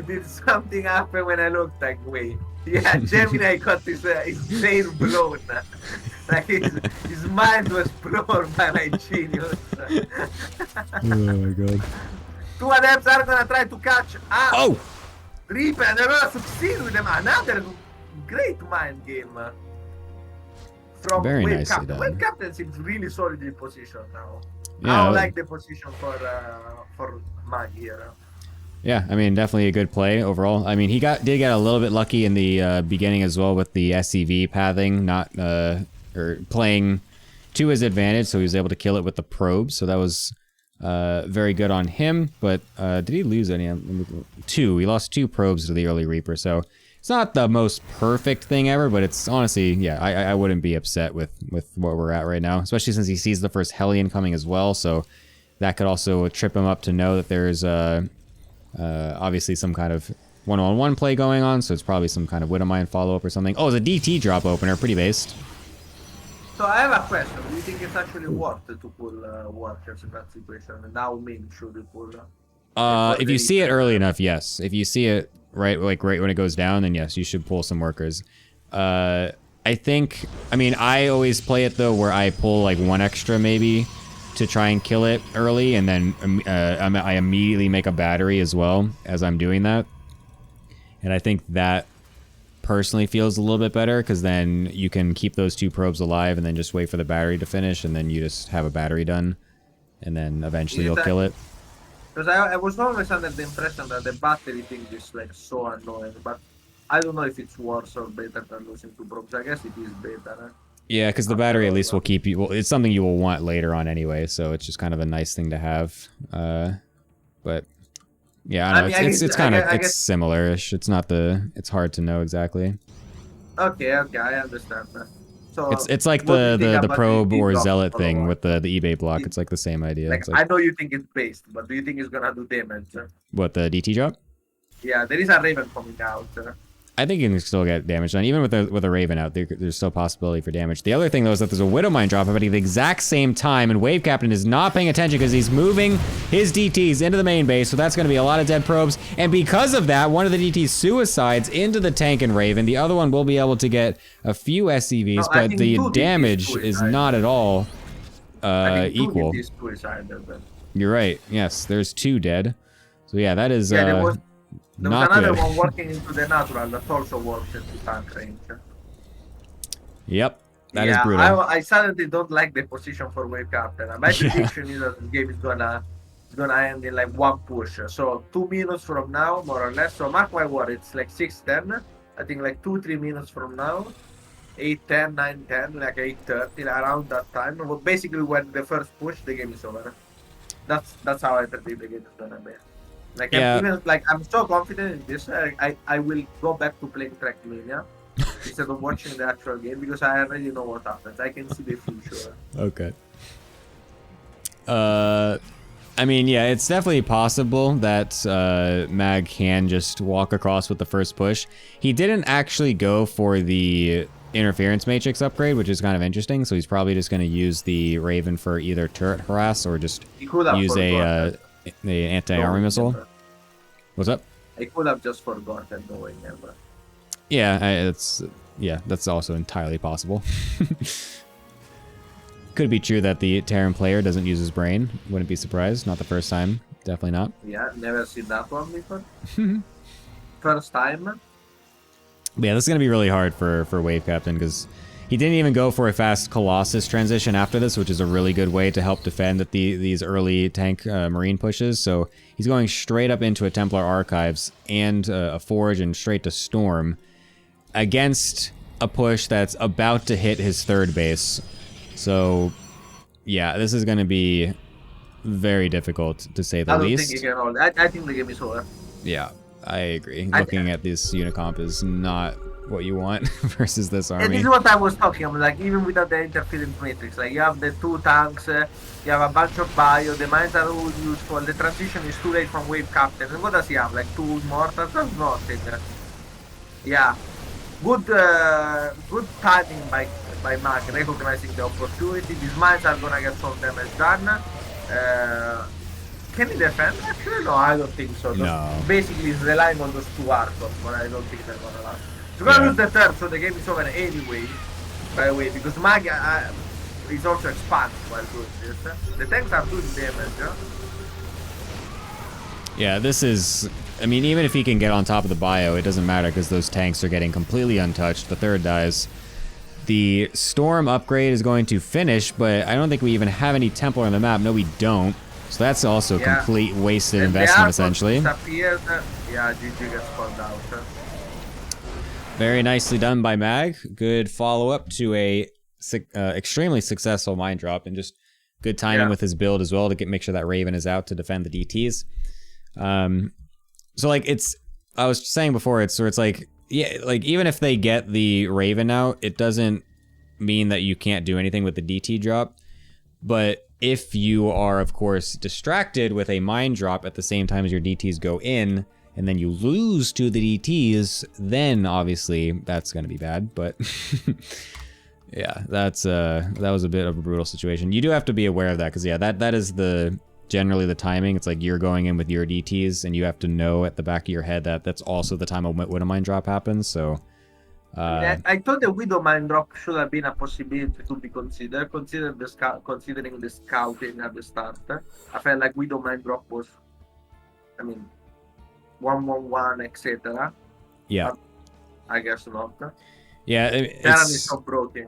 Did something happen when I looked like, wait. Yeah, Gemini got his brain blown. Like his mind was blown by my genius. Oh my god. Two adepts are gonna try to catch up. Oh! Reaper, and they're gonna succeed with them. Another great mind game. From Very Wave nicely Captain. done. Wave Captain seems really solidly positioned now. Yeah, I like the position for Mag here. Yeah, I mean, definitely a good play overall. I mean, he did get a little bit lucky in the beginning as well with the SCV pathing, not or playing to his advantage, so he was able to kill it with the probes. So that was very good on him. But did he lose any? Two. He lost 2 probes to the early Reaper. So it's not the most perfect thing ever, but it's honestly, yeah, I wouldn't be upset with what we're at right now, especially since he sees the first Hellion coming as well. So that could also trip him up to know that there's obviously some kind of one-on-one play going on, so it's probably some kind of Widowmine follow-up or something. Oh, it's a DT drop opener, pretty based. So I have a question. Do you think it's actually worth to pull workers in that situation? And how many should you pull? If you see it early enough, yes. If you see it right when it goes down, then yes, you should pull some workers. I mean, I always play it though where I pull like 1 extra maybe to try and kill it early, and then I immediately make a battery as well as I'm doing that. And I think that personally feels a little bit better, because then you can keep those 2 probes alive and then just wait for the battery to finish, and then you just have a battery done, and then eventually you'll kill it. Because I was always under the impression that the battery thing is like so annoying, but I don't know if it's worse or better than losing 2 probes. I guess it is better. Yeah, because the battery at least will keep you. Well, it's something you will want later on anyway, so it's just kind of a nice thing to have. But yeah, I don't know. It's kind of it's similar-ish. It's not it's hard to know exactly. Okay, I understand that. So it's like the probe or zealot thing with the eBay block. It's like the same idea. Like, I know you think it's based, but do you think it's gonna do damage? What, the DT drop? Yeah, there is a Raven coming out. I think you can still get damage done. Even with a Raven out, there's still possibility for damage. The other thing, though, is that there's a Widowmine drop happening at the exact same time, and Wave Captain is not paying attention because he's moving his DTs into the main base, so that's going to be a lot of dead probes. And because of that, one of the DTs suicides into the tank and Raven. The other one will be able to get a few SCVs, but the damage is not at all equal. You're right. Yes, there's 2 dead. So yeah, that is... There was another one working into the natural that also works into tank range. Yep, that is brutal. I suddenly don't like the position for Wave Captain. My prediction is that the game is gonna it's gonna end in like one push. So 2 minutes from now, more or less. So mark my word, it's like 6:10. I think like 2-3 minutes from now, 8:10, 9:10, like 8:30, around that time. Well, basically, when the first push, the game is over. That's how I predict the game is gonna be. Like Yeah. I'm so confident in this. I will go back to playing Trackmania instead of watching the actual game because I already know what happens. I can see the future. Okay. I mean, yeah, it's definitely possible that Mag can just walk across with the first push. He didn't actually go for the interference matrix upgrade, which is kind of interesting. So he's probably just going to use the Raven for either turret harass or just use the anti-armor missile. What's up? I could have just forgotten knowing him. Yeah, that's also entirely possible. Could be true that the Terran player doesn't use his brain. Wouldn't be surprised. Not the first time. Definitely not. Yeah, never seen that one before. First time. But yeah, this is going to be really hard for Wave Captain because he didn't even go for a fast Colossus transition after this, which is a really good way to help defend at these early tank marine pushes. So he's going straight up into a Templar Archives and a Forge and straight to Storm against a push that's about to hit his third base. So, yeah, this is going to be very difficult, to say the least. I don't think he can hold it. I think the game is over. Yeah, I agree. Looking at this Unicomp is not what you want versus this army. And this is what I was talking about, like, even without the interference matrix. Like, you have the 2 tanks, you have a bunch of bio, the mines are all useful, the transition is too late from Wave Captain. And what does he have? Like, 2 mortars? That's nothing. Yeah. Good timing by Mag, recognizing the opportunity. These mines are gonna get some damage done. Can he defend? Actually, no, I don't think so. No. Basically, he's relying on those 2 archers, but I don't think they're gonna last. He's gonna lose the third, so the game is over anyway. By the way, because Mag is also expanding while doing this. The tanks are doing damage. Yeah, this is... I mean, even if he can get on top of the bio, it doesn't matter because those tanks are getting completely untouched. The third dies. The Storm upgrade is going to finish, but I don't think we even have any Templar on the map. No, we don't. So that's also a complete wasted investment, essentially. Yeah, GG gets called out. Very nicely done by Mag. Good follow-up to a extremely successful mine drop, and just good timing with his build as well to make sure that Raven is out to defend the DTs. So like I was saying before, it's like, yeah, like even if they get the Raven out, it doesn't mean that you can't do anything with the DT drop. But if you are, of course, distracted with a mine drop at the same time as your DTs go in, and then you lose to the DTs, then obviously that's going to be bad. But yeah, that was a bit of a brutal situation. You do have to be aware of that because, yeah, that is generally the timing. It's like you're going in with your DTs and you have to know at the back of your head that that's also the time when a mine drop happens. So I thought the Widow mine drop should have been a possibility to be considered, considering the scouting at the start. I felt like Widow mine drop was, I mean, 1-1-1, etc. Yeah. But I guess not. Yeah, it's so broken.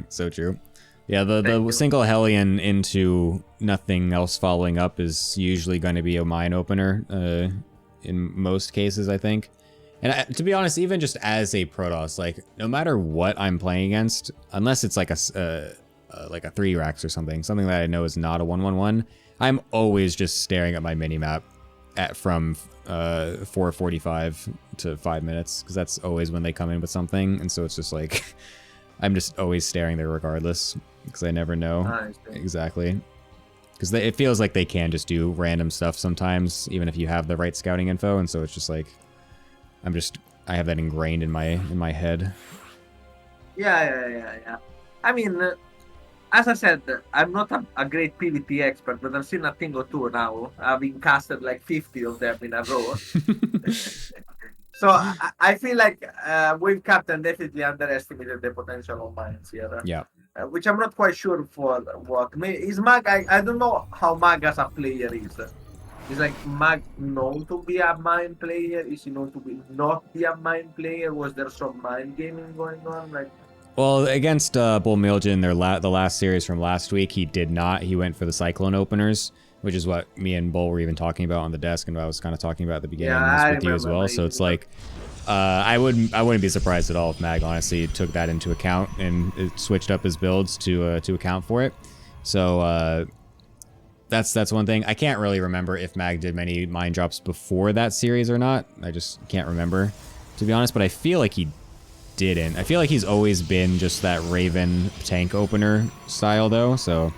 So true. Yeah, the single Hellion into nothing else following up is usually going to be a mine opener in most cases, I think. And to be honest, even just as a Protoss, like, no matter what I'm playing against, unless it's like a 3-Rax or something that I know is not a 1-1-1, I'm always just staring at my minimap from 4:45 to 5 minutes, because that's always when they come in with something, and so it's just like, I'm just always staring there regardless, because I never know exactly. Because it feels like they can just do random stuff sometimes, even if you have the right scouting info, and so it's just like, I have that ingrained in my head. Yeah. I mean, as I said, I'm not a great PvP expert, but I've seen a thing or two now, having casted like 50 of them in a row. So I feel like Wave Captain definitely underestimated the potential of mines here. Yeah. Which I'm not quite sure for what. Is Mag, I don't know how Mag as a player is. Is like Mag known to be a mine player? Is he known to be not be a mine player? Was there some mind gaming going on? Like, well, against Bull Milgen, the last series from last week, he did not. He went for the Cyclone openers. which is what me and Bull were even talking about on the desk, and I was kind of talking about at the beginning Yeah, with you as well. So it's like, I wouldn't be surprised at all if Mag honestly took that into account and it switched up his builds to account for it. So that's one thing. I can't really remember if Mag did many mine drops before that series or not. I just can't remember, to be honest. But I feel like he didn't. I feel like he's always been just that Raven tank opener style though. So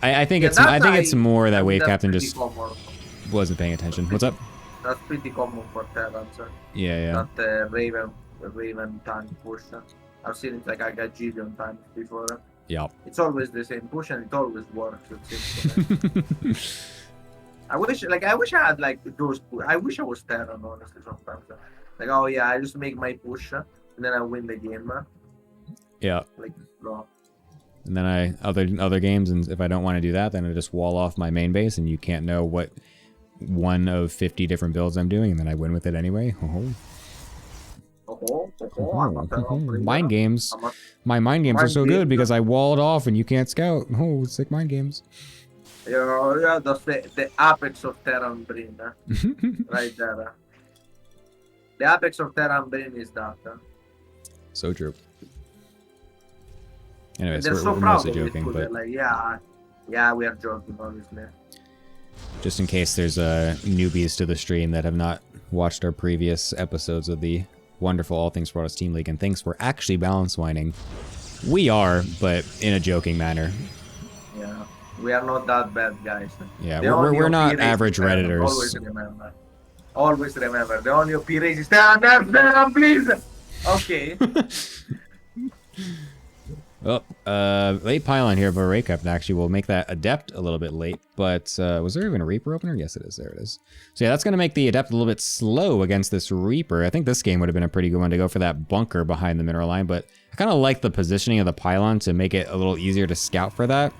I think it's more that Wave Captain just wasn't paying attention. What's up? That's pretty common for Terrans. Yeah. Not Raven tank push. I've seen it like a gajillion times before. Yeah. It's always the same push and it always works. It seems to me. I wish I had like those. I wish I was Terran honestly sometimes. Like, oh yeah, I just make my push and then I win the game. Yeah. Like, bro. And then other games, and if I don't want to do that, then I just wall off my main base, and you can't know what one of 50 different builds I'm doing, and then I win with it anyway. Mind games. My mind games are so good because I walled off and you can't scout. Oh, sick mind games. Yeah, that's the apex of Terran Brain. Right there. The apex of Terran Brain is that. So true. Anyways, they're so we're proud mostly of it, joking, too. but They're like, yeah, we are joking, obviously. just in case there's newbies to the stream that have not watched our previous episodes of the wonderful All Things Protoss Team League and thinks we're actually balance whining. We are, but in a joking manner. Yeah, we are not that bad, guys. Yeah, we're not average Redditors. Always remember, the only OP race is Terran, please! Okay. Oh, late pylon here, but Ray Captain actually will make that Adept a little bit late. But was there even a Reaper opener? Yes, it is. There it is. So yeah, that's going to make the Adept a little bit slow against this Reaper. I think this game would have been a pretty good one to go for that bunker behind the mineral line, but I kind of like the positioning of the pylon to make it a little easier to scout for that.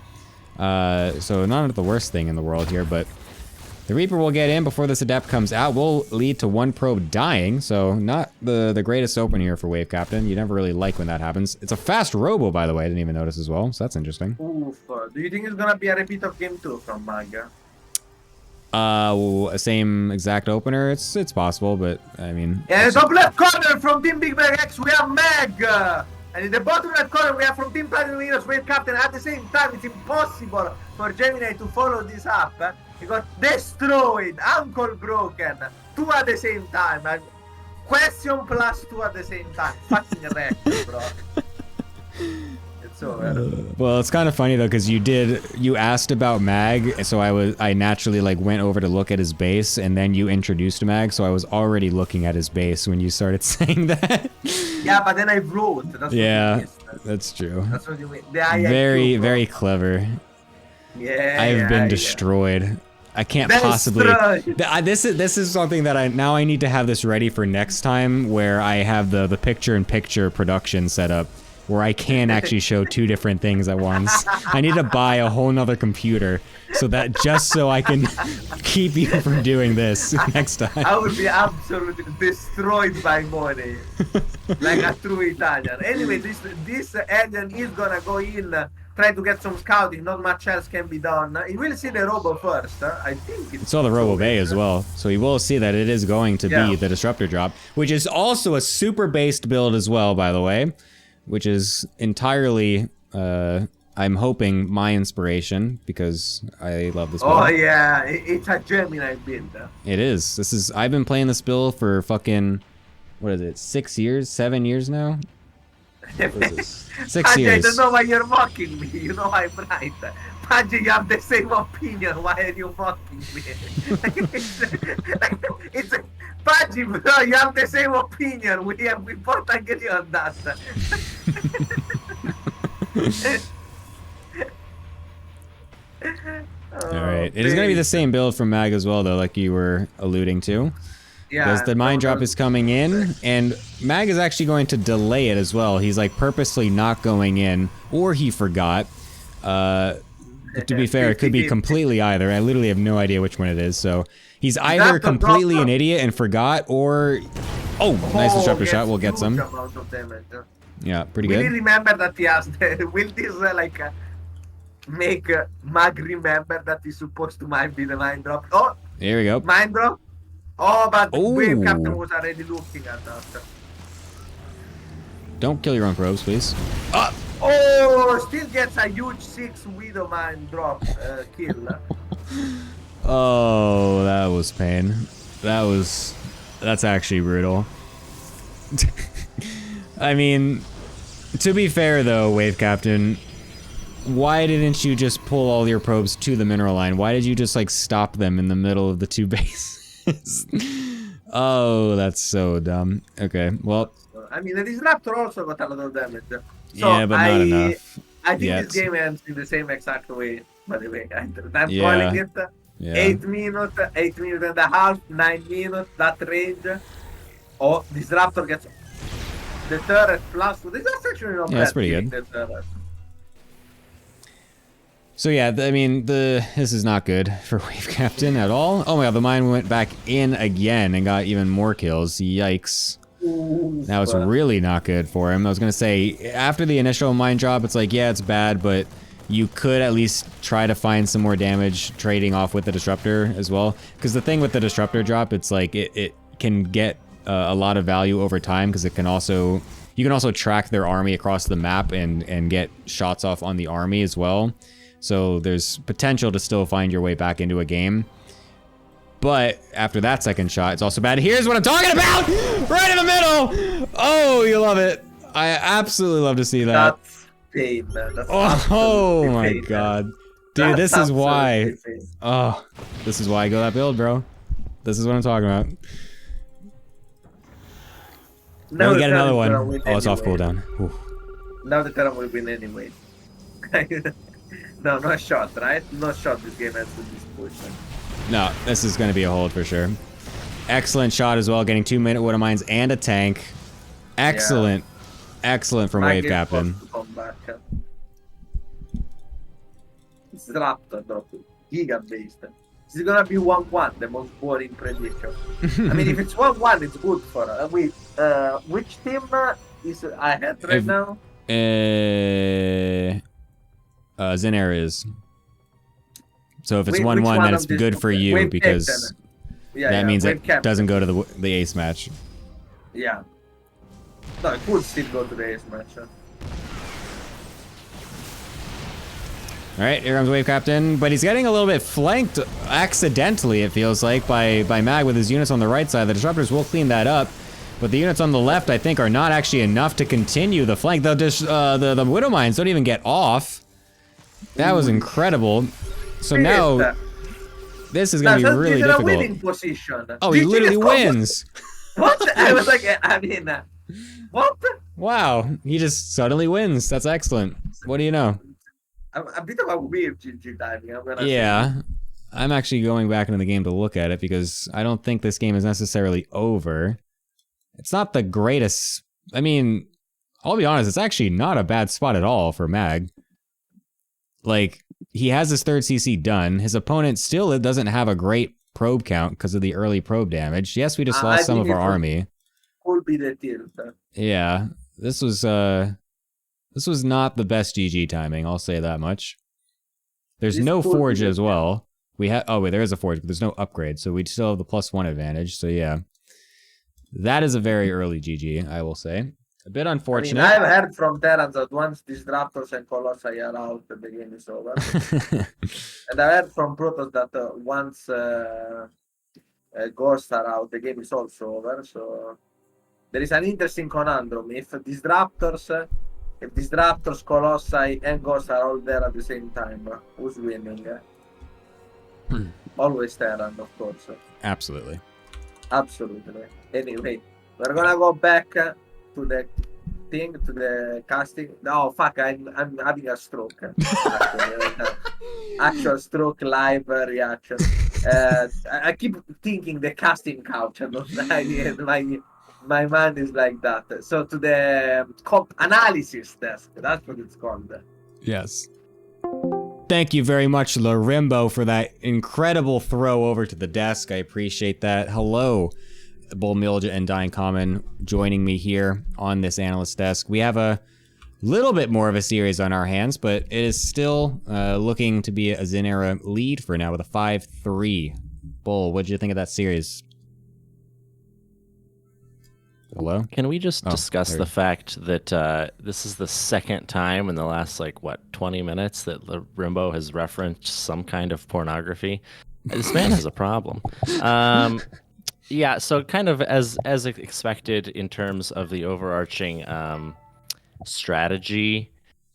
So not the worst thing in the world here, but the Reaper will get in before this Adept comes out. Will lead to one probe dying, so not the greatest open here for Wave Captain. You never really like when that happens. It's a fast robo, by the way. I didn't even notice as well, so that's interesting. Oof. Do you think it's gonna be a repeat of Game 2 from Maga? Same exact opener. It's possible, but I mean. Yeah, in the top left corner from Team Big Bang X, we have Meg. And in the bottom right corner, we have from Team Platinum Winners Wave Captain. At the same time, it's impossible for Gemini to follow this up. He got destroyed, ankle broken, 2 at the same time. And question plus 2 at the same time. Fucking wrecked, bro. It's over. Well, it's kind of funny though, because you asked about Mag, so I naturally like went over to look at his base, and then you introduced Mag, so I was already looking at his base when you started saying that. Yeah, but then I wrote. That's yeah, that's true. That's what you mean. Very clever. Yeah. I've been destroyed. I can't possibly. This is something that I need to have this ready for next time, where I have the picture-in-picture production set up, where I can actually show 2 different things at once. I need to buy a whole nother computer so I can keep you from doing this next time. I would be absolutely destroyed by money, like a true Italian. Anyway, this alien is gonna go in. Try to get some scouting, not much else can be done. He will see the robo first. I think it's all the robo bay as well, so he will see that it is going to be the disruptor drop, which is also a super based build as well, by the way, which is entirely I'm hoping my inspiration, because I love this build. Oh yeah, it's a Gemini build. It is. I've been playing this build for fucking, what is it, 6 years, 7 years now? What is this? 6 years. I don't know why you're mocking me. You know I'm right. Paji, you have the same opinion. Why are you mocking me? it's Paji, bro. You have the same opinion. We both agree on that. All right. It is going to be the same build from Mag as well, though, like you were alluding to. Yeah, because the mine drop is coming in, and Mag is actually going to delay it as well. He's like purposely not going in, or he forgot. To be fair, it could be completely either. I literally have no idea which one it is. So he's either completely an idiot and forgot, or nice disruptor shot. We'll get some. Yeah, pretty good. Really remember that he asked. Will this make Mag remember that he's supposed to might be the mind drop. Oh, Here we go. mind drop. Oh, but Wave Captain Oh. was already looking at that. Don't kill your own probes, please. Oh, still gets a huge 6 Widow mind drop kill. Oh, that was pain. That's actually brutal. I mean, to be fair though, Wave Captain, why didn't you just pull all your probes to the mineral line? Why did you just like stop them in the middle of the two bases? Oh, that's so dumb. Okay, well. I mean, the Disruptor also got a lot of damage. So Yeah, but not enough. I think yet. this game ends in the same exact way, by the way. I'm Yeah. calling it. Yeah. 8 minutes, 8 minutes and a half, 9 minutes, that range. Oh, Disruptor gets the turret plus. This is actually not Yeah, bad. that's pretty good. The turret. So yeah, I mean, this is not good for Wave Captain at all. Oh my god, the mine went back in again and got even more kills. Yikes. Ooh, That was really not good for him. I was gonna say, after the initial mine drop, it's like, yeah, it's bad, but you could at least try to find some more damage trading off with the Disruptor as well. Because the thing with the Disruptor drop, it's like, it can get a lot of value over time, because it can also, you can also track their army across the map and get shots off on the army as well. So there's potential to still find your way back into a game. But after that second shot, it's also bad. Here's what I'm talking about! Right in the middle! Oh, you love it. I absolutely love to see that. That's pain, man. That's Oh absolutely my pain, man. god. Dude, That's this is why. absolutely pain. Oh, this is why I go that build, bro. This is what I'm talking about. Now Now we the get another Terran one. will win Oh, it's off anyway. cooldown. Ooh. Now the Terran will win anyway. No shot, right? No shot this game ends with this push. No, this is going to be a hold for sure. Excellent shot as well, getting 2-minute Widow Mines and a tank. Excellent. Excellent from Wave Captain. Disruptor proprio. Giga based. This is gonna be 1-1, the most boring prediction. I mean, if it's 1-1, it's good for us. Wait, which team is ahead right If- now? XinEra is. So if it's Which 1-1, one then of it's these good two? for you Wave because Captain. Yeah, that means Wave it Captain. doesn't go to the ace match. Yeah. No, it could still go to the ace match. Alright, here comes Wave Captain, but he's getting a little bit flanked accidentally, it feels like, by Mag with his units on the right side. The Disruptors will clean that up, but the units on the left, I think, are not actually enough to continue the flank. The Widow Mines don't even get off. That was incredible. So now, this is going to be really he's in a difficult. winning position. Oh, he GG, literally let's go. wins! What? I was like, I mean, what? Wow, he just suddenly wins. That's excellent. What do you know? A bit of a weird GG timing, I'm gonna say. Yeah, I'm actually going back into the game to look at it because I don't think this game is necessarily over. It's not the greatest. I mean, I'll be honest, it's actually not a bad spot at all for Mag. Like, he has his third CC done. His opponent still doesn't have a great probe count because of the early probe damage. Yes, we just lost some of our army. Could be the tilt. Yeah, this was not the best GG timing, I'll say that much. There's This no could be forge the- as well. We have, oh wait, there is a forge, but there's no upgrade, so we still have the +1 advantage, so yeah. That is a very early GG, I will say. A bit I mean, unfortunate. I've heard from Terrans that once Disruptors and Colossi are out, the game is over. And I heard from Protoss that once Ghosts are out, the game is also over. So there is an interesting conundrum. If Disruptors, Colossi, and Ghosts are all there at the same time, who's winning? Always Terran, of course. Absolutely. Absolutely. Anyway, we're gonna go back to the thing, to the casting. No, fuck, I'm having a stroke. Actual stroke live reaction. I keep thinking the casting couch, and my mind is like that. So to the comp analysis desk, that's what it's called. Yes. Thank you very much, Larimbo, for that incredible throw over to the desk. I appreciate that. Hello, Bull Milja and Dying Common joining me here on this analyst desk. We have a little bit more of a series on our hands, but it is still looking to be a XinEra lead for now with a 5-3. Bull, what did you think of that series? Hello? Can we just discuss the fact that this is the second time in the last, 20 minutes that Rimbo has referenced some kind of pornography? This man has a problem. Yeah, so kind of as expected in terms of the overarching strategy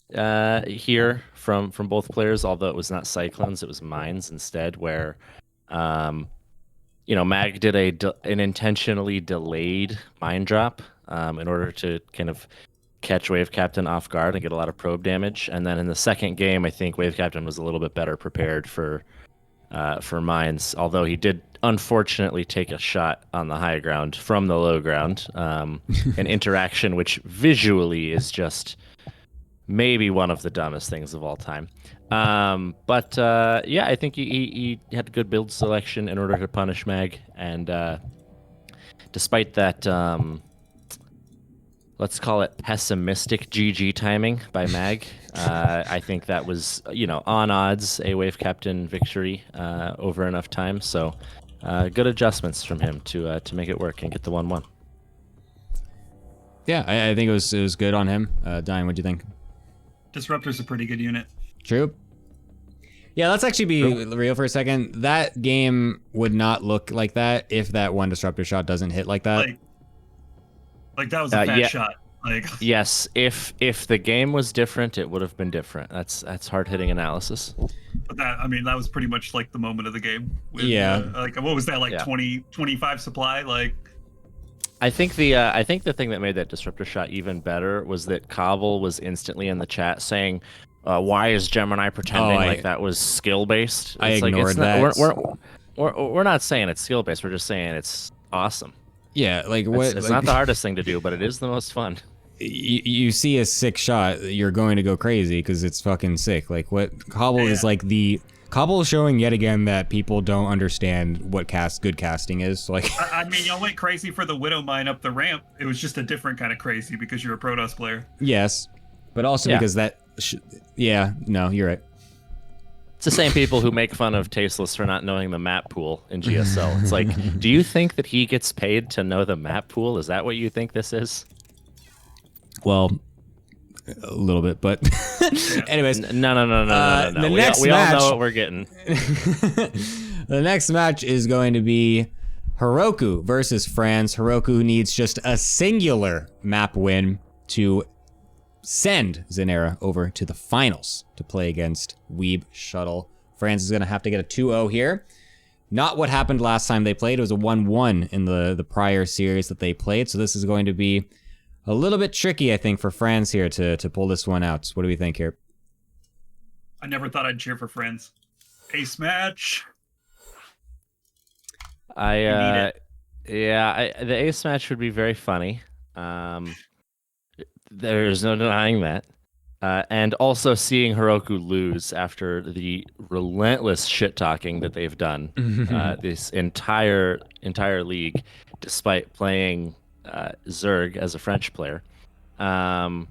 here from both players, although it was not Cyclones, it was Mines instead, where Mag did an intentionally delayed mine drop in order to kind of catch Wave Captain off guard and get a lot of probe damage. And then in the second game, I think Wave Captain was a little bit better prepared for Mines, although he did unfortunately take a shot on the high ground from the low ground, an interaction which visually is just maybe one of the dumbest things of all time. But I think he had good build selection in order to punish Mag, and despite that, let's call it pessimistic GG timing by Mag, I think that was, on odds a Wave Captain victory over enough time. So good adjustments from him to make it work and get the 1-1. Yeah, I think it was good on him. Diane, what'd you think? Disruptor's a pretty good unit. True. Yeah, let's actually be real for a second. That game would not look like that if that one Disruptor shot doesn't hit like that. Like that was a fat shot. Yes, if the game was different, it would have been different. That's hard-hitting analysis. But that was pretty much like the moment of the game. With, yeah. What was that, 20, 25 supply? I think the thing that made that Disruptor shot even better was that Cobble was instantly in the chat saying, "Why is Gemini pretending like that was skill based?" I ignored that. We're not saying it's skill based. We're just saying it's awesome. Yeah, It's not the hardest thing to do, but it is the most fun. You see a sick shot, you're going to go crazy because it's fucking sick. What Cobble is Cobble is showing yet again that people don't understand what good casting is. Y'all went crazy for the Widow Mine up the ramp. It was just a different kind of crazy because you're a Protoss player. Yes, but also because that. No, you're right. It's the same people who make fun of Tasteless for not knowing the map pool in GSL. It's like, do you think that he gets paid to know the map pool? Is that what you think this is? Well, a little bit, but anyways. No. We all know what we're getting. The next match is going to be Heroku versus France. Heroku needs just a singular map win to send XinEra over to the finals to play against Weeb Shuttle. France is going to have to get a 2-0 here. Not what happened last time they played. It was a 1-1 in the prior series that they played. So this is going to be a little bit tricky, I think, for France here to pull this one out. What do we think here? I never thought I'd cheer for France. Ace match. The ace match would be very funny. There's no denying that. And also seeing Heroku lose after the relentless shit-talking that they've done this entire league, despite playing Zerg as a French player. I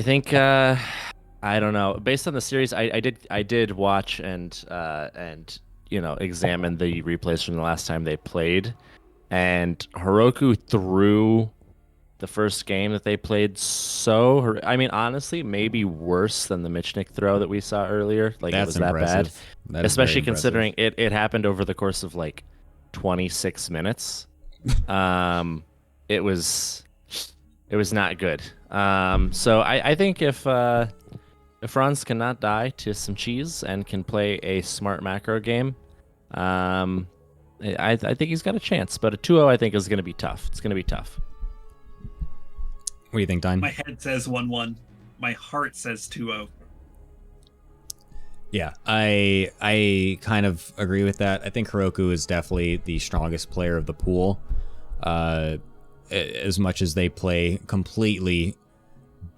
think I don't know. Based on the series, I did watch and examine the replays from the last time they played, and Heroku threw the first game that they played honestly, maybe worse than the Michnik throw that we saw earlier. That's it was impressive. That bad. Especially considering it happened over the course of 26 minutes. It was not good. So I think if Franz cannot die to some cheese and can play a smart macro game, I think he's got a chance. But a 2-0 I think is going to be tough. It's going to be tough. What do you think, Don? My head says 1-1. My heart says 2-0. Yeah, I kind of agree with that. I think Heroku is definitely the strongest player of the pool. As much as they play completely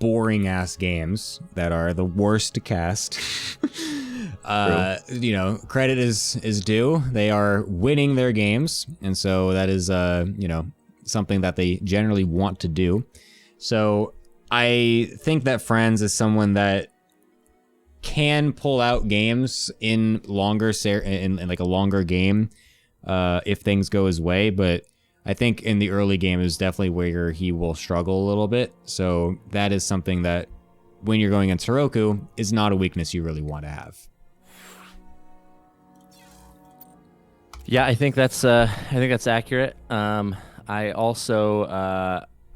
boring-ass games that are the worst to cast. Credit is due. They are winning their games, and so that is something that they generally want to do. So I think that Franz is someone that can pull out games in longer in like a longer game if things go his way, but I think in the early game is definitely where he will struggle a little bit. So that is something that when you're going against Heroku is not a weakness you really want to have. Yeah, I think that's accurate.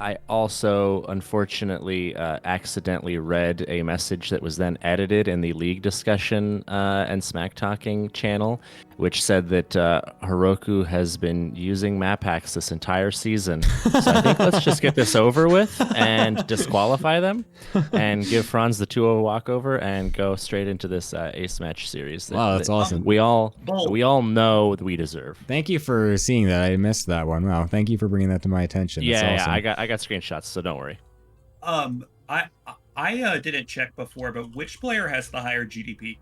I also unfortunately accidentally read a message that was then edited in the league discussion and smack talking channel, which said that Heroku has been using map hacks this entire season. So I think let's just get this over with and disqualify them and give Franz the 2-0 walkover and go straight into this ace match series. Wow, that's awesome. We all know that we deserve. Thank you for seeing that. I missed that one. Wow, thank you for bringing that to my attention. That's awesome. I got screenshots, so don't worry. I didn't check before, but which player has the higher GDP?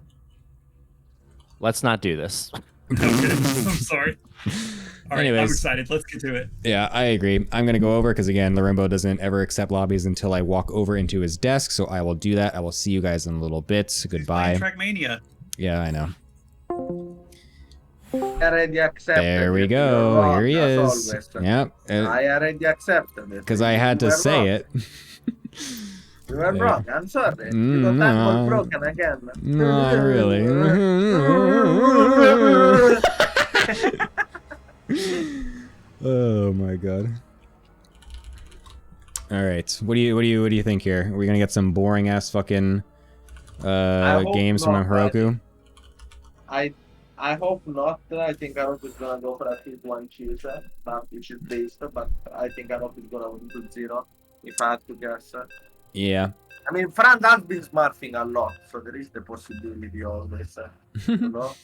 Let's not do this. Okay, I'm sorry. All right, Anyways. I'm excited. Let's get to it. Yeah, I agree. I'm going to go over because, again, Larimbo doesn't ever accept lobbies until I walk over into his desk, so I will do that. I will see you guys in a little bit. Goodbye. Trackmania. Yeah, I know. I already accepted. There we it. go. You're Here he wrong, is. as always. Yep. I already accepted it. Because I had to say wrong. it. You were There. wrong. I'm sorry. You got that one broken again. Not really. Oh my god. All right. What do you think here? Are we gonna get some boring ass fucking games from not, Heroku? I hope not. I think Arop is gonna go for at least one cheese, not which is based, but I think Arop is gonna win 2-0 if I had to guess. Yeah. I mean, Fran has been smurfing a lot, so there is the possibility always. You know?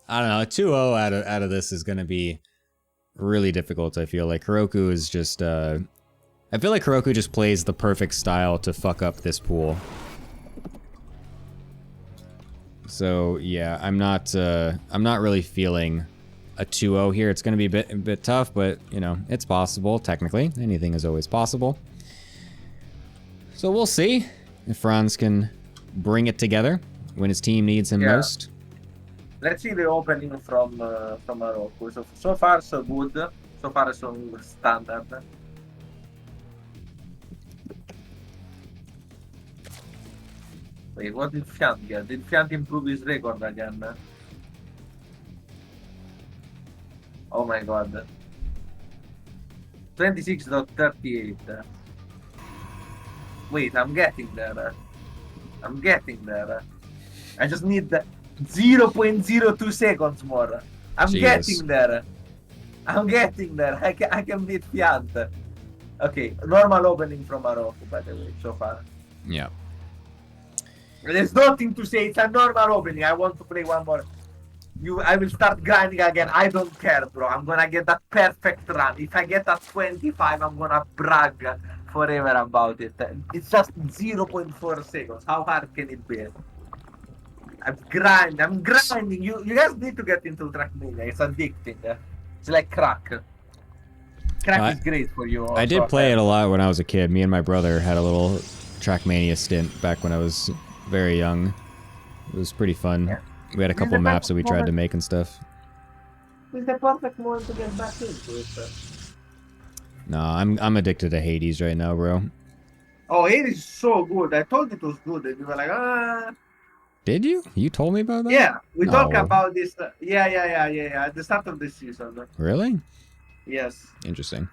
I don't know. 2-0 out of this is gonna be really difficult. I feel like Heroku is just. I feel like Heroku just plays the perfect style to fuck up this pool. So yeah, I'm not really feeling a 2-0 here. It's gonna be a bit tough, but you know, it's possible. Technically, anything is always possible. So we'll see if Franz can bring it together when his team needs him most. Let's see the opening from Morocco. So far so good. So far so standard. Wait, what did Fiant get? Did Fiant improve his record again? Oh my god. 26.38. Wait, I'm getting there. I'm getting there. I just need the 0.02 seconds more. I'm getting there. I'm getting there. I can beat Fiant. Okay, normal opening from Morocco, by the way, so far. Yeah. There's nothing to say. It's a normal opening. I want to play one more. I will start grinding again. I don't care, bro. I'm gonna get that perfect run. If I get that 25, I'm gonna brag forever about it. It's just 0.4 seconds. How hard can it be? I'm grinding. You guys need to get into Trackmania. It's addicting. It's like crack. Crack is great for you. I did play it a lot when I was a kid. Me and my brother had a little Trackmania stint back when I was very young. It was pretty fun. Yeah. We had a couple maps that we tried to make and stuff. It's the perfect moment to get back into it. No, I'm addicted to Hades right now, bro. Oh, Hades is so good. I told it was good, and you were like, ah. Did you? You told me about that? Yeah, we talked about this. Yeah. At the start of the season. Really? Yes. Interesting.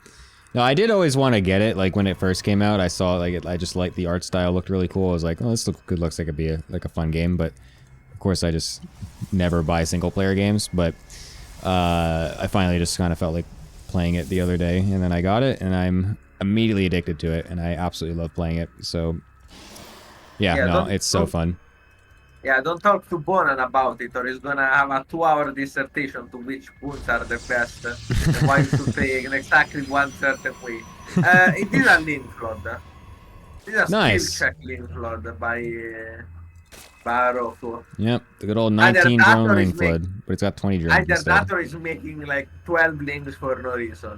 No, I did always want to get it. Like when it first came out, I saw like it. I just liked the art style. Looked really cool. I was like, oh, this looks like it'd be a fun game. But of course, I just never buy single player games. But I finally just kind of felt like playing it the other day, and then I got it, and I'm immediately addicted to it, and I absolutely love playing it. So yeah, it's so fun. Yeah, don't talk to Bonan about it, or he's gonna have a 2-hour dissertation to which boons are the best, and why you should play in exactly one certain way. It is a link flood. It is a skill check link flood by Rocco. Yep, the good old 19 drone link flood, but it's got 20 drones Either instead. that or is making like 12 links for no reason.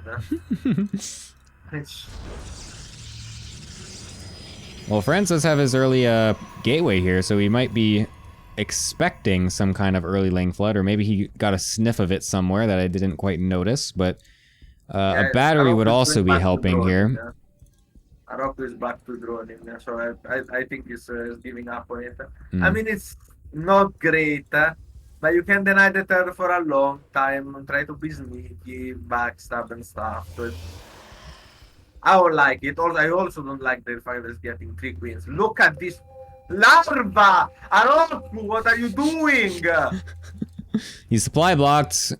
Well, Franz does have his early gateway here, so he might be expecting some kind of early lane flood, or maybe he got a sniff of it somewhere that I didn't quite notice, but a battery would also be helping here. Arocco is back to droning, so I think he's giving up on it. I mean, it's not great, but you can deny the turn for a long time and try to be sneaky, backstab and stuff. But I don't like it. I also don't like the fighters getting 3 queens. Look at this larva! Arocco, what are you doing? He's supply blocked.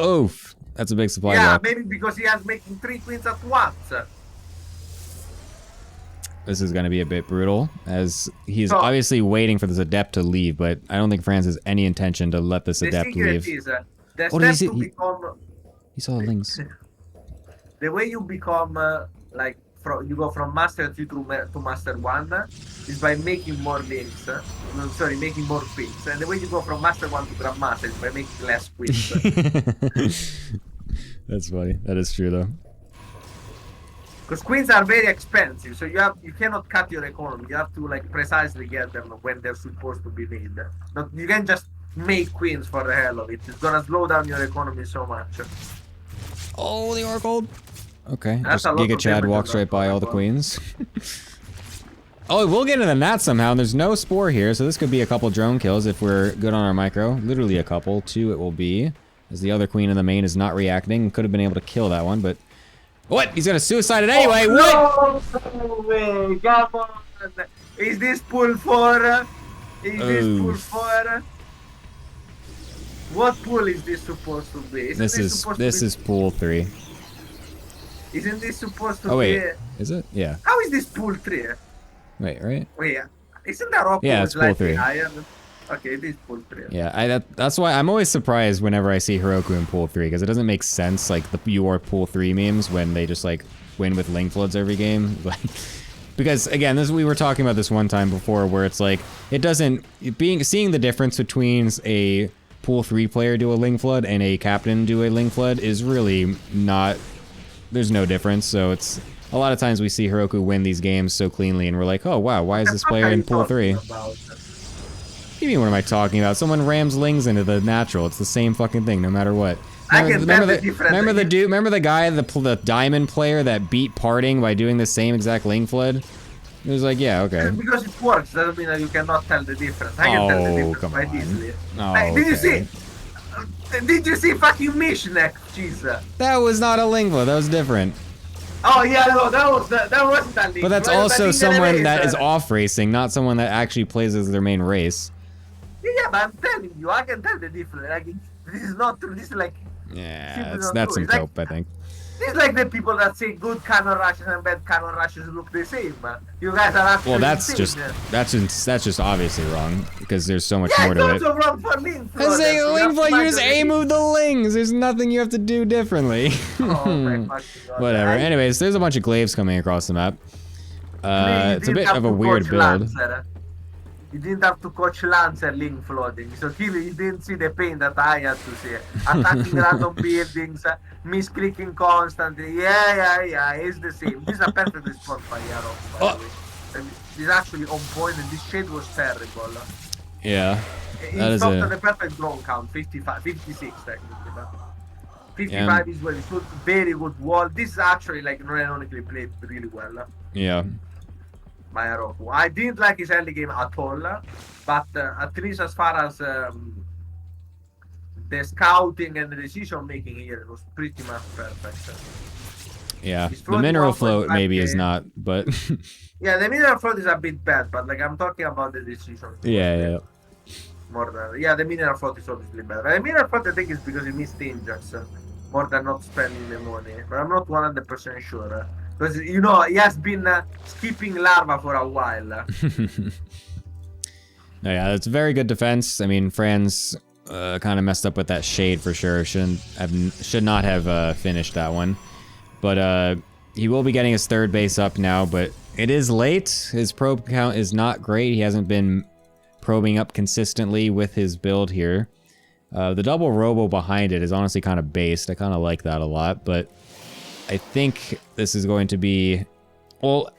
Oof. That's a big supply yeah, block. maybe because he has making 3 queens at once. This is going to be a bit brutal, as he's obviously waiting for this Adept to leave, but I don't think Franz has any intention to let this Adept leave. Is, the step to become... He saw the links. The way you become, you go from Master 2 to Master 1 is by making more links. Making more queens. And the way you go from Master 1 to Grandmaster is by making less queens. That's funny. That is true, though. Because queens are very expensive, so you cannot cut your economy. You have to precisely get them when they're supposed to be made. You can just make queens for the hell of it. It's gonna slow down your economy so much. Oh, the Oracle. Okay, that's just Giga Chad walks right by all the queens. Oh, we'll get into the gnat somehow. And there's no spore here, so this could be a couple drone kills if we're good on our micro. Literally a couple. 2 it will be, as the other queen in the main is not reacting. Could have been able to kill that one, but... What? He's gonna suicide it anyway. What? No way! Come on! Is this pool 4? This pool 4? What pool is this supposed to be? This is pool 3. Isn't this supposed to be? Oh wait, is it? Yeah. How is this pool 3? Wait, right? Wait, isn't that all? Yeah, it's pool 3. Higher? Okay, it is pool 3. Yeah, that's why I'm always surprised whenever I see Heroku in pool 3, because it doesn't make sense, like the you are pool 3 memes when they just win with link floods every game. Because again, we were talking about this one time before, where it's like it doesn't seeing the difference between a pool 3 player do a link flood and a captain do a link flood is really not. There's no difference. So it's a lot of times we see Heroku win these games so cleanly, and we're like, oh wow, why is this player in pool 3? What do you mean, what am I talking about? Someone rams lings into the natural. It's the same fucking thing, no matter what. Remember the guy, the diamond player that beat Parting by doing the same exact ling flood? It was like, yeah, okay. Because it works, doesn't mean that you cannot tell the difference. I can tell the difference quite easily. Oh, did you see? Did you see fucking Mishnek? Jeez. That was not a ling flood. That was different. Oh yeah, no, that wasn't that ling. But that's also someone that is off racing, not someone that actually plays as their main race. Yeah, but I'm telling you, I can tell the difference. This is not true. This is yeah, that's some cope, I think. This is like the people that say good cannon rushes and bad cannon rushes look the same. You guys are actually that's just obviously wrong, because there's so much more to it. It's also wrong for ling flood. I'm saying ling flood, you just A-move the lings. There's nothing you have to do differently. Oh my God. Whatever. Anyways, there's a bunch of glaives coming across the map. It's a bit of a weird build. You didn't have to coach Lancer link flooding, so you didn't see the pain that I had to see. Attacking random buildings, misclicking constantly. Yeah, it's the same. This is a perfect response by Yarok, by the way. And it's actually on point, and this shade was terrible. Yeah, that is it. The perfect drone count, 55, 56 technically. But 55 is well. It's good, very good wall. This is actually ironically played really well. Yeah. By Arocco. I didn't like his early game at all, but at least as far as the scouting and the decision making here, it was pretty much perfect. Yeah, the mineral float maybe is not, but yeah, the mineral float is a bit bad, but I'm talking about the decision. Yeah. More than the mineral float is obviously bad. The mineral float I think is because he missed injects more than not spending the money, but I'm not 100% sure. Because, he has been skipping larva for a while. Yeah, that's a very good defense. I mean, Franz kind of messed up with that shade for sure. Should not have finished that one. But he will be getting his third base up now, but it is late. His probe count is not great. He hasn't been probing up consistently with his build here. The double robo behind it is honestly kind of based. I kind of like that a lot, but I think this is going to be... Well,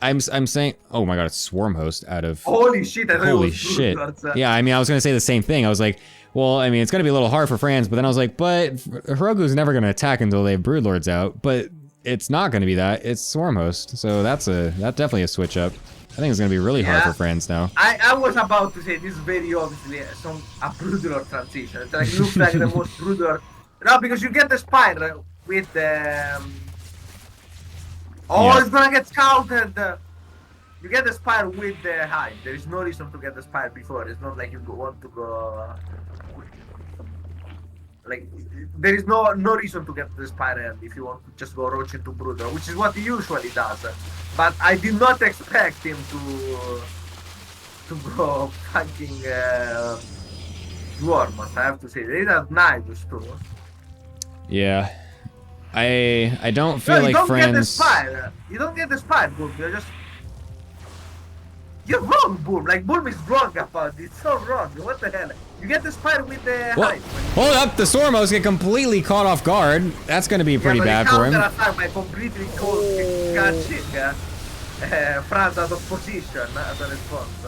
I'm saying, oh my god, it's Swarm Host out of. Holy shit! I thought it Holy was shit! Broodlords. Yeah, I mean, I was gonna say the same thing. I was like, well, I mean, it's gonna be a little hard for Franz, but then I was like, but Heroku's never gonna attack until they have Broodlords out. But it's not gonna be that. It's Swarm Host, so that's definitely a switch up. I think it's gonna be really hard for Franz now. I was about to say this is very obviously a Broodlord transition. It like, looks like the most Broodlord. No, because you get the Spire with the. Oh, it's gonna get scouted. You get the Spire with the Hive. There is no reason to get the Spire before. It's not like you want to go. Like, there is no reason to get the Spire if you want to just go Roach into Brooder, which is what he usually does. But I did not expect him to go fucking Dwarmos, I have to say. They have Nidus too. Yeah. I don't feel like Franz... Get the Spire. You don't get the Spire, Boom. You're just... You're wrong, Boom. Like, Boom is wrong about it. It's so wrong. What the hell? You get the Spire with the Hive. Hold up, the Stormos get completely caught off guard. That's gonna be pretty bad for him. By completely catching Franz out of position as a response.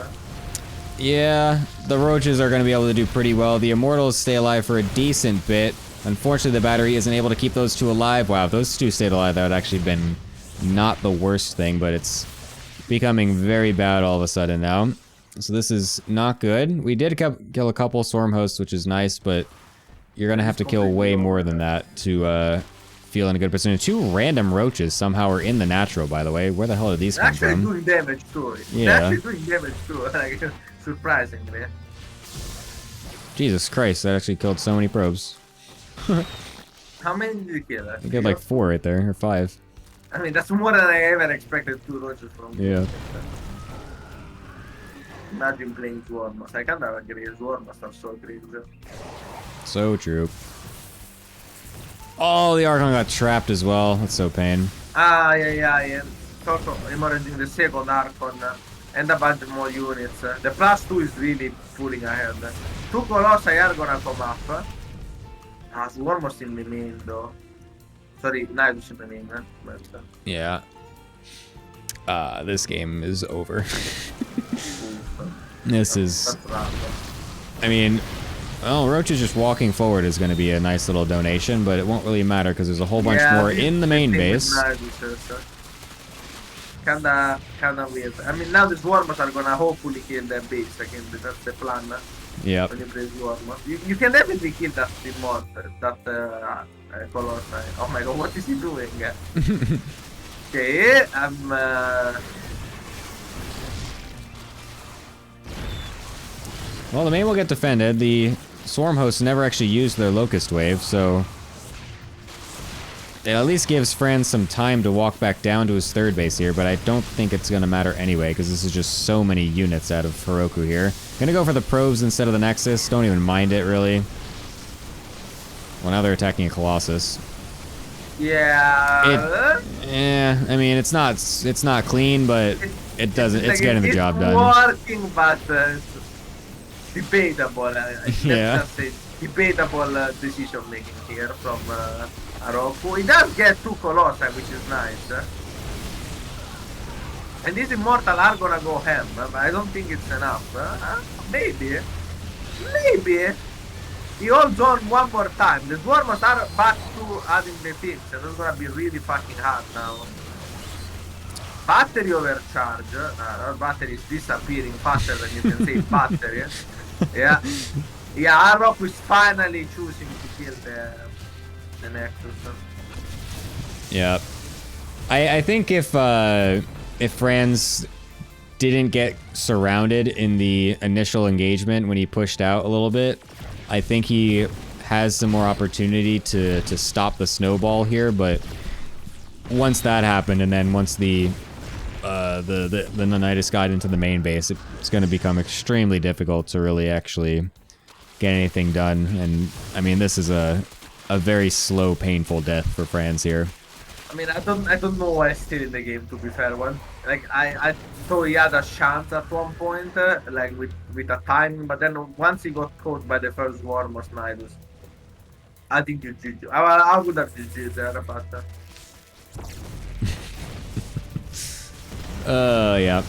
Yeah, the Roaches are gonna be able to do pretty well. The Immortals stay alive for a decent bit. Unfortunately, the battery isn't able to keep those two alive. Wow, if those two stayed alive, that would actually been not the worst thing, but it's becoming very bad all of a sudden now. So this is not good. We did kill a couple Storm Hosts, which is nice, but you're gonna have to kill way more than that to feel in a good position. Two random Roaches somehow are in the natural, by the way. Where the hell did these come from? Actually doing damage too. Yeah. They're actually doing damage too, like, surprisingly. Jesus Christ, that actually killed so many probes. How many did you kill? You get like 4 right there, or 5. I mean, that's more than I ever expected 2 Roaches from. Yeah. Imagine playing Dwarmos. I can't agree. Dwarmos are so crazy. So true. Oh, the Archon got trapped as well. That's so pain. Yeah. Also, emerging the second Archon and a bunch more units. The +2 is really pulling ahead. 2 Colossi are gonna come up. Dwarmos in the main though. Sorry, Nidus in the main. But, Yeah. This game is over. This is... I mean, well, Roach is just walking forward is going to be a nice little donation, but it won't really matter because there's a whole bunch more in the main base. Kinda weird. I mean, now the Dwarmos are gonna hopefully kill their base again. That's the plan. Yep. When you play Dwarmos, you can definitely kill that Immortal, that Colossi. Oh my god, what is he doing? Okay, Well, the main will get defended. The Swarm Hosts never actually used their Locust Wave, so... It at least gives Franz some time to walk back down to his third base here, but I don't think it's going to matter anyway, because this is just so many units out of Heroku here. Gonna go for the probes instead of the Nexus. Don't even mind it, really. Well, now they're attacking a Colossus. Yeah. I mean, it's not clean, but it's getting the job done. It's working, but debatable. Let's just say debatable decision making here from Heroku. He does get 2 Colossi, which is nice. And these Immortal are gonna go ham, but I don't think it's enough. Maybe. He holds on one more time. The Dwarmos are back to adding the things, and it's gonna be really fucking hard now. Battery overcharge. Our battery is disappearing faster than you can say battery. Yeah. Yeah, Heroku is finally choosing to kill the Nexus. Yeah. I think if Franz didn't get surrounded in the initial engagement when he pushed out a little bit, I think he has some more opportunity to stop the snowball here, but once that happened, and then once the Nanitis got into the main base, it's going to become extremely difficult to really actually get anything done. And I mean, this is a very slow, painful death for Franz here. I mean, I don't know why he's still in the game, to be fair. Like I thought he had a chance at one point, like with a timing, but then once he got caught by the first Dwarmos Nidus, I think you GG. I would have GG there, but Yeah.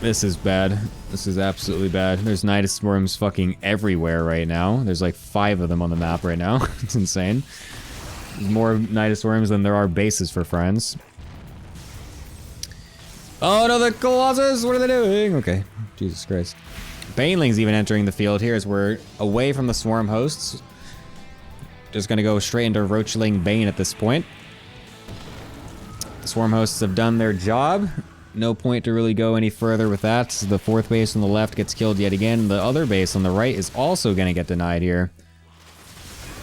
This is bad. This is absolutely bad. There's Nidus Swarms fucking everywhere right now. There's like 5 of them on the map right now. It's insane. There's more Nidus Swarms than there are bases for friends. Oh no, the Colossus! What are they doing? Okay. Jesus Christ. Baneling's even entering the field here as we're away from the Swarm hosts. Just gonna go straight into Roachling Bane at this point. The Swarm hosts have done their job. No point to really go any further with that. The 4th base on the left gets killed yet again. The other base on the right is also gonna get denied here.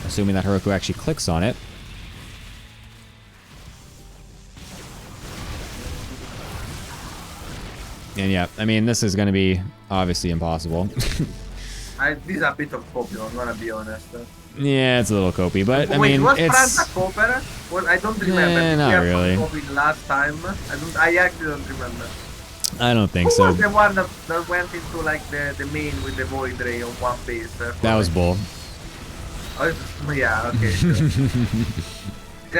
Assuming that Heroku actually clicks on it. And yeah, I mean, this is gonna be obviously impossible. This is a bit of copy, I'm gonna be honest. Yeah, it's a little copy, but I Wait, mean, was it's... France a copper? Well, I don't remember. not really. Copy last time. I actually don't remember. I don't think Who so. was the one that went into like the main with the void ray on one base? That was Bull. Oh, yeah, okay. Sure.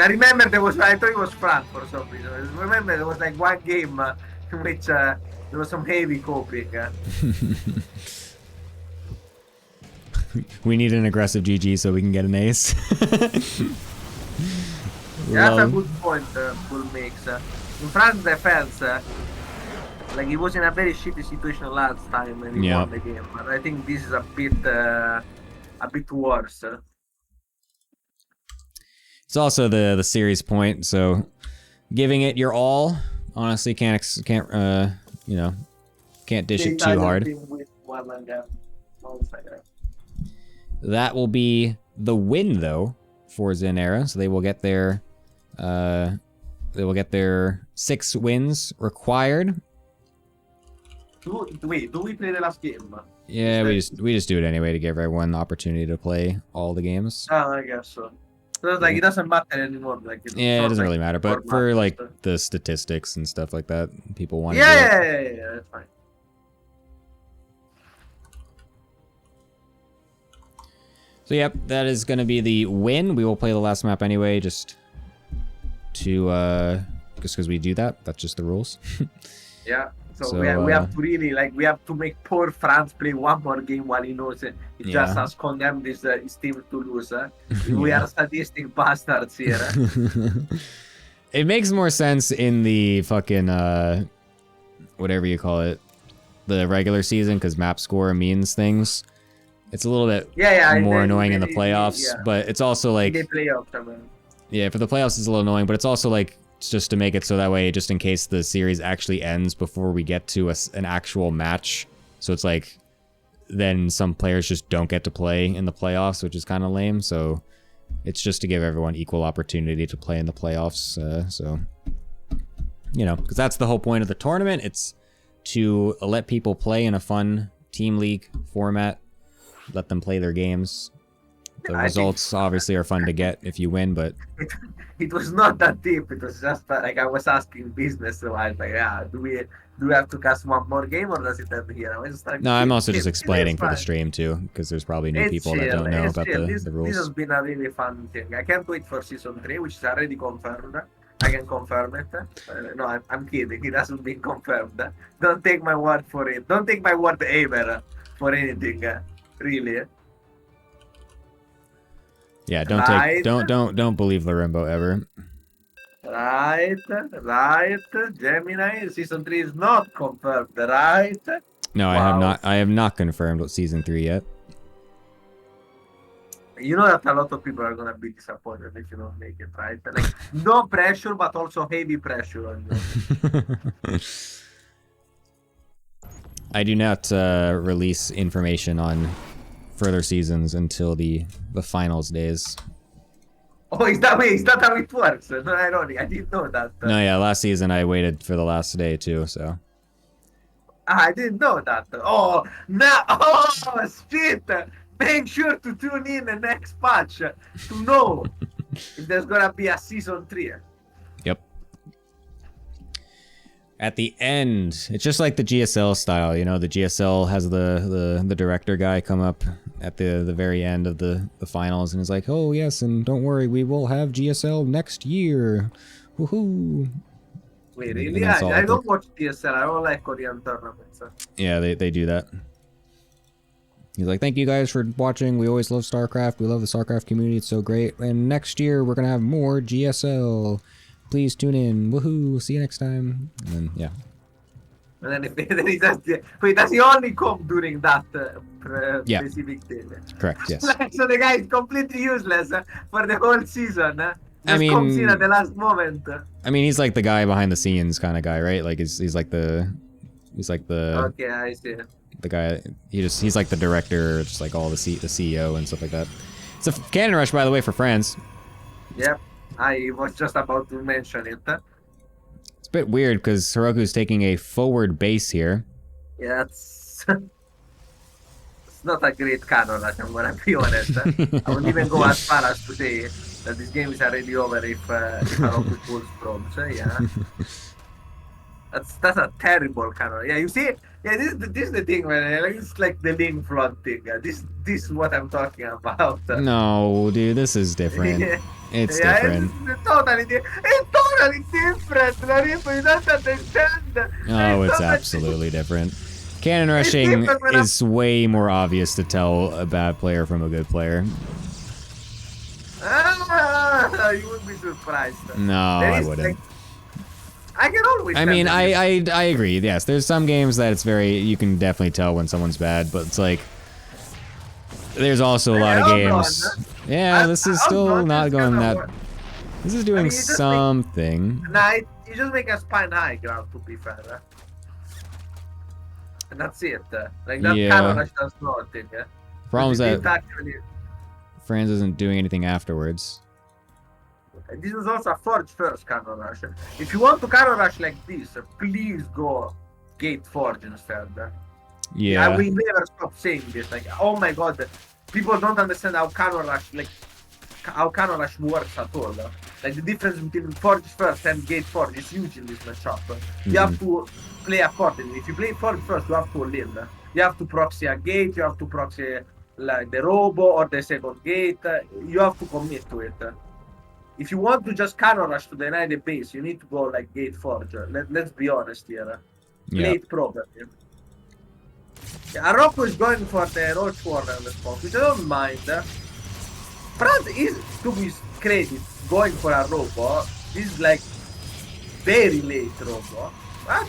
I remember I thought it was France for some reason. I remember there was like one game in which there was some heavy copying. We need an aggressive GG so we can get an ace. Yeah, that's a good point Bull makes. In France defense, like he was in a very shitty situation last time and he won the game. But I think this is a bit worse. It's also the series point, so giving it your all. Honestly, can't you know, can't dish it too hard. That will be the win though for XinEra, so they will get their 6 wins required. Do we play the last game? Yeah, we just do it anyway to give everyone the opportunity to play all the games. Oh, I guess so. So like it doesn't matter anymore. Like yeah, it doesn't really matter, but for like the statistics and stuff like that, people want to. Yeah, that's fine. So yep, that is going to be the win. We will play the last map anyway, just because we do that. That's just the rules. Yeah. So we have to really we have to make poor France play one more game while he knows it just has condemned his team to lose. We are sadistic bastards here. It makes more sense in the fucking whatever you call it, the regular season, because map score means things. It's a little bit more annoying in the playoffs, but it's also like for the playoffs it's a little annoying, but it's also like just to make it so that way, just in case the series actually ends before we get to an actual match. So it's like then some players just don't get to play in the playoffs, which is kind of lame. So it's just to give everyone equal opportunity to play in the playoffs. So, you know, because that's the whole point of the tournament. It's to let people play in a fun team league format. Let them play their games. The results obviously are fun to get if you win, but it was not that deep. It was just like I was asking business. So I was like, do we have to cast one more game or does it end here? I was just like, no, I'm also just explaining for the stream too, because there's probably new people that don't know about the rules. This has been a really fun thing. I can't wait for season 3, which is already confirmed. I can confirm it. No, I'm kidding. It hasn't been confirmed. Don't take my word for it. Don't take my word ever for anything. Really. Yeah, don't believe Larimbo ever. Right. Gemini, season 3 is not confirmed, right? No, wow. I have not confirmed season 3 yet. You know that a lot of people are gonna be disappointed if you don't make it, right? Like no pressure, but also heavy pressure on you. I do not release information on further seasons until the finals days. Oh, is that how it works? No, ironic. I didn't know that. No, yeah, last season I waited for the last day too, so. I didn't know that. Oh, no! Oh, shit! Make sure to tune in the next patch to know if there's gonna be a season 3. Yep. At the end, it's just like the GSL style, you know, the GSL has the director guy come up at the very end of the finals and is like, oh yes, and don't worry, we will have GSL next year. Woohoo. Wait, And really? that's all I up don't watch TSL. I don't like Korean tournaments. Yeah, they do that. He's like, thank you guys for watching. We always love StarCraft. We love the StarCraft community. It's so great. And next year, we're going to have more GSL. Please tune in. Woohoo. See you next time. And then, yeah. And then wait, does he only come during that Yeah. specific day? Correct, yes. So the guy is completely useless for the whole season. Just comes in at the last moment. I mean, he's like the guy behind the scenes kind of guy, right? Like, he's like the... Okay, I see. The guy, he's like the director, just like all the CEO and stuff like that. It's a cannon rush, by the way, for France. Yep, I was just about to mention it. It's a bit weird because Heroku's taking a forward base here. Yeah, it's not a great cannon rush, I'm gonna be honest. I would even go as far as to say that this game is already over if Heroku pulls probes. Yeah. That's a terrible cannon. Yeah, you see, yeah, this is the thing, man. It's like the link flood thing. This is what I'm talking about. No, dude, this is different. It's different. It's totally different. You don't understand. Oh, it's absolutely different. Cannon rushing is way more obvious to tell a bad player from a good player. You would be surprised. No, I wouldn't. I can always. I mean, I agree. Yes, there's some games that it's very, you can definitely tell when someone's bad, but it's like there's also a lot of games. Yeah, this is still not going that. This is doing something. Nah, you just make a spine high ground, to be fair. And that's it. Like that cannon rush does nothing. Problem is that Franz isn't doing anything afterwards. This is also a forge first cannon rush. If you want to cannon rush like this, please go gate forge instead. Yeah. I will never stop saying this. Like, oh my god, people don't understand how cannon rush works at all. Like the difference between forge first and gate forge is huge in this matchup. You have to play accordingly. If you play forge first, you have to all in. You have to proxy a gate. You have to proxy like the robo or the second gate. You have to commit to it. If you want to just cannon rush to deny the base, you need to go like gate forge. Let's be honest here. Play it properly. Yeah, Rocco is going for the Roach Warrior on the spot, which I don't mind. Franz is, to his credit, going for a Robo. This is like very late Robo. That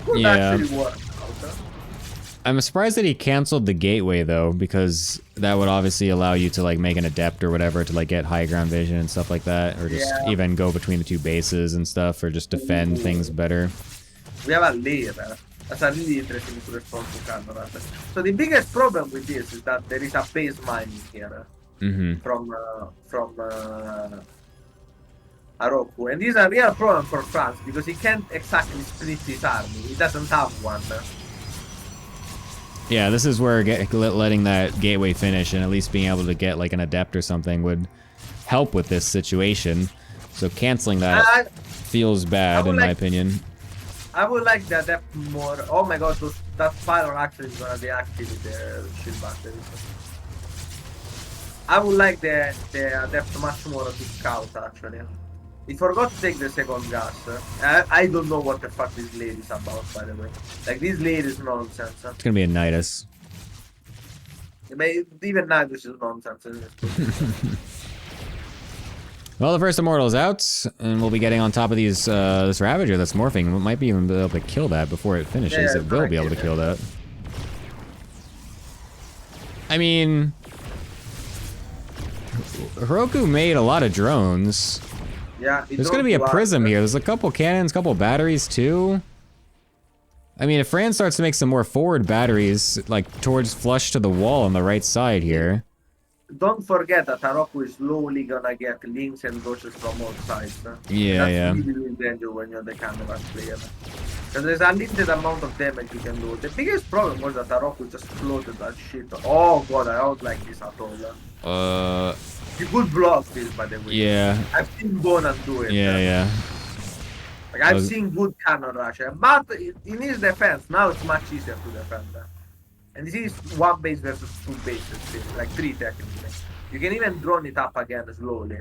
could actually work out. I'm surprised that he canceled the gateway though, because that would obviously allow you to like make an adept or whatever to like get high ground vision and stuff like that, or just even go between the two bases and stuff, or just defend things better. We have a layer. That's a really interesting to respond to camera. So the biggest problem with this is that there is a base mining here from Heroku, and this is a real problem for France because he can't exactly split his army. He doesn't have one. Yeah, this is where letting that gateway finish and at least being able to get like an adept or something would help with this situation. So canceling that feels bad in my opinion. I would like the adept more. Oh my god, that spiral actually is gonna deactivate the shield batteries. I would like the adept much more to scout actually. He forgot to take the second gas. I don't know what the fuck this lady is about, by the way. Like, this lady is nonsense. It's gonna be a Nidus. But even Nidus is nonsense, isn't it? Well, the first Immortal's out, and we'll be getting on top of these this Ravager that's morphing. We might be even able to kill that before it finishes. It will be able to kill that. I mean, Heroku made a lot of drones. Yeah, there's gonna be a prism here. There's a couple cannons, couple batteries too. I mean, if Fran starts to make some more forward batteries, like towards flush to the wall on the right side here. Don't forget that Heroku is slowly gonna get links and dodges from all sides. Yeah, That's really dangerous when you're the canvas player. Because there's a limited amount of damage you can do. The biggest problem was that Heroku just floated that shit. Oh god, I don't like this at all. You could block this, by the way. Yeah. I've seen Bonan do it. Yeah. Like, I've seen good cannon rush. But in his defense, now it's much easier to defend. And this is one base versus two bases, like three technically. You can even drone it up again slowly.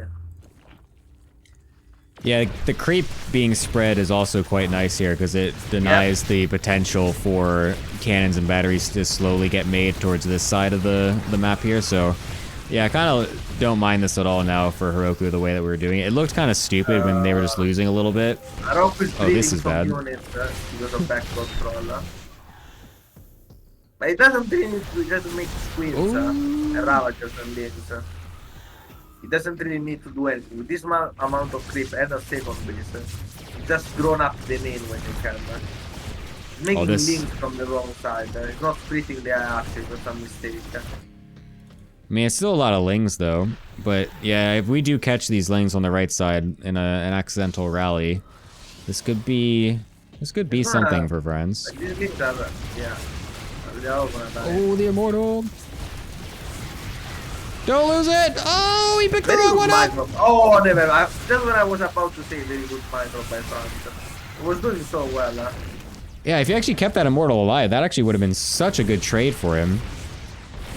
Yeah, the creep being spread is also quite nice here because it denies the potential for cannons and batteries to slowly get made towards this side of the map here. So, yeah, I kind of don't mind this at all now for Heroku the way that we were doing it. It looked kind of stupid when they were just losing a little bit. Oh, this is bad. Because of back control. But it doesn't really just make squeals, ravages and links. It doesn't really need to do anything. With this amount of creep and a second base, just grown up the main when you can. Making links from the wrong side. It's not splitting their axis or some mistake. I mean, it's still a lot of lings though. But yeah, if we do catch these lings on the right side in an accidental rally, this could be something for friends. Like these lings are, yeah. Oh, the immortal! Don't lose it! Oh, he picked the wrong one up! Oh, never. Just when I was about to say very good mind drop by France. It was doing so well. Yeah, if he actually kept that immortal alive, that actually would have been such a good trade for him.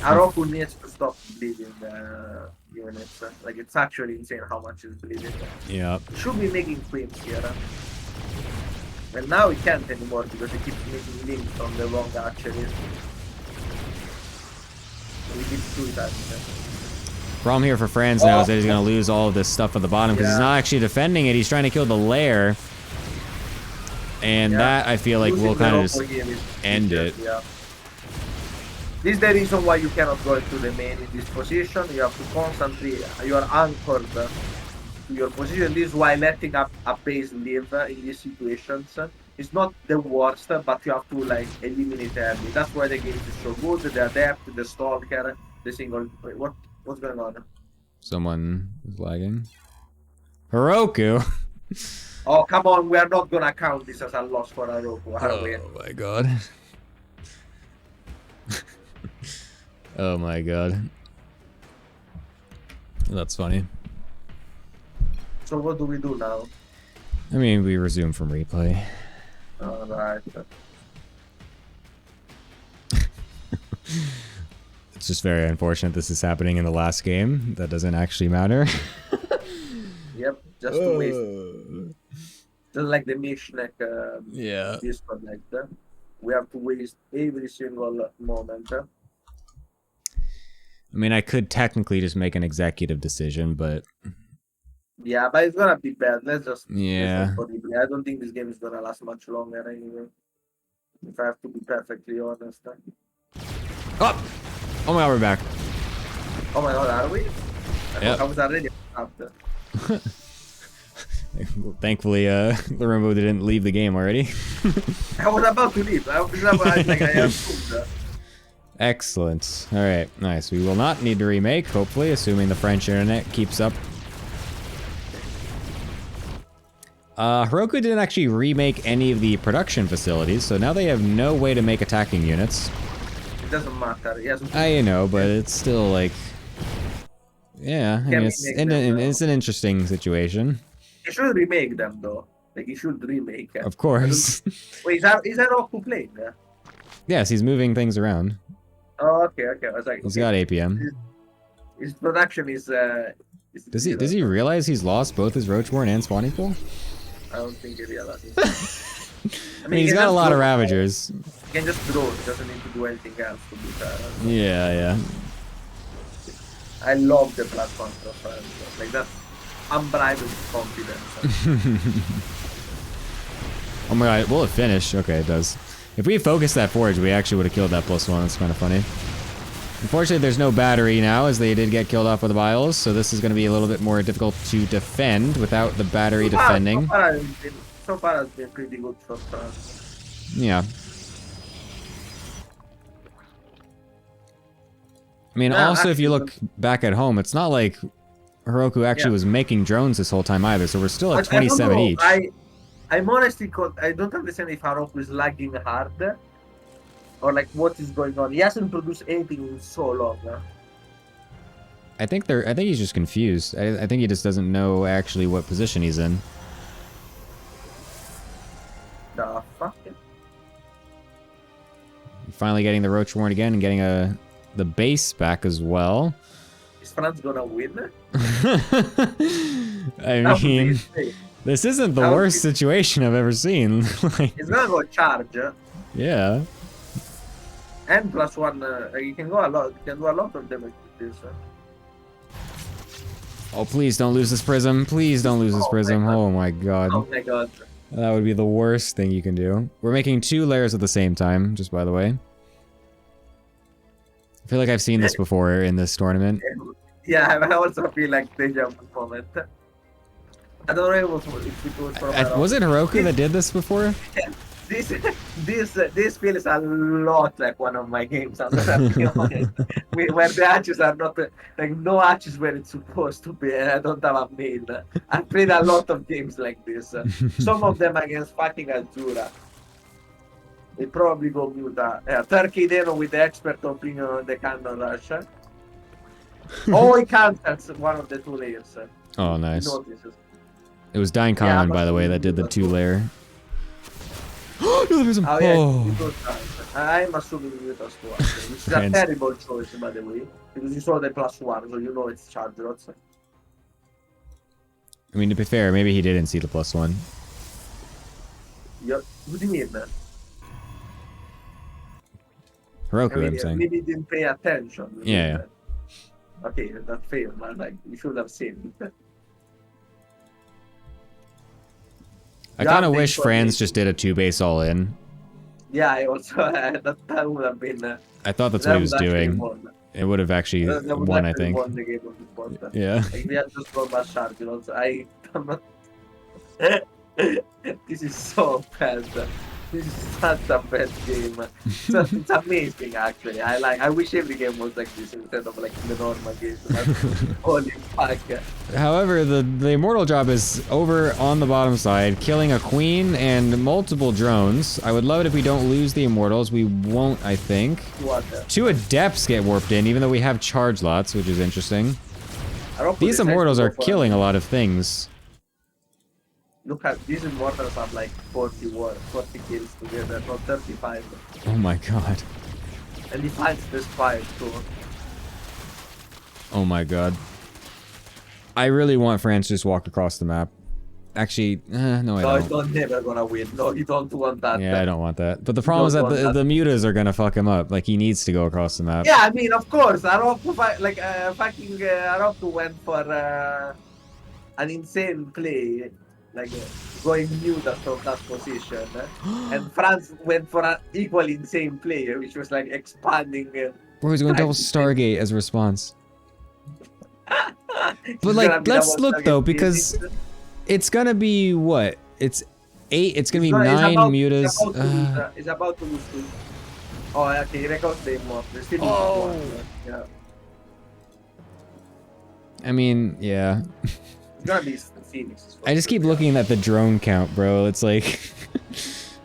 Heroku needs to stop bleeding the units. Like, it's actually insane how much he's bleeding. Yeah. He should be making queens here. Well, now he can't anymore because he keeps making links from the wrong archery. He keeps doing that. Problem here for Franz now is that he's going to lose all of this stuff at the bottom because he's not actually defending it. He's trying to kill the lair. And that, I feel like, will kind of just end it. Yeah. This is the reason why you cannot go into the main in this position. You have to constantly, you are anchored to your position. This is why letting a base live in these situations is not the worst, but you have to like eliminate early. That's why the game is so good. The adept, the stalker, the single. Wait, what's going on? Someone is lagging. Heroku. Oh, come on, we are not gonna count this as a loss for Heroku, are we? Oh my god. Oh my god. That's funny. So what do we do now? I mean, we resume from replay. Alright. It's just very unfortunate this is happening in the last game. That doesn't actually matter. Yep, just to waste. Just like the Mishnek disconnect. We have to waste every single moment. I mean, I could technically just make an executive decision, but... Yeah, but it's gonna be bad. Let's just... Yeah. I don't think this game is gonna last much longer anyway. If I have to be perfectly honest. Oh! Oh my god, we're back. Oh my god, are we? I was already after. Thankfully, Larumbo didn't leave the game already. I was about to leave. I have food. Excellent. Alright, nice. We will not need to remake, hopefully, assuming the French internet keeps up. Heroku didn't actually remake any of the production facilities, so now they have no way to make attacking units. It doesn't matter. I know, but it's still like... Yeah, I mean, it's an interesting situation. He should remake them, though. Like, he should remake it. Of course. Wait, is that Roku playing? Yes, he's moving things around. Oh, okay. I was like, he's got APM. His production is... Does he realize he's lost both his Roachborn and Spawning Pool? I don't think he realizes. I mean, he's got a lot of Ravagers. He can just draw. He doesn't need to do anything else to be fair. Yeah. I love the platform profile. Like, that's unbridled confidence. Oh my god, will it finish? Okay, it does. If we focused that forge, we actually would have killed that +1. That's kind of funny. Unfortunately, there's no battery now, as they did get killed off with the vials, so this is going to be a little bit more difficult to defend without the battery defending. So far, has been pretty good for France. Yeah. I mean, also, if you look back at home, it's not like Heroku actually was making drones this whole time either, so we're still at 27 each. I'm honestly, I don't understand if Heroku is lagging hard, or like what is going on. He hasn't produced anything in so long. I think he's just confused. I think he just doesn't know actually what position he's in. The fuck? Finally getting the Roach Warren again and getting the base back as well. Is France gonna win? I mean, This isn't the How worst is- situation I've ever seen. Like, It's gonna go charge. yeah. And +1, you can go a lot. You can do a lot of damage with this. Oh, please don't lose this prism. Please don't lose this prism. Oh my god. Oh my god. That would be the worst thing you can do. We're making 2 layers at the same time, just by the way. I feel like I've seen this before in this tournament. Yeah, I also feel like deja vu moment. I don't know if it was from Was it Heroku that did this before? This feels a lot like one of my games. I'm gonna be honest. Where the hatches are not like no hatches where it's supposed to be, and I don't have a mail. I've played a lot of games like this. Some of them against fucking Azura. They probably go mute. Turkey Deno with the expert opinion on the cannon rush. Oh, he cancels one of the 2 layers. Oh, nice. He notices. It was Dying Yeah, Common, by the way, that did the 2 layer. Oh yeah, Oh. it was I'm assuming you just one. Which is a Friends. terrible choice, by the way, because you saw the +1, so you know it's charge lots. I mean, to be fair, maybe he didn't see the +1. Yep. What do you mean, man? Heroku, I'm saying. Maybe he didn't pay attention. Yeah. Okay, that's fair, man. Like, you should have seen it. I kind of wish Franz just did a 2-base all-in. Yeah, I also that would have been. I thought that's what he was doing. Won. It would have actually That would won, I actually think. won the game of the sport. Yeah. Like, we had just one bad charge, you know. So I'm not. This is so bad. This is such a bad game. So it's amazing, actually. I wish every game was like this instead of like the normal games. Holy fuck. However, the Immortal job is over on the bottom side, killing a queen and multiple drones. I would love it if we don't lose the Immortals. We won't, I think. What? 2 Adepts get warped in, even though we have charge lots, which is interesting. These Decide Immortals to are go for killing a lot of things. Look at these Immortals have like 40 kills together, not 35. Oh my god. And he finds this 5 too. Oh my god. I really want France to just walk across the map. Actually, no, I No, don't. he's never gonna win. No, you don't want that. Yeah, I don't want that. But the problem is that the mutas are gonna fuck him up. Like, he needs to go across the map. Yeah, I mean, of course, Araujo, fucking Araujo went for an insane play, like going mute from that position, and France went for an equally insane play, which was like expanding. Bro, he's going double Stargate as a response. But like, let's look though, because it's gonna be what? It's 8. It's gonna be 9 mutas. It's about to lose 2. Oh, okay, record them off. There's still 1. Yeah. I mean, yeah. It's gonna be Phoenix. I just keep looking at the drone count, bro. It's like...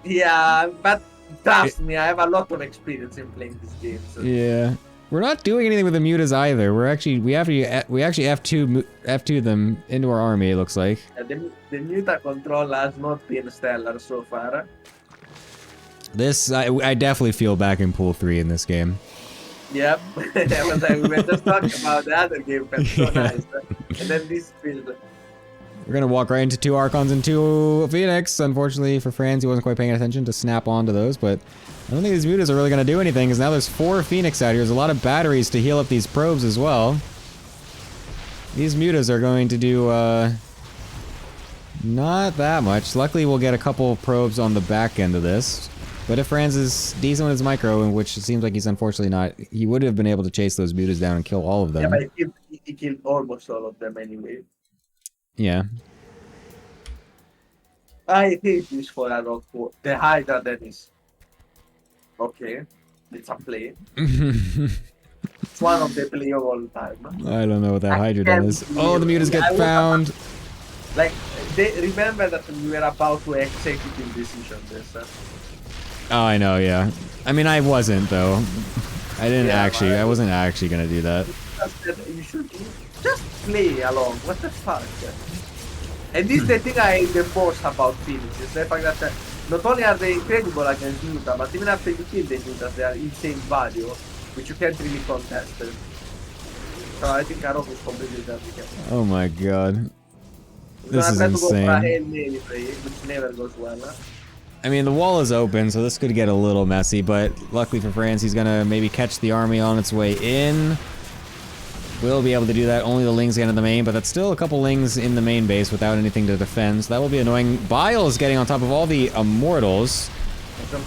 Yeah, but trust me, I have a lot of experience in playing this game. So. Yeah. We're not doing anything with the mutas either. We're actually... We actually F2 them into our army, it looks like. The muta control has not been stellar so far. This... I definitely feel back in pool 3 in this game. Yep. We were just talking about the other game, but so nice. And then this build. We're gonna walk right into 2 Archons and 2 Phoenix. Unfortunately for Franz, he wasn't quite paying attention to snap onto those, but I don't think these mutas are really gonna do anything, because now there's 4 Phoenix out here. There's a lot of batteries to heal up these probes as well. These mutas are going to do, not that much. Luckily, we'll get a couple probes on the back end of this. But if Franz is decent with his micro, which it seems like he's unfortunately not, he would have been able to chase those mutas down and kill all of them. Yeah, but he killed almost all of them anyway. Yeah. I hate this for a rock. The Hydra then is okay. It's a play. It's one of the play of all time. I don't know what that Hydra done is. Oh, the mutas get found. Like, remember that we were about to execute decision this. Oh, I know, yeah. I mean, I wasn't, though. I wasn't actually gonna do that. You should just play along. What the fuck? And this is the thing I hate the most about Phoenix, is the fact that not only are they incredible against Muta, but even after you kill the Mutas, they are insane value, which you can't really contest. So I think Arok is completely done. Oh my god. This is Gonna try to go for a insane. Hail Mary play, which never goes well. I mean, the wall is open, so this could get a little messy, but luckily for France, he's gonna maybe catch the army on its way in. Will be able to do that. Only the Lings get into the main, but that's still a couple Lings in the main base without anything to defend, so that will be annoying. Bile is getting on top of all the Immortals.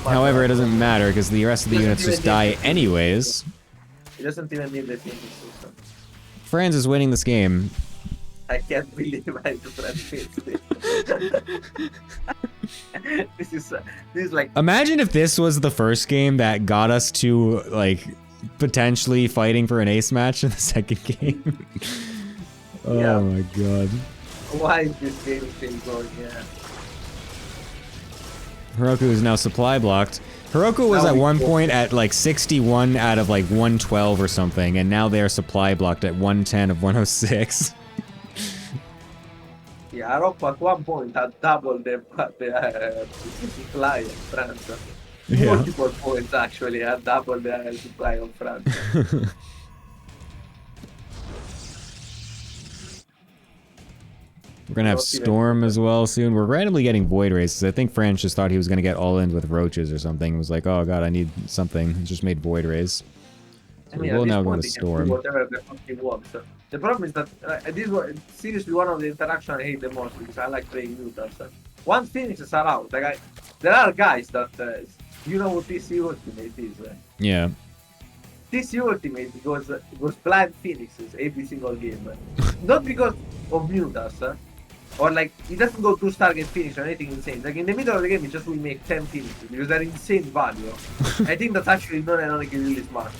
However, it doesn't matter, because the rest of the units just die anyways. He doesn't even need the Phoenix system. Franz is winning this game. I can't believe I just read this is like Imagine if this was the first game that got us to, like, potentially fighting for an ace match in the second game. Oh Yeah. my god. why is this game still going? Yeah. Heroku is now supply blocked. Heroku was Now at we one go. point at like 61 out of like 112 or something, and now they're supply blocked at 110 of 106. Yeah, Rocco at one point had double the supply of France. Yeah. Multiple points actually had double the supply of France. We're gonna have Storm as well soon. We're randomly getting Void Races. I think Fran just thought he was gonna get all in with Roaches or something. He was like, oh god, I need something. He just made Void Race. So I mean, we'll at this now go point, to he can do Storm. whatever the fuck he wants. The problem is that this was seriously one of the interactions I hate the most because I like playing neuters. Once finishes are out, like there are guys that you know what TC Ultimate is. Yeah. TC Ultimate goes blind Phoenixes every single game. Not because of neuters, or like it doesn't go 2-star get Phoenix or anything insane. Like in the middle of the game, it just will make 10 Phoenixes because they're insane value. I think that's actually not ironically really smart.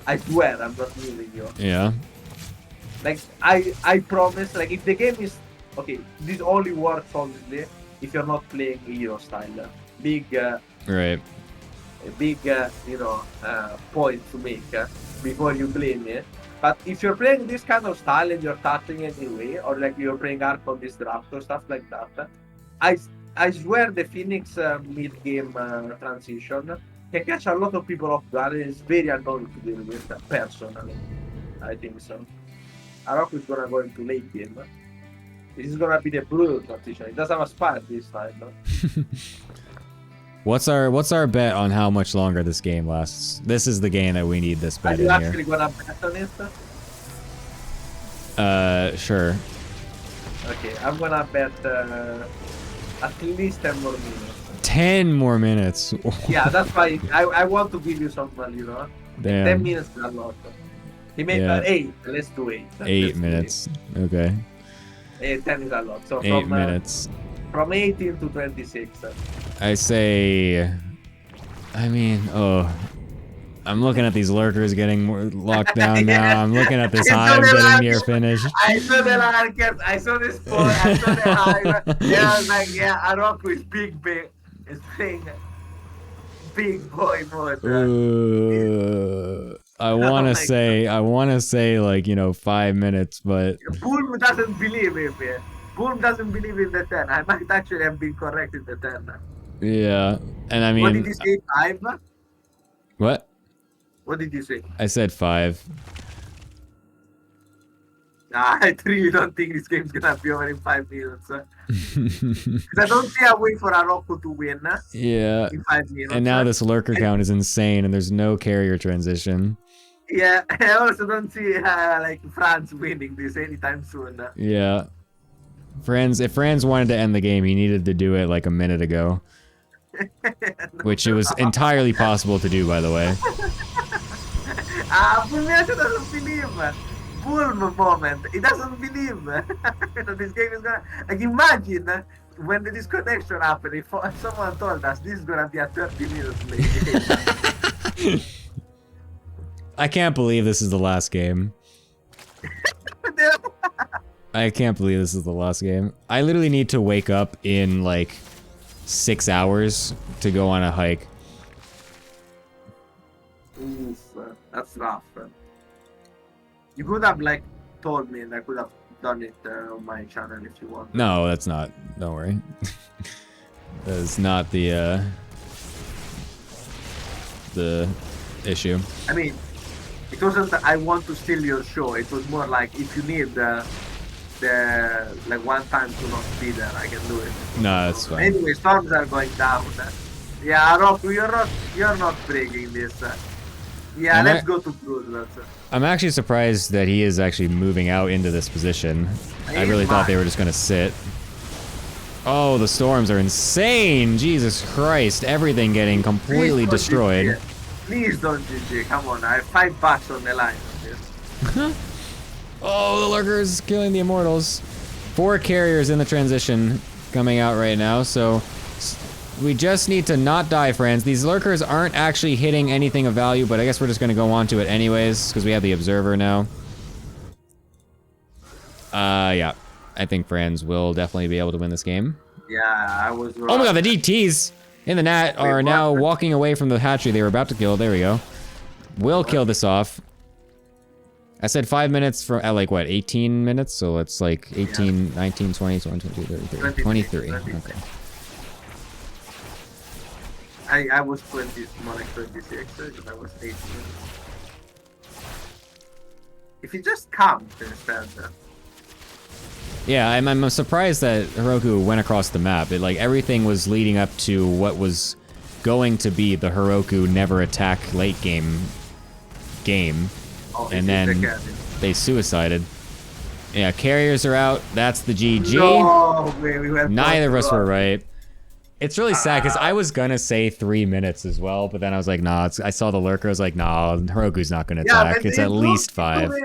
I swear, I'm not moving you. Yeah. Like I promise, like if the game is okay, this only works obviously if you're not playing hero style. Big Right. point to make before you blame me. But if you're playing this kind of style and you're touching anyway, or like you're playing Arc on this draft or stuff like that, I swear the Phoenix mid game transition can catch a lot of people off guard and it's very annoying to deal with personally. I think so. Arok is gonna go into late game. This is gonna be the brutal transition. It does have a spire this time. What's our bet on how much longer this game lasts? This is the game that we need this Are bet you in actually here. gonna bet on it? Sure. Okay, I'm gonna bet at least 10 more minutes. 10 more minutes. Yeah, that's why I want to give you some value, no? 10 Damn. minutes is a lot. He made Yeah. 8. Let's do 8. 8 minutes. Okay. 10 is a lot. So 8 from, minutes. From 18 to 26. I say, I mean, I'm looking at these lurkers getting locked down now. I'm looking at this I saw hive the getting lurkers. near finished. I saw the Larkers, I saw the sport, I saw the hive. Yeah, I was like, yeah, Aroko is big, is playing big boy mode. I Oh want my to say like, 5 minutes, but Boom doesn't believe him. Boom doesn't believe in the 10. I might actually have been correct in the 10. yeah. And I What did mean, you say? 5? what? What did you say? I said 5. I really don't think this game's gonna be over in 5 minutes. Because I don't see a way for Aroko to win Yeah. in 5 minutes. And now this lurker count is insane, and there's no carrier transition. Yeah, I also don't see like France winning this anytime soon. Yeah. If Franz wanted to end the game, he needed to do it like a minute ago. Which it was entirely possible to do, by the way. Bulmiacho doesn't believe. Bulm moment. He doesn't believe that this game is gonna. Like, imagine when the disconnection happened. If someone told us this is gonna be a 30 minutes late. I can't believe this is the last game. I can't believe this is the last game. I literally need to wake up in like 6 hours to go on a hike. Oof, that's rough. You could have like told me and I could have done it on my channel if you want. No, that's not. Don't worry. That is not the issue. I mean, it wasn't that I want to steal your show. It was more like if you need the like one time to not be there. I can do it. No, that's fine. Anyway, storms are going down. Yeah, Roku, you're not breaking this. Yeah, And let's go to Blood. I'm actually surprised that he is actually moving out into this position. I really thought they were just gonna sit. Oh, the storms are insane! Jesus Christ, everything getting completely destroyed. Please don't GG, come on, I have $5 on the line on this. Oh, the lurker's killing the immortals. 4 carriers in the transition coming out right now, so we just need to not die, friends. These lurkers aren't actually hitting anything of value, but I guess we're just gonna go on to it anyways, because we have the observer now. Yeah. I think Franz will definitely be able to win this game. Yeah, I was wrong. Oh my god, the DTs in the net are now walking away from the hatchery they were about to kill. There we go. We'll kill this off. I said 5 minutes from, like what, 18 minutes? So it's like 18, 19, 20, 22, 33, 23. Okay. I was 20, more like 26, because I was 18. If you just come instead. Yeah, I'm surprised that Heroku went across the map. It, like, everything was leading up to what was going to be the Heroku never attack late game, and then they suicided. Yeah, carriers are out. That's the GG. No, we Neither of us were right. It's really sad because I was gonna say 3 minutes as well, but then I was like, nah. I saw the lurker. I was like, nah, Heroku's not gonna attack. It's at least 5. It looked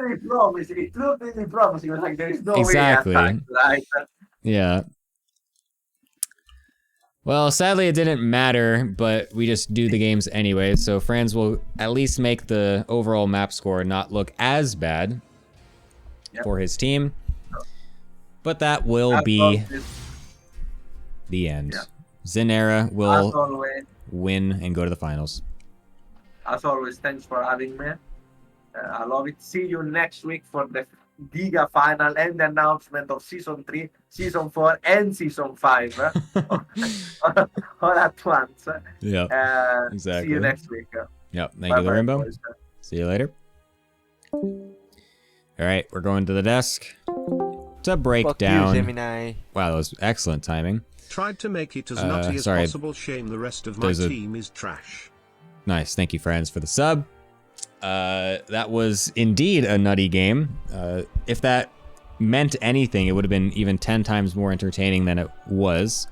really promising. It was like, there is no Exactly. way attack, right? Yeah. Well, sadly it didn't matter, but we just do the games anyway, so Franz will at least make the overall map score not look as bad for his team. But that will be the end. Yeah. XinEra will win and go to the finals. As always, thanks for having me. I love it. See you next week for the Giga final and the announcement of Season 3, Season 4, and Season 5. All at once. Yeah, exactly. See you next week. Yep, thank you, the Rainbow. Boys. See you later. Alright, we're going to the desk to break Fuck down. you, Gemini. Wow, that was excellent timing. Tried to make it as nutty as sorry. possible. Shame the rest of my team is trash. Nice, thank you, friends, for the sub. That was indeed a nutty game. If that meant anything, it would have been even 10 times more entertaining than it was.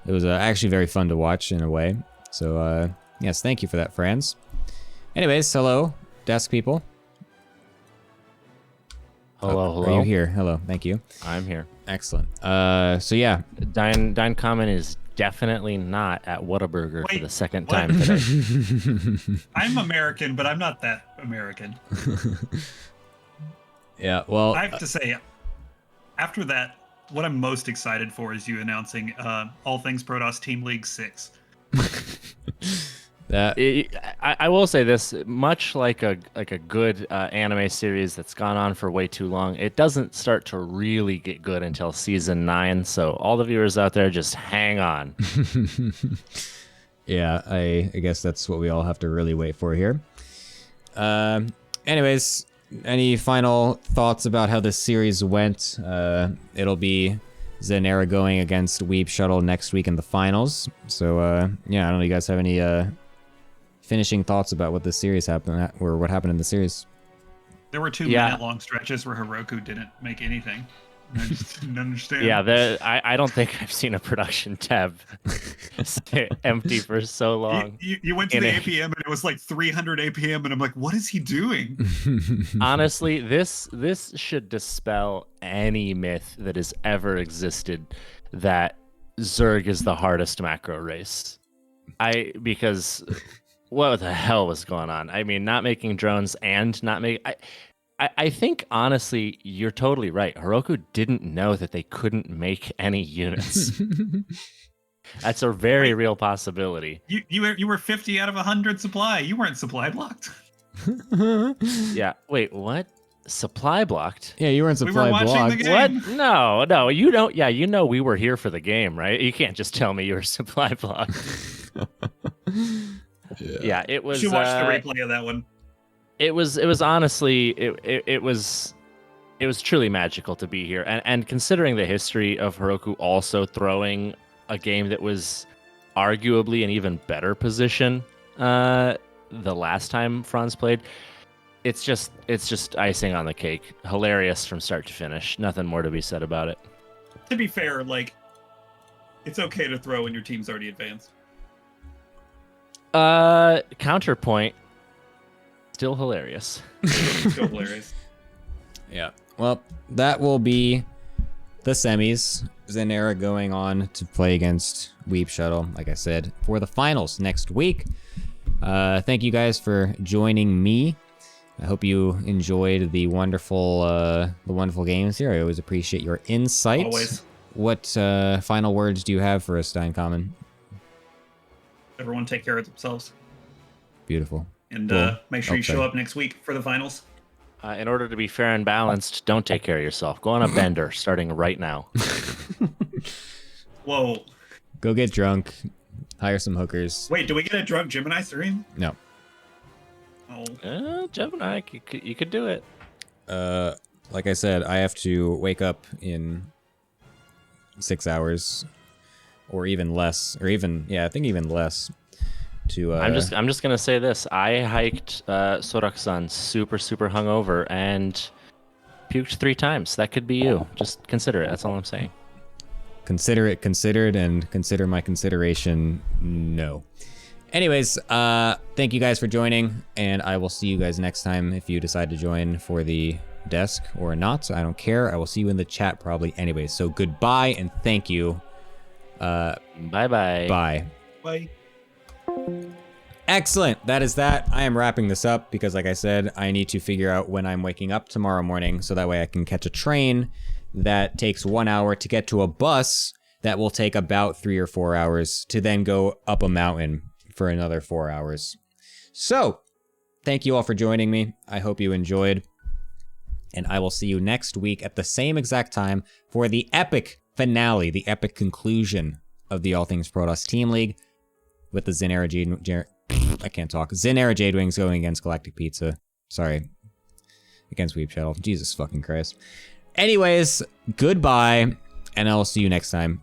It was actually very fun to watch in a way. So, yes, thank you for that, friends. Anyways, hello, desk people. Hello, hello. Are you here? Hello, thank you. I'm here. Excellent. So yeah. Dine Common is definitely not at Whataburger for Wait, the second what? time today. I'm American, but I'm not that American. Yeah, well, I have to say, after that, what I'm most excited for is you announcing All Things Protoss Team League 6. that I will say this: much like a good anime series that's gone on for way too long, it doesn't start to really get good until season 9. So all the viewers out there, just hang on. yeah, I guess that's what we all have to really wait for here. Anyways, any final thoughts about how this series went? It'll be XinEra going against Weeb Shuttle next week in the finals. So yeah, I don't know. You guys have any finishing thoughts about what this series happened or what happened in the series? There were 2-minute-long stretches where Heroku didn't make anything. I just didn't understand. Yeah, I don't think I've seen a production tab stay empty for so long. You went to the APM and it was like 300 APM, and I'm like, what is he doing? Honestly, this should dispel any myth that has ever existed that Zerg is the hardest macro race. Because what the hell was going on? I mean, not making drones and not make. I think honestly, you're totally right. Heroku didn't know that they couldn't make any units. That's a very real possibility. You were 50 out of 100 supply. You weren't supply blocked. Yeah. Wait, what? Supply blocked? Yeah, you weren't supply watching blocked. the game. What? No, you don't. Yeah, you know we were here for the game, right? You can't just tell me you were supply blocked. Yeah, it was. You should watch the replay of that one. It was honestly it it was truly magical to be here. And considering the history of Heroku also throwing a game that was arguably an even better position the last time Franz played, it's just icing on the cake. Hilarious from start to finish. Nothing more to be said about it. To be fair, like, it's okay to throw when your team's already advanced. Counterpoint, still hilarious. Still hilarious. Yeah. Well, that will be the semis. XinEra going on to play against Weeb Shuttle, like I said, for the finals next week. Thank you guys for joining me. I hope you enjoyed the wonderful games here. I always appreciate your insight. Always. What final words do you have for us, Steincommon? Everyone take care of themselves. Beautiful. And Cool. make sure you Okay. show up next week for the finals. In order to be fair and balanced, don't take care of yourself. Go on a bender starting right now. Whoa. Go get drunk. Hire some hookers. Wait, do we get a drunk Gemini stream? No. Oh. Gemini, you could do it. Like I said, I have to wake up in 6 hours, or even less, or even I think even less. To I'm just gonna say this. I hiked Sorak-san super hungover and puked 3 times. That could be you. Just consider it. That's all I'm saying. consider it considered, and consider my consideration no. Anyways, thank you guys for joining, and I will see you guys next time if you decide to join for the desk or not. I don't care. I will see you in the chat probably anyway. So goodbye and thank you. Bye-bye. Bye. Bye. Excellent. That is that. I am wrapping this up because, like I said, I need to figure out when I'm waking up tomorrow morning so that way I can catch a train that takes 1 hour to get to a bus that will take about 3 or 4 hours to then go up a mountain for another 4 hours. So, thank you all for joining me. I hope you enjoyed. And I will see you next week at the same exact time for the epic finale, the epic conclusion of the All Things Protoss Team League with the XinEraJadeWings going against Galactic Pizza. Sorry. Against Weeb Shuttle. Jesus fucking Christ. Anyways, goodbye, and I'll see you next time.